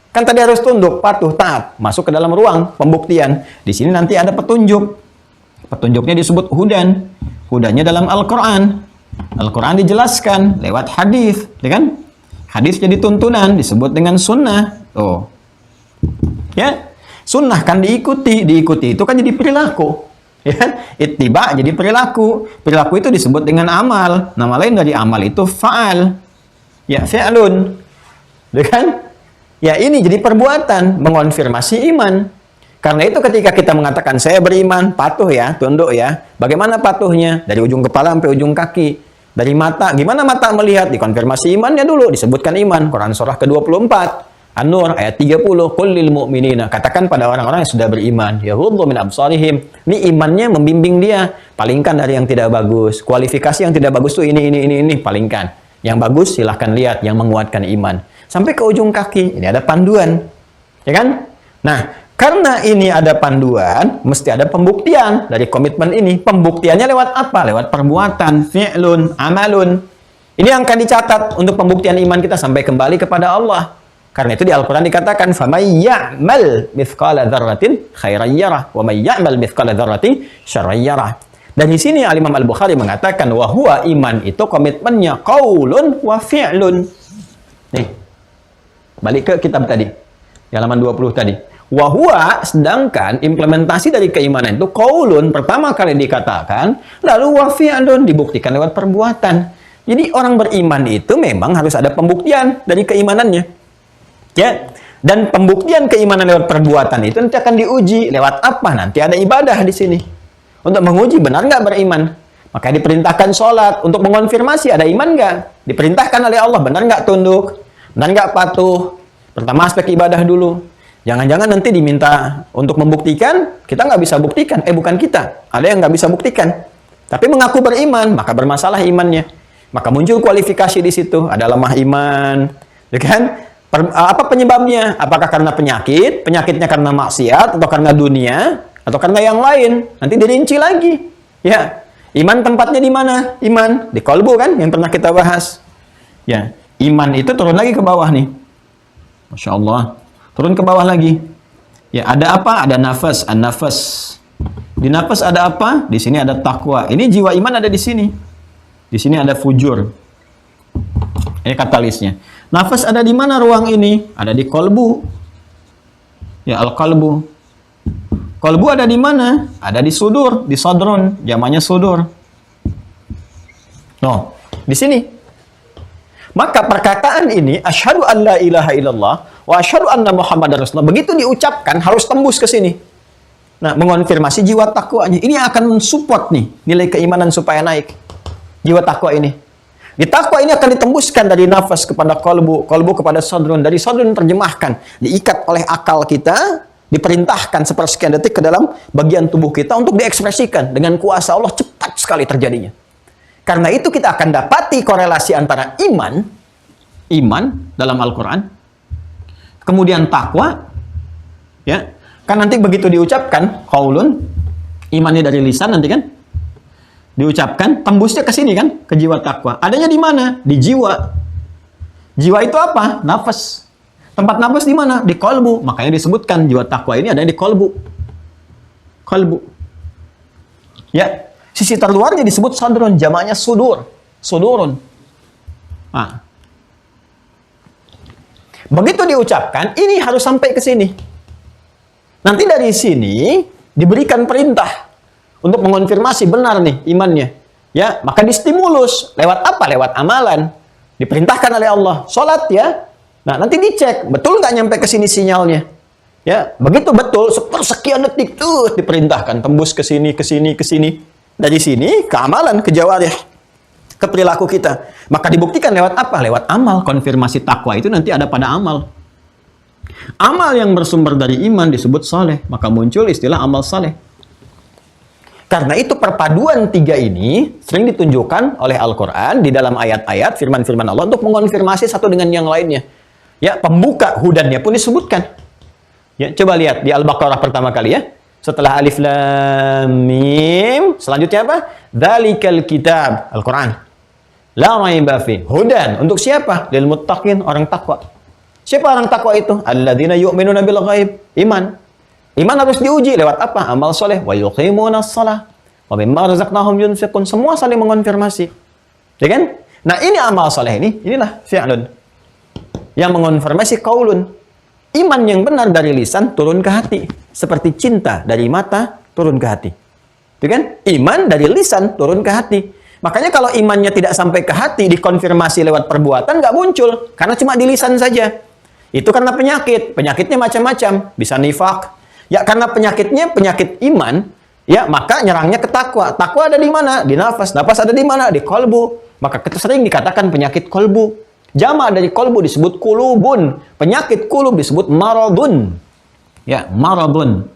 Kan tadi harus tunduk, patuh, taat, masuk ke dalam ruang pembuktian. Di sini nanti ada petunjuk. Petunjuknya disebut hudan. Hudannya dalam Al-Qur'an. Al-Qur'an dijelaskan lewat hadis, ya kan? Hadis jadi tuntunan, disebut dengan sunnah. Tuh. Ya. Sunnah kan diikuti itu kan jadi perilaku. Ya, ittiba jadi perilaku. Perilaku itu disebut dengan amal. Nama lain dari amal itu fa'al. Ya, fi'lun. Ya kan? Ya, ini jadi perbuatan mengonfirmasi iman. Karena itu ketika kita mengatakan saya beriman, patuh ya, tunduk ya. Bagaimana patuhnya? Dari ujung kepala sampai ujung kaki. Dari mata, gimana mata melihat? Dikonfirmasi imannya dulu, disebutkan iman. Quran surah ke-24. An-Nur ayat 30, qul lil mu'minina, katakan pada orang-orang yang sudah beriman, yaghuddu min absarihim. Ini imannya membimbing dia, palingkan dari yang tidak bagus. Kualifikasi yang tidak bagus tuh ini, palingkan. Yang bagus silahkan lihat, yang menguatkan iman. Sampai ke ujung kaki, ini ada panduan. Ya kan? Nah, karena ini ada panduan, mesti ada pembuktian dari komitmen ini. Pembuktiannya lewat apa? Lewat perbuatan, fi'lun, amalun. Ini yang akan dicatat untuk pembuktian iman kita sampai kembali kepada Allah. Karena itu di Al-Quran dikatakan, فَمَنْ يَعْمَلْ مِثْقَالَ ذَرَّةٍ خَيْرًا يَرَهُ وَمَنْ يَعْمَلْ مِثْقَالَ ذَرَّةٍ شَرًّا يَرَهُ. Dan di sini Al-Imam Al-Bukhari mengatakan, wahwa iman itu komitmennya qaulun wa fi'lun. Nih, balik ke kitab tadi, di halaman 20 tadi. Wahwa, sedangkan implementasi dari keimanan itu qaulun, pertama kali dikatakan, lalu wa fi'lun, dibuktikan lewat perbuatan. Jadi orang beriman itu memang harus ada pembuktian dari keimanannya. Ya, dan pembuktian keimanan lewat perbuatan itu nanti akan diuji lewat apa? Nanti ada ibadah di sini untuk menguji benar nggak beriman. Maka diperintahkan sholat untuk mengonfirmasi ada iman nggak. Diperintahkan oleh Allah benar nggak tunduk, benar nggak patuh. Pertama aspek ibadah dulu. Jangan-jangan nanti diminta untuk membuktikan, kita nggak bisa buktikan. Bukan kita, ada yang nggak bisa buktikan. Tapi mengaku beriman, maka bermasalah imannya. Maka muncul kualifikasi di situ. Ada lemah iman, ya kan? Apa penyebabnya? Apakah karena penyakit? Penyakitnya karena maksiat? Atau karena dunia? Atau karena yang lain? Nanti dirinci lagi. Ya, iman tempatnya di mana? Iman di kolbu kan? Yang pernah kita bahas. Ya, iman itu turun lagi ke bawah nih. Masya Allah. Turun ke bawah lagi. Ya, ada apa? Ada nafas, an-nafas. Di nafas ada apa? Di sini ada takwa. Ini jiwa iman ada di sini. Di sini ada fujur. Ini katalisnya. Nafas ada di mana ruang ini? Ada di kolbu. Ya, al-qalbu. Kolbu ada di mana? Ada di sudur, di sodron, jamannya sudur. No, di sini. Maka perkataan ini, asyhadu an la ilaha illallah wa asyhadu anna Muhammadar Rasulullah, begitu diucapkan harus tembus ke sini. Nah, mengonfirmasi jiwa takwanya. Ini akan mensupport nih nilai keimanan supaya naik. Jiwa takwa ini. Di takwa ini akan ditembuskan dari nafas kepada kolbu, kolbu kepada sadrun, dari sadrun terjemahkan, diikat oleh akal kita, diperintahkan sepersekian detik ke dalam bagian tubuh kita untuk diekspresikan dengan kuasa Allah cepat sekali terjadinya. Karena itu kita akan dapati korelasi antara iman dalam Al-Quran, kemudian takwa, ya, kan nanti begitu diucapkan qaulun, imannya dari lisan nanti kan, diucapkan, tembusnya ke sini kan, ke jiwa takwa. Adanya di mana? Di jiwa. Jiwa itu apa? Nafas. Tempat nafas di mana? Di kolbu. Makanya disebutkan jiwa takwa ini adanya di kolbu. Kolbu. Ya, sisi terluarnya disebut sadrun, jamaknya sudur. Sudurun. Nah. Begitu diucapkan, ini harus sampai ke sini. Nanti dari sini diberikan perintah untuk mengonfirmasi benar nih imannya. Ya, maka distimulus lewat apa? Lewat amalan. Diperintahkan oleh Allah, salat ya. Nah, nanti dicek, betul nggak nyampe ke sini sinyalnya? Ya, begitu betul, sepersekian detik tuh diperintahkan tembus ke sini, ke sini, ke sini. Dari sini ke amalan, ke jawarih, ke perilaku kita. Maka dibuktikan lewat apa? Lewat amal. Konfirmasi takwa itu nanti ada pada amal. Amal yang bersumber dari iman disebut saleh, maka muncul istilah amal saleh. Karena itu perpaduan tiga ini sering ditunjukkan oleh Al-Quran di dalam ayat-ayat firman-firman Allah untuk mengonfirmasi satu dengan yang lainnya. Ya, pembuka hudannya pun disebutkan. Ya, coba lihat di Al-Baqarah pertama kali ya. Setelah alif lam mim, selanjutnya apa? Dzalikal kitab, Al-Quran. La raiba fi. Hudan untuk siapa? Lil muttaqin, orang takwa. Siapa orang takwa itu? Alladzina yu'minuna bil ghaib, iman. Iman harus diuji lewat apa? Amal soleh. Wa yuqimunas shalah. Wa mimma razaqnahum yunfiqun. Semua saling mengonfirmasi. Ya kan? Nah, ini amal soleh ini. Inilah fi'lun. Yang mengonfirmasi qaulun. Iman yang benar dari lisan turun ke hati. Seperti cinta dari mata turun ke hati. Ya kan? Iman dari lisan turun ke hati. Makanya kalau imannya tidak sampai ke hati, dikonfirmasi lewat perbuatan, nggak muncul. Karena cuma di lisan saja. Itu karena penyakit. Penyakitnya macam-macam. Bisa nifak. Ya, karena penyakitnya penyakit iman, ya, maka nyerangnya ke takwa. Takwa ada di mana? Di nafas. Nafas ada di mana? Di kolbu. Maka kita sering dikatakan penyakit kolbu. Jamak dari kolbu disebut kulubun. Penyakit kulub disebut maradun. Ya, maradun.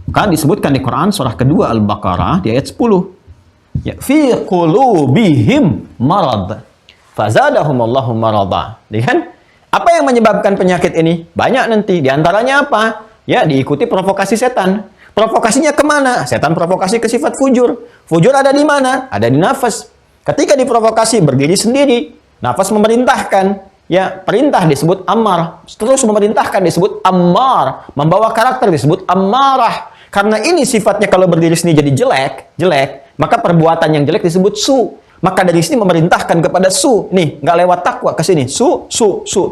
Maka disebutkan di Quran surah kedua Al-Baqarah di ayat 10. Ya, fi qulubihim marad. Fazadahumullahu marada. Lihat kan? Apa yang menyebabkan penyakit ini? Banyak nanti. Di antaranya apa? Ya, diikuti provokasi setan. Provokasinya kemana? Setan provokasi ke sifat fujur. Fujur ada di mana? Ada di nafas. Ketika diprovokasi, berdiri sendiri. Nafas memerintahkan. Ya, perintah disebut ammar. Terus memerintahkan disebut ammar. Membawa karakter disebut ammarah. Karena ini sifatnya kalau berdiri sendiri jadi jelek, maka perbuatan yang jelek disebut su. Maka dari sini memerintahkan kepada su. Nih, nggak lewat takwa ke sini. Su,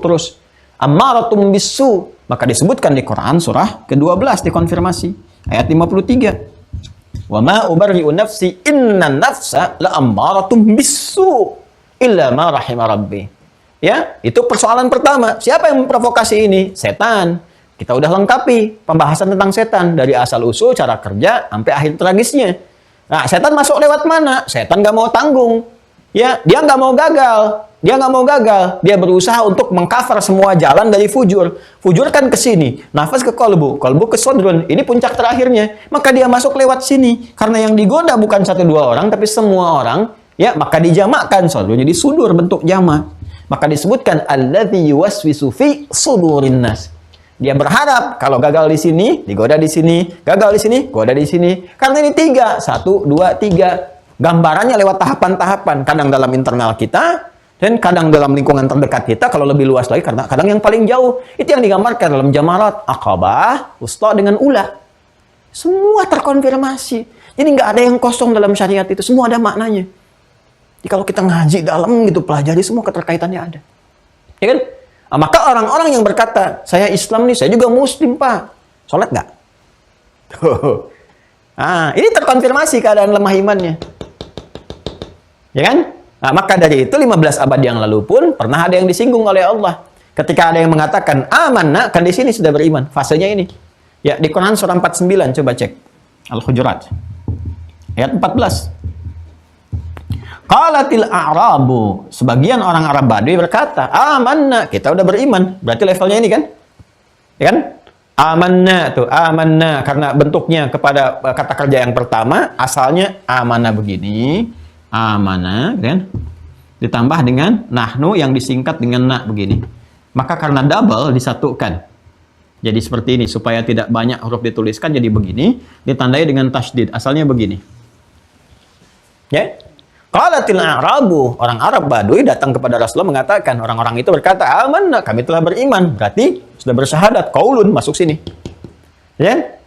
terus. Ammaratum bisu. Maka disebutkan di Quran surah ke-12 dikonfirmasi. Ayat 53. Wa ma ubarri'u nafsi innan nafsa la'ammaratum bisu illa ma rahima rabbi. Ya, itu persoalan pertama. Siapa yang memprovokasi ini? Setan. Kita udah lengkapi pembahasan tentang setan. Dari asal-usul, cara kerja, sampai akhir tragisnya. Nah, setan masuk lewat mana? Setan nggak mau tanggung. Ya, dia nggak mau gagal. Dia berusaha untuk mengcover semua jalan dari fujur. Fujur kan ke sini, nafas ke kolbu ke sodrun. Ini puncak terakhirnya. Maka dia masuk lewat sini. Karena yang digoda bukan 1-2 orang, tapi semua orang. Ya, maka dijamakkan sodrun. Jadi sudur bentuk jamak. Maka disebutkan alladzi yuwaswisu fi sudurin nas. Dia berharap kalau gagal di sini, digoda di sini, gagal di sini, goda di sini. Karena ini 3, 1, 2, 3. Gambarannya lewat tahapan-tahapan. Kadang dalam internal kita, dan kadang dalam lingkungan terdekat kita, kalau lebih luas lagi, karena kadang yang paling jauh. Itu yang digambarkan dalam jamarat, aqabah, wusta dengan ula. Semua terkonfirmasi. Jadi nggak ada yang kosong dalam syariat itu. Semua ada maknanya. Jadi kalau kita ngaji dalam gitu, pelajari semua keterkaitannya ada. Ya kan? Nah, maka orang-orang yang berkata, saya Islam nih, saya juga Muslim, Pak. Sholat nggak? Nah, ini terkonfirmasi keadaan lemah imannya. Ya kan? Nah, maka dari itu 15 abad yang lalu pun pernah ada yang disinggung oleh Allah. Ketika ada yang mengatakan amanna, kan di sini sudah beriman. Fasenya ini. Ya, di Quran surah 49 coba cek. Al-Hujurat. Ayat 14. Qalatil a'rabu, sebagian orang Arab Badui berkata, amanna, kita udah beriman. Berarti levelnya ini kan? Ya kan? Amanna tuh, amanna karena bentuknya kepada kata kerja yang pertama, asalnya amanah begini, amanah kan? Ditambah dengan nahnu yang disingkat dengan na begini. Maka karena double disatukan. Jadi seperti ini supaya tidak banyak huruf dituliskan jadi begini, ditandai dengan tasydid. Asalnya begini. Ya? Qalatil a'rabu, orang Arab Badui datang kepada Rasulullah mengatakan, orang-orang itu berkata, amanna, kami telah beriman. Berarti sudah bersyahadat, qaulun masuk sini. Ya?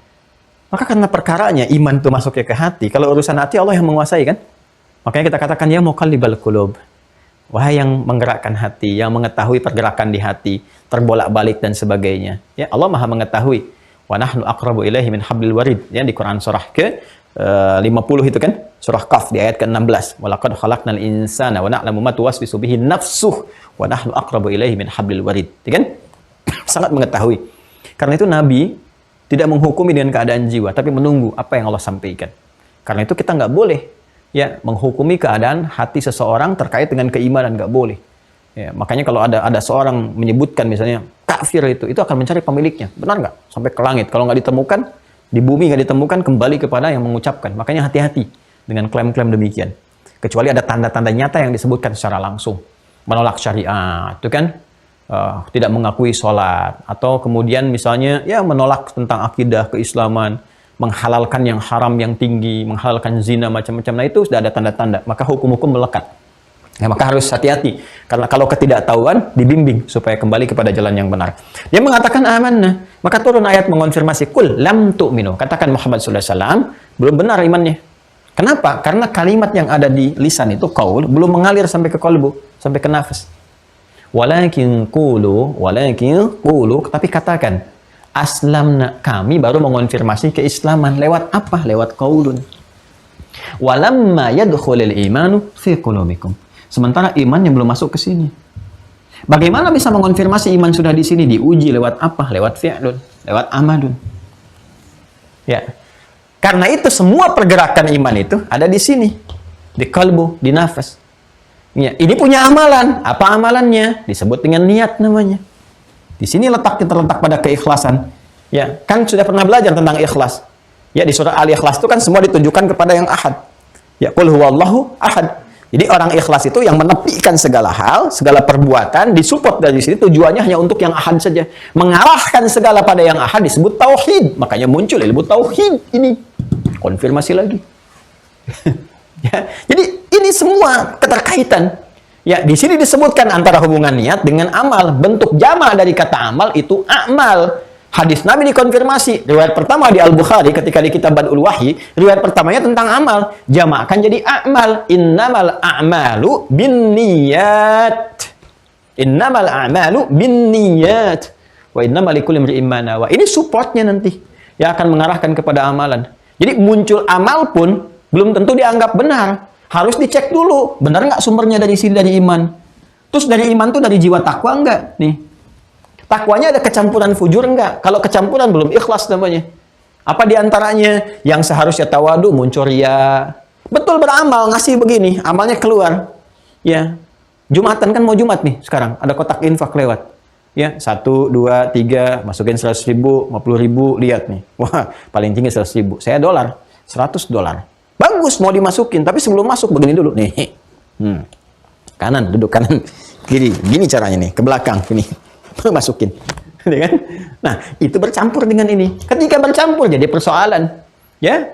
Maka karena perkaranya iman itu masuknya ke hati, kalau urusan hati Allah yang menguasai kan? Makanya kita katakan ya muqallibal qulub. Wahai yang menggerakkan hati, yang mengetahui pergerakan di hati, terbolak-balik dan sebagainya. Ya, Allah Maha mengetahui. Wa nahnu aqrabu ilaihi min hablil warid. Ya, di Quran surah ke 50 itu kan? Surah Qaf di ayat ke-16. Wa laqad khalaqnal insana wa na'lamu ma tuwaswisu bihi nafsuh wa nahnu aqrabu ilaihi min hablil warid. Ya kan? Sangat mengetahui. Karena itu Nabi tidak menghukumi dengan keadaan jiwa, tapi menunggu apa yang Allah sampaikan. Karena itu kita nggak boleh ya menghukumi keadaan hati seseorang terkait dengan keimanan, nggak boleh. Ya, makanya kalau ada seorang menyebutkan misalnya kafir itu akan mencari pemiliknya, benar nggak? Sampai ke langit. Kalau nggak ditemukan di bumi nggak ditemukan, kembali kepada yang mengucapkan. Makanya hati-hati dengan klaim-klaim demikian. Kecuali ada tanda-tanda nyata yang disebutkan secara langsung, menolak syariat, itu kan tidak mengakui sholat, atau kemudian misalnya ya menolak tentang akidah keislaman, menghalalkan yang haram yang tinggi, menghalalkan zina macam-macam. Nah itu sudah ada tanda-tanda, maka hukum-hukum melekat. Ya, maka harus hati-hati, karena kalau ketidaktahuan dibimbing supaya kembali kepada jalan yang benar. Dia mengatakan amanah, maka turun ayat mengonfirmasi, kul lam tu'minu, katakan Muhammad SAW, belum benar imannya. Kenapa? Karena kalimat yang ada di lisan itu qaul belum mengalir sampai ke qalbu, sampai ke nafas. Walakin qulu, tapi katakan aslamna, kami baru mengonfirmasi keislaman lewat apa? Lewat qaulun. Walamma yadkhulul imanu fi qulubikum. Sementara iman yang belum masuk ke sini. Bagaimana bisa mengonfirmasi iman sudah di sini? Diuji lewat apa? Lewat fi'lun, lewat amalun. Ya. Karena itu semua pergerakan iman itu ada di sini. Di kalbu, di nafas. Ya, ini punya amalan. Apa amalannya? Disebut dengan niat namanya. Di sini terletak pada keikhlasan. Ya, kan sudah pernah belajar tentang ikhlas. Ya, di surah Al-Ikhlas itu kan semua ditujukan kepada yang ahad. Ya, qul huwallahu ahad. Jadi orang ikhlas itu yang menepikan segala hal, segala perbuatan, disupport dari sini tujuannya hanya untuk yang ahad saja. Mengarahkan segala pada yang ahad disebut tauhid. Makanya muncul ilmu tauhid ini. Konfirmasi lagi. Ya, jadi ini semua keterkaitan. Ya, di sini disebutkan antara hubungan niat dengan amal. Bentuk jama' dari kata amal itu amal. Hadis Nabi dikonfirmasi. Riwayat pertama di Al-Bukhari ketika di kitab Bad'ul Wahyi, riwayat pertamanya tentang amal. Jama' kan jadi amal. Innamal a'malu binniyat. Innamal a'malu binniyat. Wa innamal likulli imri'in ma nawa. Ini supportnya nanti yang akan mengarahkan kepada amalan. Jadi muncul amal pun belum tentu dianggap benar. Harus dicek dulu, benar nggak sumbernya dari sini, dari iman. Terus dari iman tuh dari jiwa takwa enggak? Nih. Takwanya ada kecampuran fujur enggak? Kalau kecampuran belum ikhlas namanya. Apa diantaranya? Yang seharusnya tawadu muncul ria. Betul beramal, ngasih begini, amalnya keluar. Ya, Jumatan kan mau Jumat nih sekarang. Ada kotak infak lewat. Ya, 1, 2, 3, masukin 100 ribu, 50 ribu, lihat nih. Wah, paling tinggi 100 ribu. Saya dolar, 100 dolar. Bagus, mau dimasukin. Tapi sebelum masuk, begini dulu. Nih. Kanan, duduk kanan. Kiri, gini caranya nih, ke belakang. Ini. Masukin. Kan? Nah, itu bercampur dengan ini. Ketika bercampur, jadi persoalan. Ya,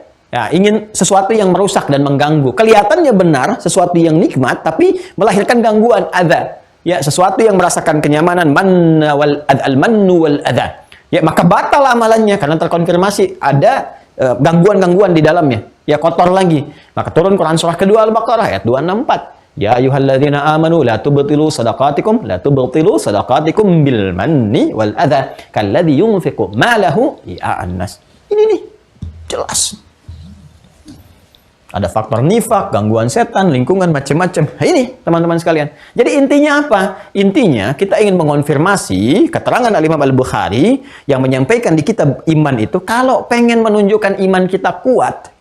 ingin sesuatu yang merusak dan mengganggu. Kelihatannya benar, sesuatu yang nikmat, tapi melahirkan gangguan, adza. Ya, sesuatu yang merasakan kenyamanan, al-mannu wal adza. Ya, maka batal amalannya karena terkonfirmasi ada gangguan-gangguan di dalamnya. Ya, kotor lagi. Maka turun Quran surah kedua Al-Baqarah ayat 264. Ya ayyuhalladzina amanu la tubtilu sadaqatikum bil manni wal adza kalladzi yunfiqu malahu ria'an nas. Ini nih jelas. Ada faktor nifak, gangguan setan, lingkungan macam-macam. Nah, ini teman-teman sekalian. Jadi intinya apa? Intinya kita ingin mengonfirmasi keterangan Al-Imam Al-Bukhari yang menyampaikan di kitab iman itu, kalau pengen menunjukkan iman kita kuat,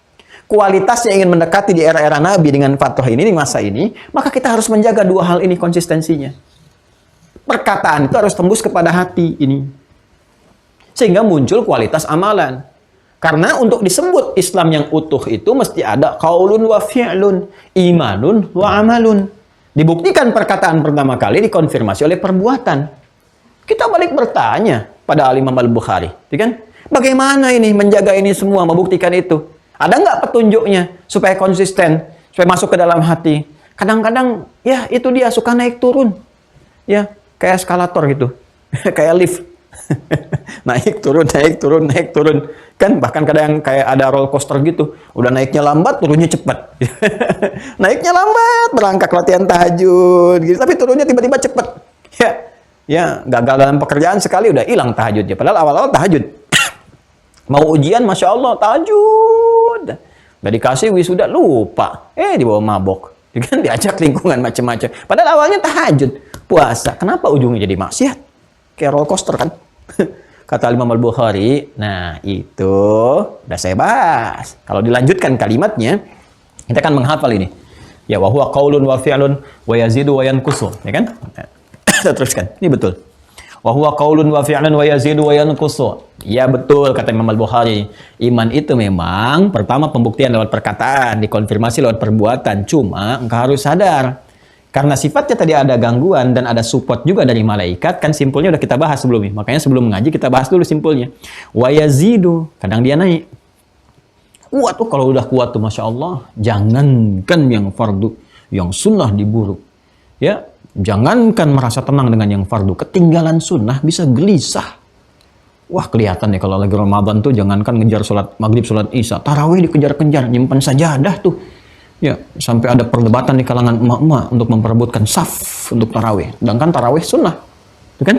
kualitasnya ingin mendekati di era-era Nabi dengan fatrah ini, di masa ini, maka kita harus menjaga dua hal ini konsistensinya. Perkataan itu harus tembus kepada hati ini. Sehingga muncul kualitas amalan. Karena untuk disebut Islam yang utuh itu mesti ada qaulun wa fi'lun, imanun wa amalun. Dibuktikan perkataan pertama kali dikonfirmasi oleh perbuatan. Kita balik bertanya pada Imam Al-Bukhari, kan? Bagaimana ini menjaga ini semua, membuktikan itu? Ada nggak petunjuknya supaya konsisten, supaya masuk ke dalam hati? Kadang-kadang ya itu dia suka naik turun, ya kayak eskalator gitu, kayak lift, naik turun, naik turun, naik turun. Kan bahkan kadang kayak ada roller coaster gitu, udah naiknya lambat, turunnya cepat. Naiknya lambat, berangkat latihan tahajud, gitu, tapi turunnya tiba-tiba cepat. Ya, gagal dalam pekerjaan sekali udah hilang tahajudnya. Padahal awal-awal tahajud. Mau ujian, Masya Allah, tahajud. Udah dikasih wisuda, lupa. Dibawa mabok. Kan diajak lingkungan macam-macam. Padahal awalnya tahajud, puasa. Kenapa ujungnya jadi maksiat? Kayak roller coaster kan? Kata Imam Al-Bukhari, nah itu udah saya bahas. Kalau dilanjutkan kalimatnya, kita akan menghafal ini. Ya, wa huwa qaulun wa fi'lun wa yazidu wa yanqusu, ya kan? Kita teruskan. Ini betul. Wa huwa qaulun wa fi'lun wa yazidu wa yanqusu. Ya betul kata Imam Al-Bukhari. Iman itu memang pertama pembuktian lewat perkataan, dikonfirmasi lewat perbuatan. Cuma engkau harus sadar karena sifatnya tadi ada gangguan dan ada support juga dari malaikat, kan simpulnya udah kita bahas sebelumnya. Makanya sebelum ngaji kita bahas dulu simpulnya. Wa yazidu, kadang dia naik. Kuat tuh kalau udah kuat tuh Masya Allah. Jangankan yang fardu, yang sunnah diburu. Ya, jangankan merasa tenang dengan yang fardu, ketinggalan sunnah bisa gelisah. Wah kelihatan nih kalau lagi Ramadan tuh jangankan ngejar sholat maghrib, sholat isya, tarawih dikejar-kejar, nyimpan sajadah tuh. Ya, sampai ada perdebatan di kalangan emak-emak untuk memperebutkan saf untuk tarawih. Sedangkan tarawih sunnah, itu kan?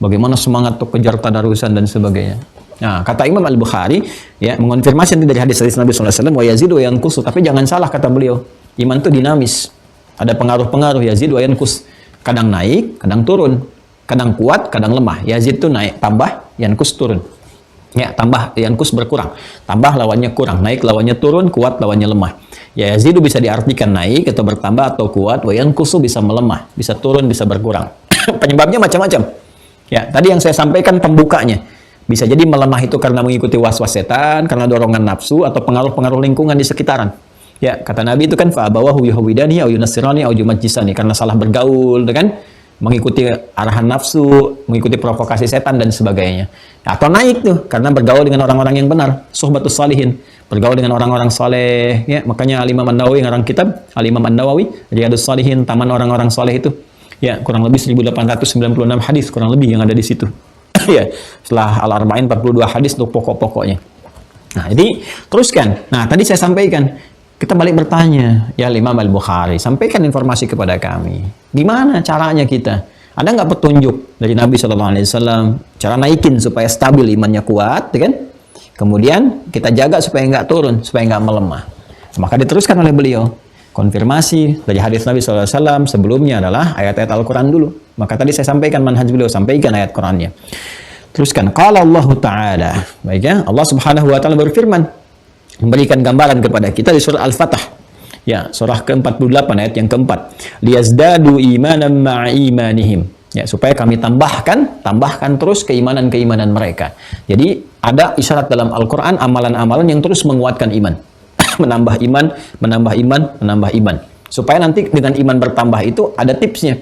Bagaimana semangat untuk kejar tadarusan dan sebagainya. Nah, kata Imam Al-Bukhari, ya mengonfirmasi dari hadis-hadis Nabi SAW, wa yazidu wa yanqusu. Tapi jangan salah kata beliau, iman itu dinamis. Ada pengaruh-pengaruh yazid wa yanqus. Kadang naik, kadang turun. Kadang kuat, kadang lemah. Yazid itu naik, tambah, yanqus turun. Ya, tambah, yanqus berkurang. Tambah lawannya kurang, naik lawannya turun, kuat lawannya lemah. Ya, yazidu bisa diartikan naik atau bertambah atau kuat, wa yanqusu bisa melemah, bisa turun, bisa berkurang. Penyebabnya macam-macam. Ya, tadi yang saya sampaikan pembukanya. Bisa jadi melemah itu karena mengikuti was-was setan, karena dorongan nafsu atau pengaruh-pengaruh lingkungan di sekitaran. Ya, kata Nabi itu kan fa'abawahu yuhawidani au yunassirani au yumajjisani, karena salah bergaul, kan? Mengikuti arahan nafsu, mengikuti provokasi setan dan sebagainya. Atau naik tuh karena bergaul dengan orang-orang yang benar, suhbatus salihin, bergaul dengan orang-orang saleh, ya. Makanya Al-Imam An-Nawawi ngarang kitab Al-Imam An-Nawawi Riyadhus Shalihin, taman orang-orang saleh itu. Ya, kurang lebih 1896 hadis kurang lebih yang ada di situ. Ya, setelah Al-Arba'in 42 hadis untuk pokok-pokoknya. Nah, jadi teruskan. Nah, tadi saya sampaikan, kita balik bertanya, ya Imam Al-Bukhari, sampaikan informasi kepada kami. Gimana caranya kita? Ada nggak petunjuk dari Nabi SAW, cara naikin supaya stabil imannya kuat, kan? Kemudian kita jaga supaya nggak turun, supaya nggak melemah. Maka diteruskan oleh beliau. Konfirmasi dari hadis Nabi SAW sebelumnya adalah ayat-ayat Al-Quran dulu. Maka tadi saya sampaikan manhaj beliau, sampaikan ayat Qurannya. Teruskan, qala Allah Ta'ala. Baik ya, Allah Subhanahu wa Ta'ala berfirman, memberikan gambaran kepada kita di surah Al-Fatah. Ya, surah ke-48 ayat yang keempat. Liyazdadu imanan ma'a imanihim. Ya, supaya kami tambahkan terus keimanan-keimanan mereka. Jadi ada isyarat dalam Al-Quran, amalan-amalan yang terus menguatkan iman. menambah iman. Supaya nanti dengan iman bertambah itu ada tipsnya.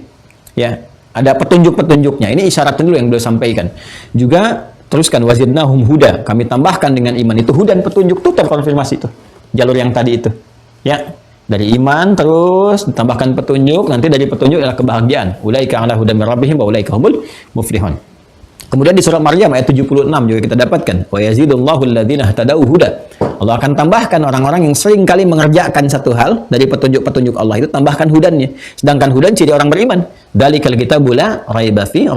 Ya, ada petunjuk-petunjuknya. Ini isyarat dulu yang beliau sampaikan. Juga teruskan wazidnahum huda. Kami tambahkan dengan iman itu hudan, petunjuk, itu terkonfirmasi itu. Jalur yang tadi itu. Ya, dari iman terus ditambahkan petunjuk, nanti dari petunjuk adalah kebahagiaan. Ulaika ala hudan min rabbihim wa ulaika humul muflihun. Kemudian di surah Maryam ayat 76 juga kita dapatkan, wa yazidullahu alladziina ihtadau huda. Allah akan tambahkan orang-orang yang sering kali mengerjakan satu hal dari petunjuk-petunjuk Allah itu, tambahkan hudannya. Sedangkan hudan ciri orang beriman. Dalikal kitabu la raiba fi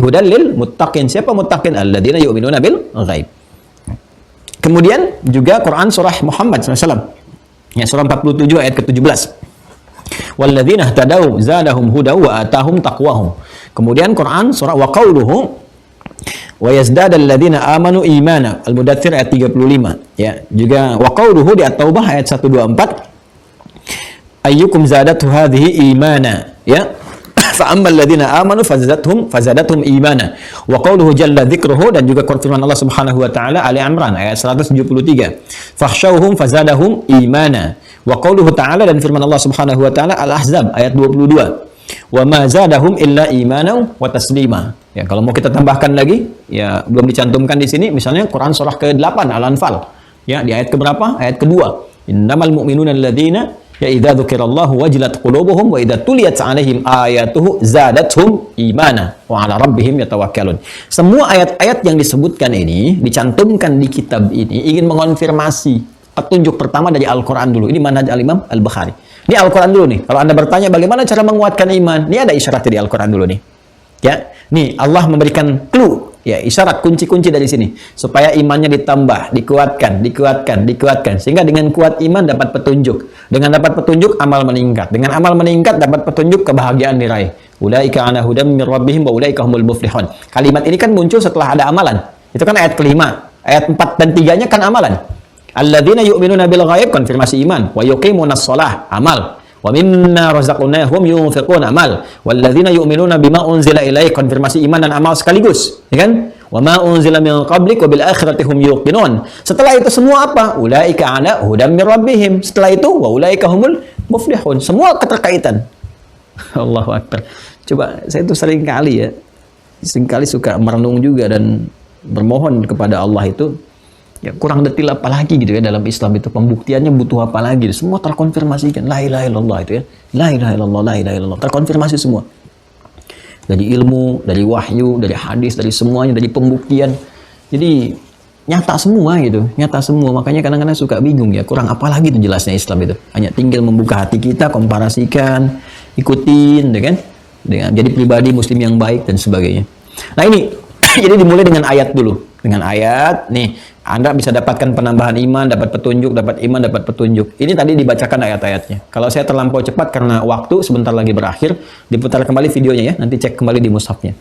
hudan lil muttaqin. Siapa muttaqin? Alladziina yu'minuna bil ghaib. Kemudian juga Quran surah Muhammad SAW. Ya, surah 47 ayat ke-17. Walladzina ihtadau zadahum hudaw wa atahum taqwahum. Kemudian Quran surah wa qauluhu wa yazdadal ladzina amanu imana. Al-Mudaththir ayat 35. Ya, juga wa qauluhu di At-Taubah ayat 124 ayyukum zadatu hadhihi imana, ya. Fa ammal ladzina amanu fazadathum imana. Wa qauluhu jalla dzikruhu, dan juga firman Allah Subhanahu wa taala Ali Imran ayat 173. Fakhshawhum fazadahum imana. Wa qauluhu ta'ala, dan firman Allah Subhanahu wa taala Al-Ahzab ayat 22. Wa ma zadahum illa imanan wa taslima. Ya, kalau mau kita tambahkan lagi, ya belum dicantumkan di sini, misalnya Quran surah ke-8 Al-Anfal. Ya, di ayat keberapa? Ayat kedua. Innamal mu'minuna alladzina ya idza dzukirallahu wajilat qulubuhum wa idza tuliyat 'alaihim ayatuhu zadatuhum imana wa 'ala rabbihim yatawakkalun. Semua ayat-ayat yang disebutkan ini, dicantumkan di kitab ini, ingin mengonfirmasi petunjuk pertama dari Al-Quran dulu. Ini manhaj Al-Imam Al-Bukhari. Ini Al-Quran dulu nih. Kalau Anda bertanya bagaimana cara menguatkan iman, ini ada isyarat di Al-Quran dulu nih. Ya, nih Allah memberikan clue, ya, isyarat kunci-kunci dari sini supaya imannya ditambah, dikuatkan, sehingga dengan kuat iman dapat petunjuk. Dengan dapat petunjuk amal meningkat. Dengan amal meningkat dapat petunjuk, kebahagiaan diraih. Ulaika ala hudam mir rabbihim wa ulaika humul muflihun. Kalimat ini kan muncul setelah ada amalan. Itu kan ayat kelima. Ayat 4 dan 3-nya kan amalan. Alladzina yu'minuna bil ghaib, konfirmasi iman. Wa yuqimunas shalah, amal. Wa mimma razaqnahum yunfiqun, amal. Walladzina yu'minuna bima unzila ilaik, konfirmasi iman dan amal sekaligus, ya kan? Wa ma unzila min qablik wa bil akhirati hum yuqinun. Setelah itu semua apa? Ulaika ala hudam mir rabbihim. Setelah itu wa ulaika humul muflihun. Semua keterkaitan. Allahu akbar. Coba, saya itu sering kali suka merenung juga dan bermohon kepada Allah itu, ya kurang detil apa lagi gitu ya dalam Islam itu, pembuktiannya butuh apa lagi, semua terkonfirmasikan, la ilaha illallah itu ya, la ilaha illallah, la ilaha illallah, terkonfirmasi semua dari ilmu, dari wahyu, dari hadis, dari semuanya, dari pembuktian. Jadi nyata semua gitu, nyata semua. Makanya kadang-kadang suka bingung ya, kurang apa lagi itu jelasnya Islam itu. Hanya tinggal membuka hati kita, komparasikan, ikutin, ya kan, dengan jadi pribadi muslim yang baik dan sebagainya. Nah ini jadi dimulai dengan ayat dulu. Dengan ayat nih Anda bisa dapatkan penambahan iman, dapat petunjuk, dapat iman, dapat petunjuk. Ini tadi dibacakan ayat-ayatnya. Kalau saya terlampau cepat karena waktu sebentar lagi berakhir, diputar kembali videonya ya, nanti cek kembali di mushafnya.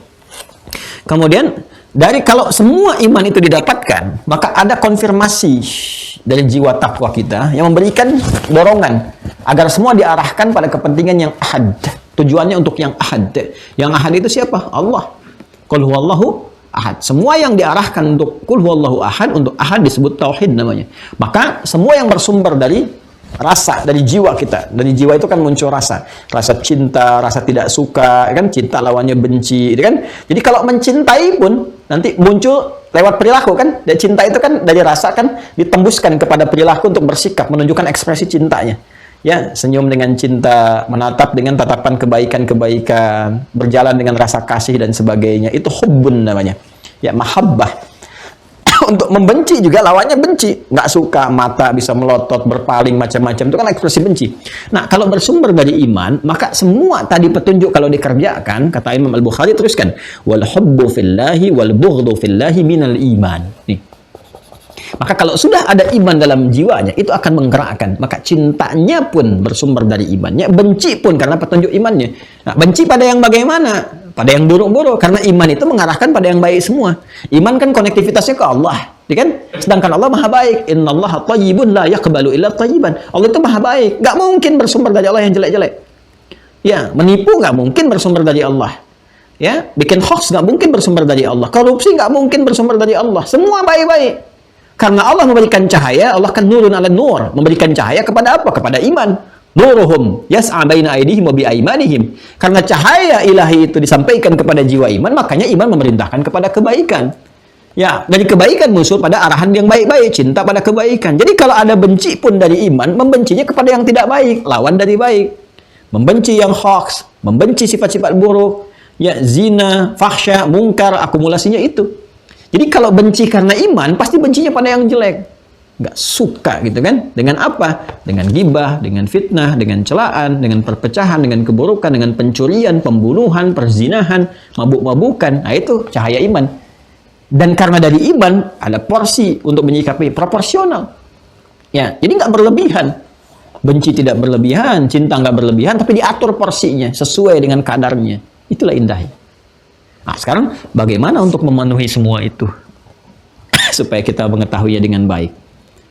Kemudian dari kalau semua iman itu didapatkan, maka ada konfirmasi dari jiwa takwa kita yang memberikan dorongan agar semua diarahkan pada kepentingan yang ahad. Tujuannya untuk yang ahad. Yang ahad itu siapa? Allah. Qul huwallahu ahad. Semua yang diarahkan untuk qul huwallahu ahad, untuk ahad disebut tauhid namanya. Maka semua yang bersumber dari rasa, dari jiwa kita. Dari jiwa itu kan muncul rasa. Rasa cinta, rasa tidak suka, kan cinta lawannya benci, kan? Jadi kalau mencintai pun nanti muncul lewat perilaku kan? Dan cinta itu kan dari rasa kan ditembuskan kepada perilaku untuk bersikap, menunjukkan ekspresi cintanya. Ya, senyum dengan cinta, menatap dengan tatapan kebaikan-kebaikan, berjalan dengan rasa kasih dan sebagainya. Itu hubbun namanya. Ya, mahabbah. Untuk membenci juga lawannya benci. Nggak suka, mata bisa melotot, berpaling, macam-macam. Itu kan ekspresi benci. Nah, kalau bersumber dari iman, maka semua tadi petunjuk kalau dikerjakan, kata Imam Al-Bukhari teruskan, wal hubbu fillahi wal bughdhu fillahi minal iman. Nih. Maka kalau sudah ada iman dalam jiwanya, itu akan menggerakkan. Maka cintanya pun bersumber dari imannya, benci pun karena petunjuk imannya. Nah, benci pada yang bagaimana? Pada yang buruk-buruk. Karena iman itu mengarahkan pada yang baik semua. Iman kan konektivitasnya ke Allah, ya kan? Sedangkan Allah maha baik. Innallaha thayyibun la yaqbalu illa thayyiban. Allah itu maha baik. Nggak mungkin bersumber dari Allah yang jelek-jelek. Ya, menipu nggak mungkin bersumber dari Allah. Ya, bikin hoax nggak mungkin bersumber dari Allah. Korupsi nggak mungkin bersumber dari Allah. Semua baik-baik. Karena Allah memberikan cahaya, Allah kan nurun ala nur, memberikan cahaya kepada apa? Kepada iman. Nuruhum yas'a baina aydihim wa bi aymanihim. Karena cahaya ilahi itu disampaikan kepada jiwa iman, makanya iman memerintahkan kepada kebaikan. Ya, dari kebaikan muncul pada arahan yang baik-baik, cinta pada kebaikan. Jadi kalau ada benci pun dari iman, membencinya kepada yang tidak baik, lawan dari baik. Membenci yang hoax, membenci sifat-sifat buruk, ya zina, fahsya, mungkar, akumulasinya itu. Jadi kalau benci karena iman, pasti bencinya pada yang jelek. Nggak suka gitu kan. Dengan apa? Dengan gibah, dengan fitnah, dengan celaan, dengan perpecahan, dengan keburukan, dengan pencurian, pembunuhan, perzinahan, mabuk-mabukan. Nah itu cahaya iman. Dan karena dari iman, ada porsi untuk menyikapi proporsional. Ya, jadi nggak berlebihan. Benci tidak berlebihan, cinta nggak berlebihan, tapi diatur porsinya, sesuai dengan kadarnya. Itulah indahnya. Nah, sekarang bagaimana untuk memenuhi semua itu supaya kita mengetahuinya dengan baik?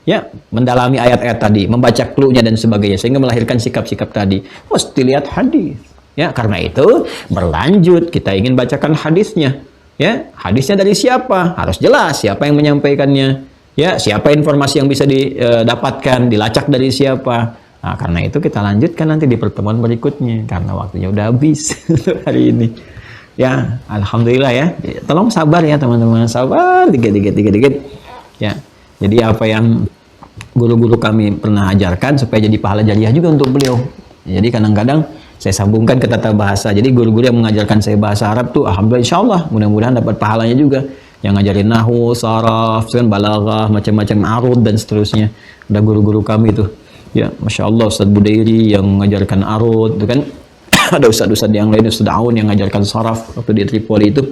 Ya, mendalami ayat-ayat tadi, membaca clue-nya dan sebagainya sehingga melahirkan sikap-sikap tadi. Mesti lihat hadis. Ya, karena itu berlanjut kita ingin bacakan hadisnya. Ya, hadisnya dari siapa? Harus jelas siapa yang menyampaikannya. Ya, siapa informasi yang bisa didapatkan, dilacak dari siapa. Nah, karena itu kita lanjutkan nanti di pertemuan berikutnya karena waktunya udah habis untuk hari ini. Ya, alhamdulillah ya. Tolong sabar ya teman-teman, sabar dikit. Ya. Jadi apa yang guru-guru kami pernah ajarkan supaya jadi pahala jariah juga untuk beliau. Jadi kadang-kadang saya sambungkan ke tata bahasa. Jadi guru-guru yang mengajarkan saya bahasa Arab tuh alhamdulillah insyaallah mudah-mudahan dapat pahalanya juga. Yang ngajarin nahwu, saraf, balaghah, macam-macam arud dan seterusnya. Ada guru-guru kami tuh. Ya, Masya Allah Ustaz Budairi yang mengajarkan arud, itu kan. Ada ustaz-ustaz yang lain, Ustaz Aun yang mengajarkan saraf waktu di Tripoli itu.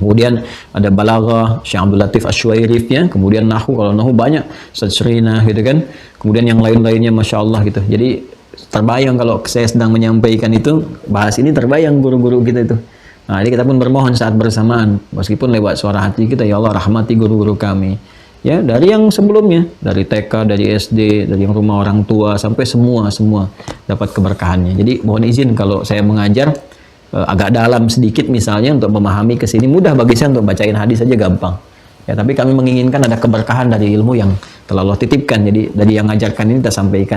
Kemudian ada balaghah, Syekh Abdul Latif Asywairif ya. Kemudian nahwu, kalau nahwu banyak Ustaz Srina gitu kan. Kemudian yang lain-lainnya Masya Allah gitu. Jadi terbayang kalau saya sedang menyampaikan itu, bahas ini terbayang guru-guru kita itu. Nah, jadi kita pun bermohon saat bersamaan, meskipun lewat suara hati kita, ya Allah rahmati guru-guru kami. Ya, dari yang sebelumnya, dari TK, dari SD, dari yang rumah orang tua, sampai semua dapat keberkahannya. Jadi mohon izin kalau saya mengajar agak dalam sedikit misalnya untuk memahami ke sini, mudah bagi saya untuk bacain hadis saja gampang. Ya, tapi kami menginginkan ada keberkahan dari ilmu yang telah Allah titipkan. Jadi dari yang ngajarkan ini kita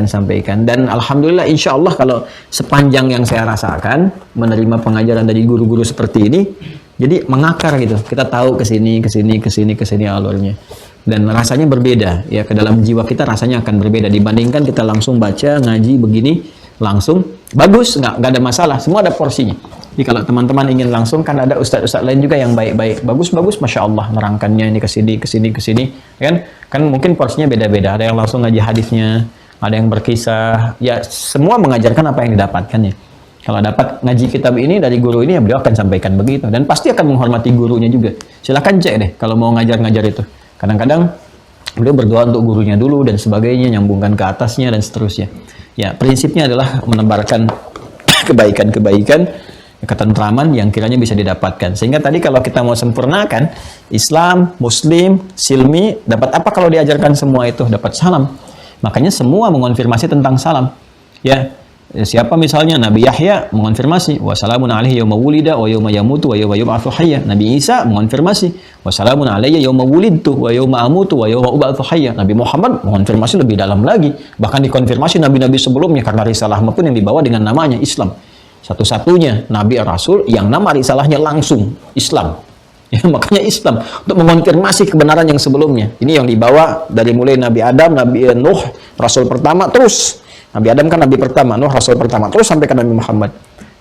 sampaikan. Dan alhamdulillah insya Allah kalau sepanjang yang saya rasakan menerima pengajaran dari guru-guru seperti ini, jadi mengakar gitu. Kita tahu ke sini alurnya. Dan rasanya berbeda ya, ke dalam jiwa kita rasanya akan berbeda dibandingkan kita langsung baca ngaji begini langsung bagus, nggak ada masalah, semua ada porsinya. Jadi kalau teman-teman ingin langsung, kan ada ustadz-ustadz lain juga yang baik-baik, bagus, Masya Allah nerangkannya ini ke sini, kan mungkin porsinya beda-beda. Ada yang langsung ngaji hadisnya, ada yang berkisah, ya semua mengajarkan apa yang didapatkannya. Kalau dapat ngaji kitab ini dari guru ini, ya beliau akan sampaikan begitu, dan pasti akan menghormati gurunya juga. Silakan cek deh kalau mau ngajar itu. Kadang-kadang beliau berdoa untuk gurunya dulu dan sebagainya, nyambungkan ke atasnya dan seterusnya. Ya, prinsipnya adalah menebarkan kebaikan-kebaikan, ketentraman yang kiranya bisa didapatkan. Sehingga tadi kalau kita mau sempurnakan Islam, Muslim, Silmi, dapat apa kalau diajarkan semua itu? Dapat salam. Makanya semua mengonfirmasi tentang salam. Ya, siapa misalnya Nabi Yahya mengonfirmasi wassalamun alaihi yauma wulida wa yauma yamutu wa yauma yub'atsu hayya. Nabi Isa mengonfirmasi wassalamun alayya yauma wulidtu wa yauma amutu wa yauma ub'atsu hayya. Nabi Muhammad mengonfirmasi lebih dalam lagi, bahkan dikonfirmasi nabi-nabi sebelumnya karena risalah pun yang dibawa dengan namanya Islam. Satu-satunya nabi rasul yang nama risalahnya langsung Islam. Ya, makanya Islam untuk mengonfirmasi kebenaran yang sebelumnya. Ini yang dibawa dari mulai Nabi Adam, Nabi Nuh, rasul pertama, terus Nabi Adam kan nabi pertama, Nuh rasul pertama, terus sampai ke Nabi Muhammad.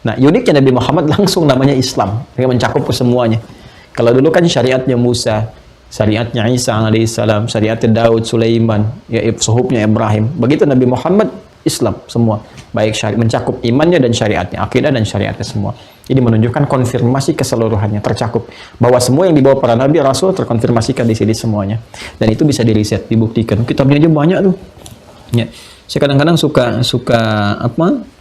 Nah, uniknya Nabi Muhammad langsung namanya Islam, yang mencakup ke semuanya. Kalau dulu kan syariatnya Musa, syariatnya Isa alaihissalam, syariatnya Daud, Sulaiman, ya suhubnya Ibrahim. Begitu Nabi Muhammad, Islam semua, baik syariat, mencakup imannya dan syariatnya, akidah dan syariatnya semua. Jadi menunjukkan konfirmasi keseluruhannya, tercakup bahwa semua yang dibawa para nabi rasul terkonfirmasikan di sini semuanya. Dan itu bisa diriset, dibuktikan. Kitabnya aja banyak tuh. Ya. Saya kadang-kadang suka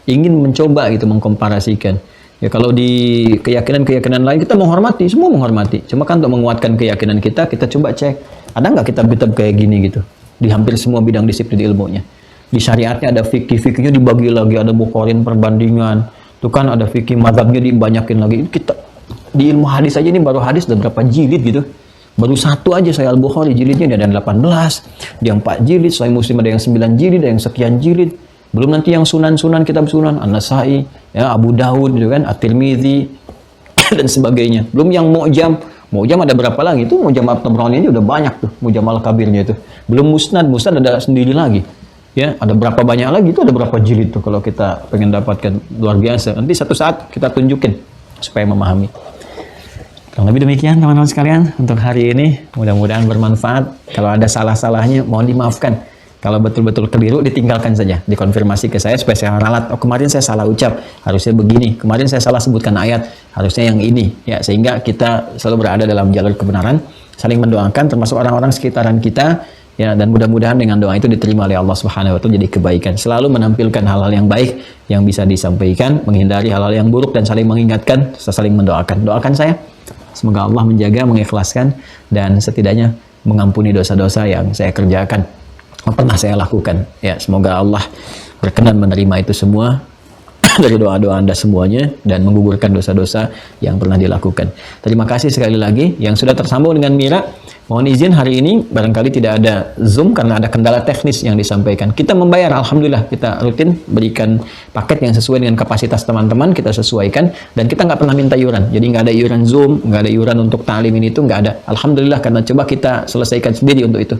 ingin mencoba gitu mengkomparasikan. Ya kalau di keyakinan lain kita menghormati, semua menghormati. Cuma kan untuk menguatkan keyakinan kita coba cek, ada nggak kitab-kitab kayak gini gitu di hampir semua bidang disiplin ilmunya. Di syariatnya ada fikih-fikihnya dibagi lagi, ada Bukharin perbandingan, itu kan ada fikih mazhabnya dibanyakin lagi. Kita di ilmu hadis aja ini baru hadis ada berapa jilid gitu. Baru satu aja Sahih Al-Bukhari jilidnya ada 18, dia 4 jilid, Sahih Muslim ada yang 9 jilid, ada yang sekian jilid. Belum nanti yang sunan-sunan, kitab sunan, An-Nasai, ya, Abu Daud gitu kan, At-Tirmidzi dan sebagainya. Belum yang Mu'jam ada berapa lagi? Itu Mu'jam At-Tabrani ini udah banyak tuh, Mu'jam Al-Kabirnya itu. Belum Musnad ada sendiri lagi. Ya, ada berapa banyak lagi, itu ada berapa jilid tuh kalau kita pengen dapatkan, luar biasa. Nanti satu saat kita tunjukin supaya memahami. Kurang lebih demikian teman-teman sekalian untuk hari ini, mudah-mudahan bermanfaat. Kalau ada salah-salahnya mohon dimaafkan. Kalau betul-betul keliru ditinggalkan saja, dikonfirmasi ke saya supaya saya ralat. Oh, kemarin saya salah ucap, harusnya begini. Kemarin saya salah sebutkan ayat, harusnya yang ini. Ya, sehingga kita selalu berada dalam jalur kebenaran, saling mendoakan termasuk orang-orang sekitaran kita Ya, dan mudah-mudahan dengan doa itu diterima oleh Allah Subhanahu wa taala jadi kebaikan. Selalu menampilkan hal-hal yang baik yang bisa disampaikan, menghindari hal-hal yang buruk dan saling mengingatkan, saling mendoakan. Doakan saya semoga Allah menjaga, mengikhlaskan dan setidaknya mengampuni dosa-dosa yang saya kerjakan, pernah saya lakukan. Ya, semoga Allah berkenan menerima itu semua dari doa-doa Anda semuanya dan menggugurkan dosa-dosa yang pernah dilakukan. Terima kasih sekali lagi yang sudah tersambung dengan Mira. Mohon izin hari ini barangkali tidak ada Zoom karena ada kendala teknis yang disampaikan. Kita membayar, alhamdulillah kita rutin berikan paket yang sesuai dengan kapasitas teman-teman, kita sesuaikan dan kita nggak pernah minta iuran. Jadi nggak ada iuran Zoom, nggak ada iuran untuk ta'lim ini itu nggak ada. Alhamdulillah karena coba kita selesaikan sendiri untuk itu.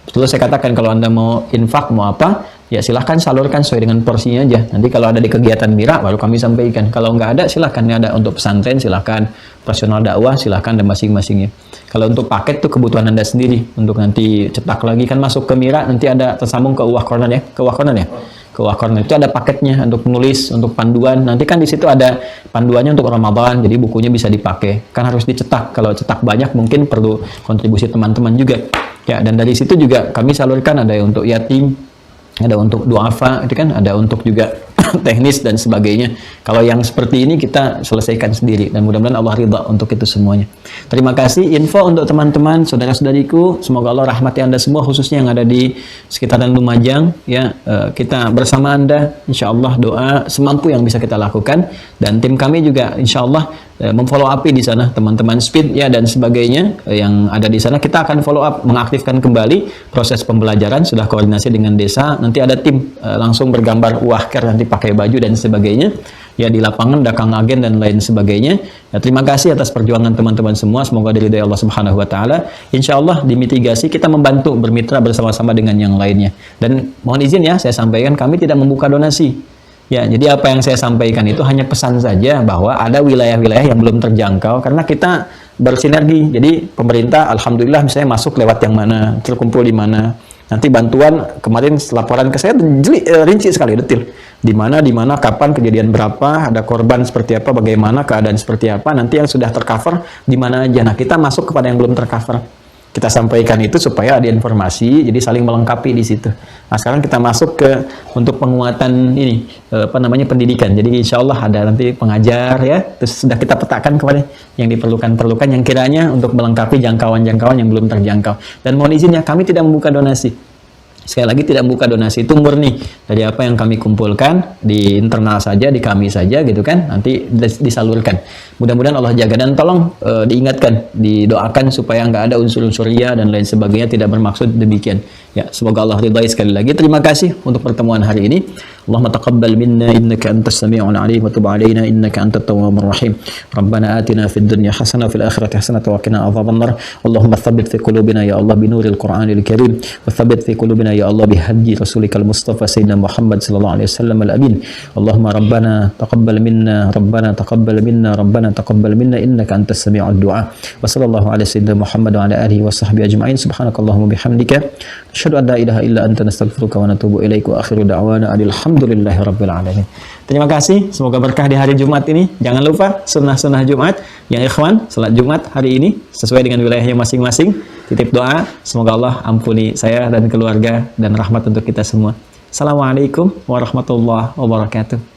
Terus saya katakan kalau Anda mau infak mau apa, ya silahkan salurkan sesuai dengan porsinya aja. Nanti kalau ada di kegiatan Mira baru kami sampaikan. Kalau nggak ada silahkan, ini ada untuk pesantren silahkan, operasional dakwah silahkan dan masing-masingnya. Kalau untuk paket tuh kebutuhan Anda sendiri. Untuk nanti cetak lagi kan masuk ke Mira nanti ada tersambung ke Uwah Corner ya, ke Uwah Corner ya. Ke Uwah Corner itu ada paketnya untuk menulis, untuk panduan. Nanti kan di situ ada panduannya untuk Ramadan, jadi bukunya bisa dipakai. Kan harus dicetak. Kalau cetak banyak mungkin perlu kontribusi teman-teman juga. Ya, dan dari situ juga kami salurkan ada yang untuk yatim, ada untuk duafa, itu kan ada untuk juga teknis dan sebagainya. Kalau yang seperti ini kita selesaikan sendiri dan mudah-mudahan Allah ridha untuk itu semuanya. Terima kasih info untuk teman-teman, saudara-saudariku. Semoga Allah rahmati Anda semua khususnya yang ada di sekitaran Lumajang ya. Kita bersama Anda insyaallah doa semampu yang bisa kita lakukan dan tim kami juga insyaallah memfollow up di sana teman-teman speed ya dan sebagainya yang ada di sana. Kita akan follow up mengaktifkan kembali proses pembelajaran, sudah koordinasi dengan desa, nanti ada tim langsung bergambar wahker nanti pakai baju dan sebagainya ya di lapangan dakang agen dan lain sebagainya ya. Terima kasih atas perjuangan teman-teman semua, semoga diridhai Allah Subhanahu wa taala. Insyaallah di mitigasi kita membantu bermitra bersama-sama dengan yang lainnya dan mohon izin ya saya sampaikan kami tidak membuka donasi. Ya, jadi apa yang saya sampaikan itu hanya pesan saja bahwa ada wilayah-wilayah yang belum terjangkau karena kita bersinergi. Jadi pemerintah alhamdulillah misalnya masuk lewat yang mana, terkumpul di mana. Nanti bantuan kemarin laporan ke saya rinci sekali detil. Di mana, kapan, kejadian berapa, ada korban seperti apa, bagaimana keadaan seperti apa, nanti yang sudah tercover di mana aja. Nah, kita masuk kepada yang belum tercover. Kita sampaikan itu supaya ada informasi, jadi saling melengkapi di situ. Nah, sekarang kita masuk ke untuk penguatan ini, pendidikan. Jadi insya Allah ada nanti pengajar ya, terus sudah kita petakan kepada yang diperlukan yang kiranya untuk melengkapi jangkauan-jangkauan yang belum terjangkau. Dan mohon izin ya, kami tidak membuka donasi. Sekali lagi tidak membuka donasi, itu murni dari apa yang kami kumpulkan di internal saja, di kami saja gitu kan, nanti disalurkan. Mudah-mudahan Allah jaga dan tolong diingatkan, didoakan supaya nggak ada unsur-unsur ria dan lain sebagainya, tidak bermaksud demikian. Ya, semoga Allah ridhai sekali lagi. Terima kasih untuk pertemuan hari ini. Allahumma taqabbal minna innaka antas sami'ul 'alim wa tub 'alaina innaka antat tawwabur rahim. Rabbana atina fid dunya hasanah wa fil akhirati hasanah wa qina adzabannar. Allahumma tsabbit fi qulubina ya Allah bi nuril Qur'anil Karim wa tsabbit fi qulubina ya Allah bi hadyi rasulikal Mustafa sayyidina Muhammad sallallahu alaihi wasallam al-amin. Allahumma rabbana taqabbal minna rabbana taqabbal minna innaka antas sami'ud du'a. Wa sallallahu ala sayyidina Muhammad wa ala alihi wa sahbihi ajma'in. Subhanakallahumma bihamdika asyhadu an la ilaha illa anta nastaghfiruka wa natubu ilaik wa akhiru da'wana alhamdulillahi rabbil alamin. Terima kasih, semoga berkah di hari Jumat ini. Jangan lupa sunnah-sunnah Jumat yang ikhwan, salat Jumat hari ini sesuai dengan wilayahnya masing-masing. Titip doa, semoga Allah ampuni saya dan keluarga dan rahmat untuk kita semua. Assalamualaikum warahmatullahi wabarakatuh.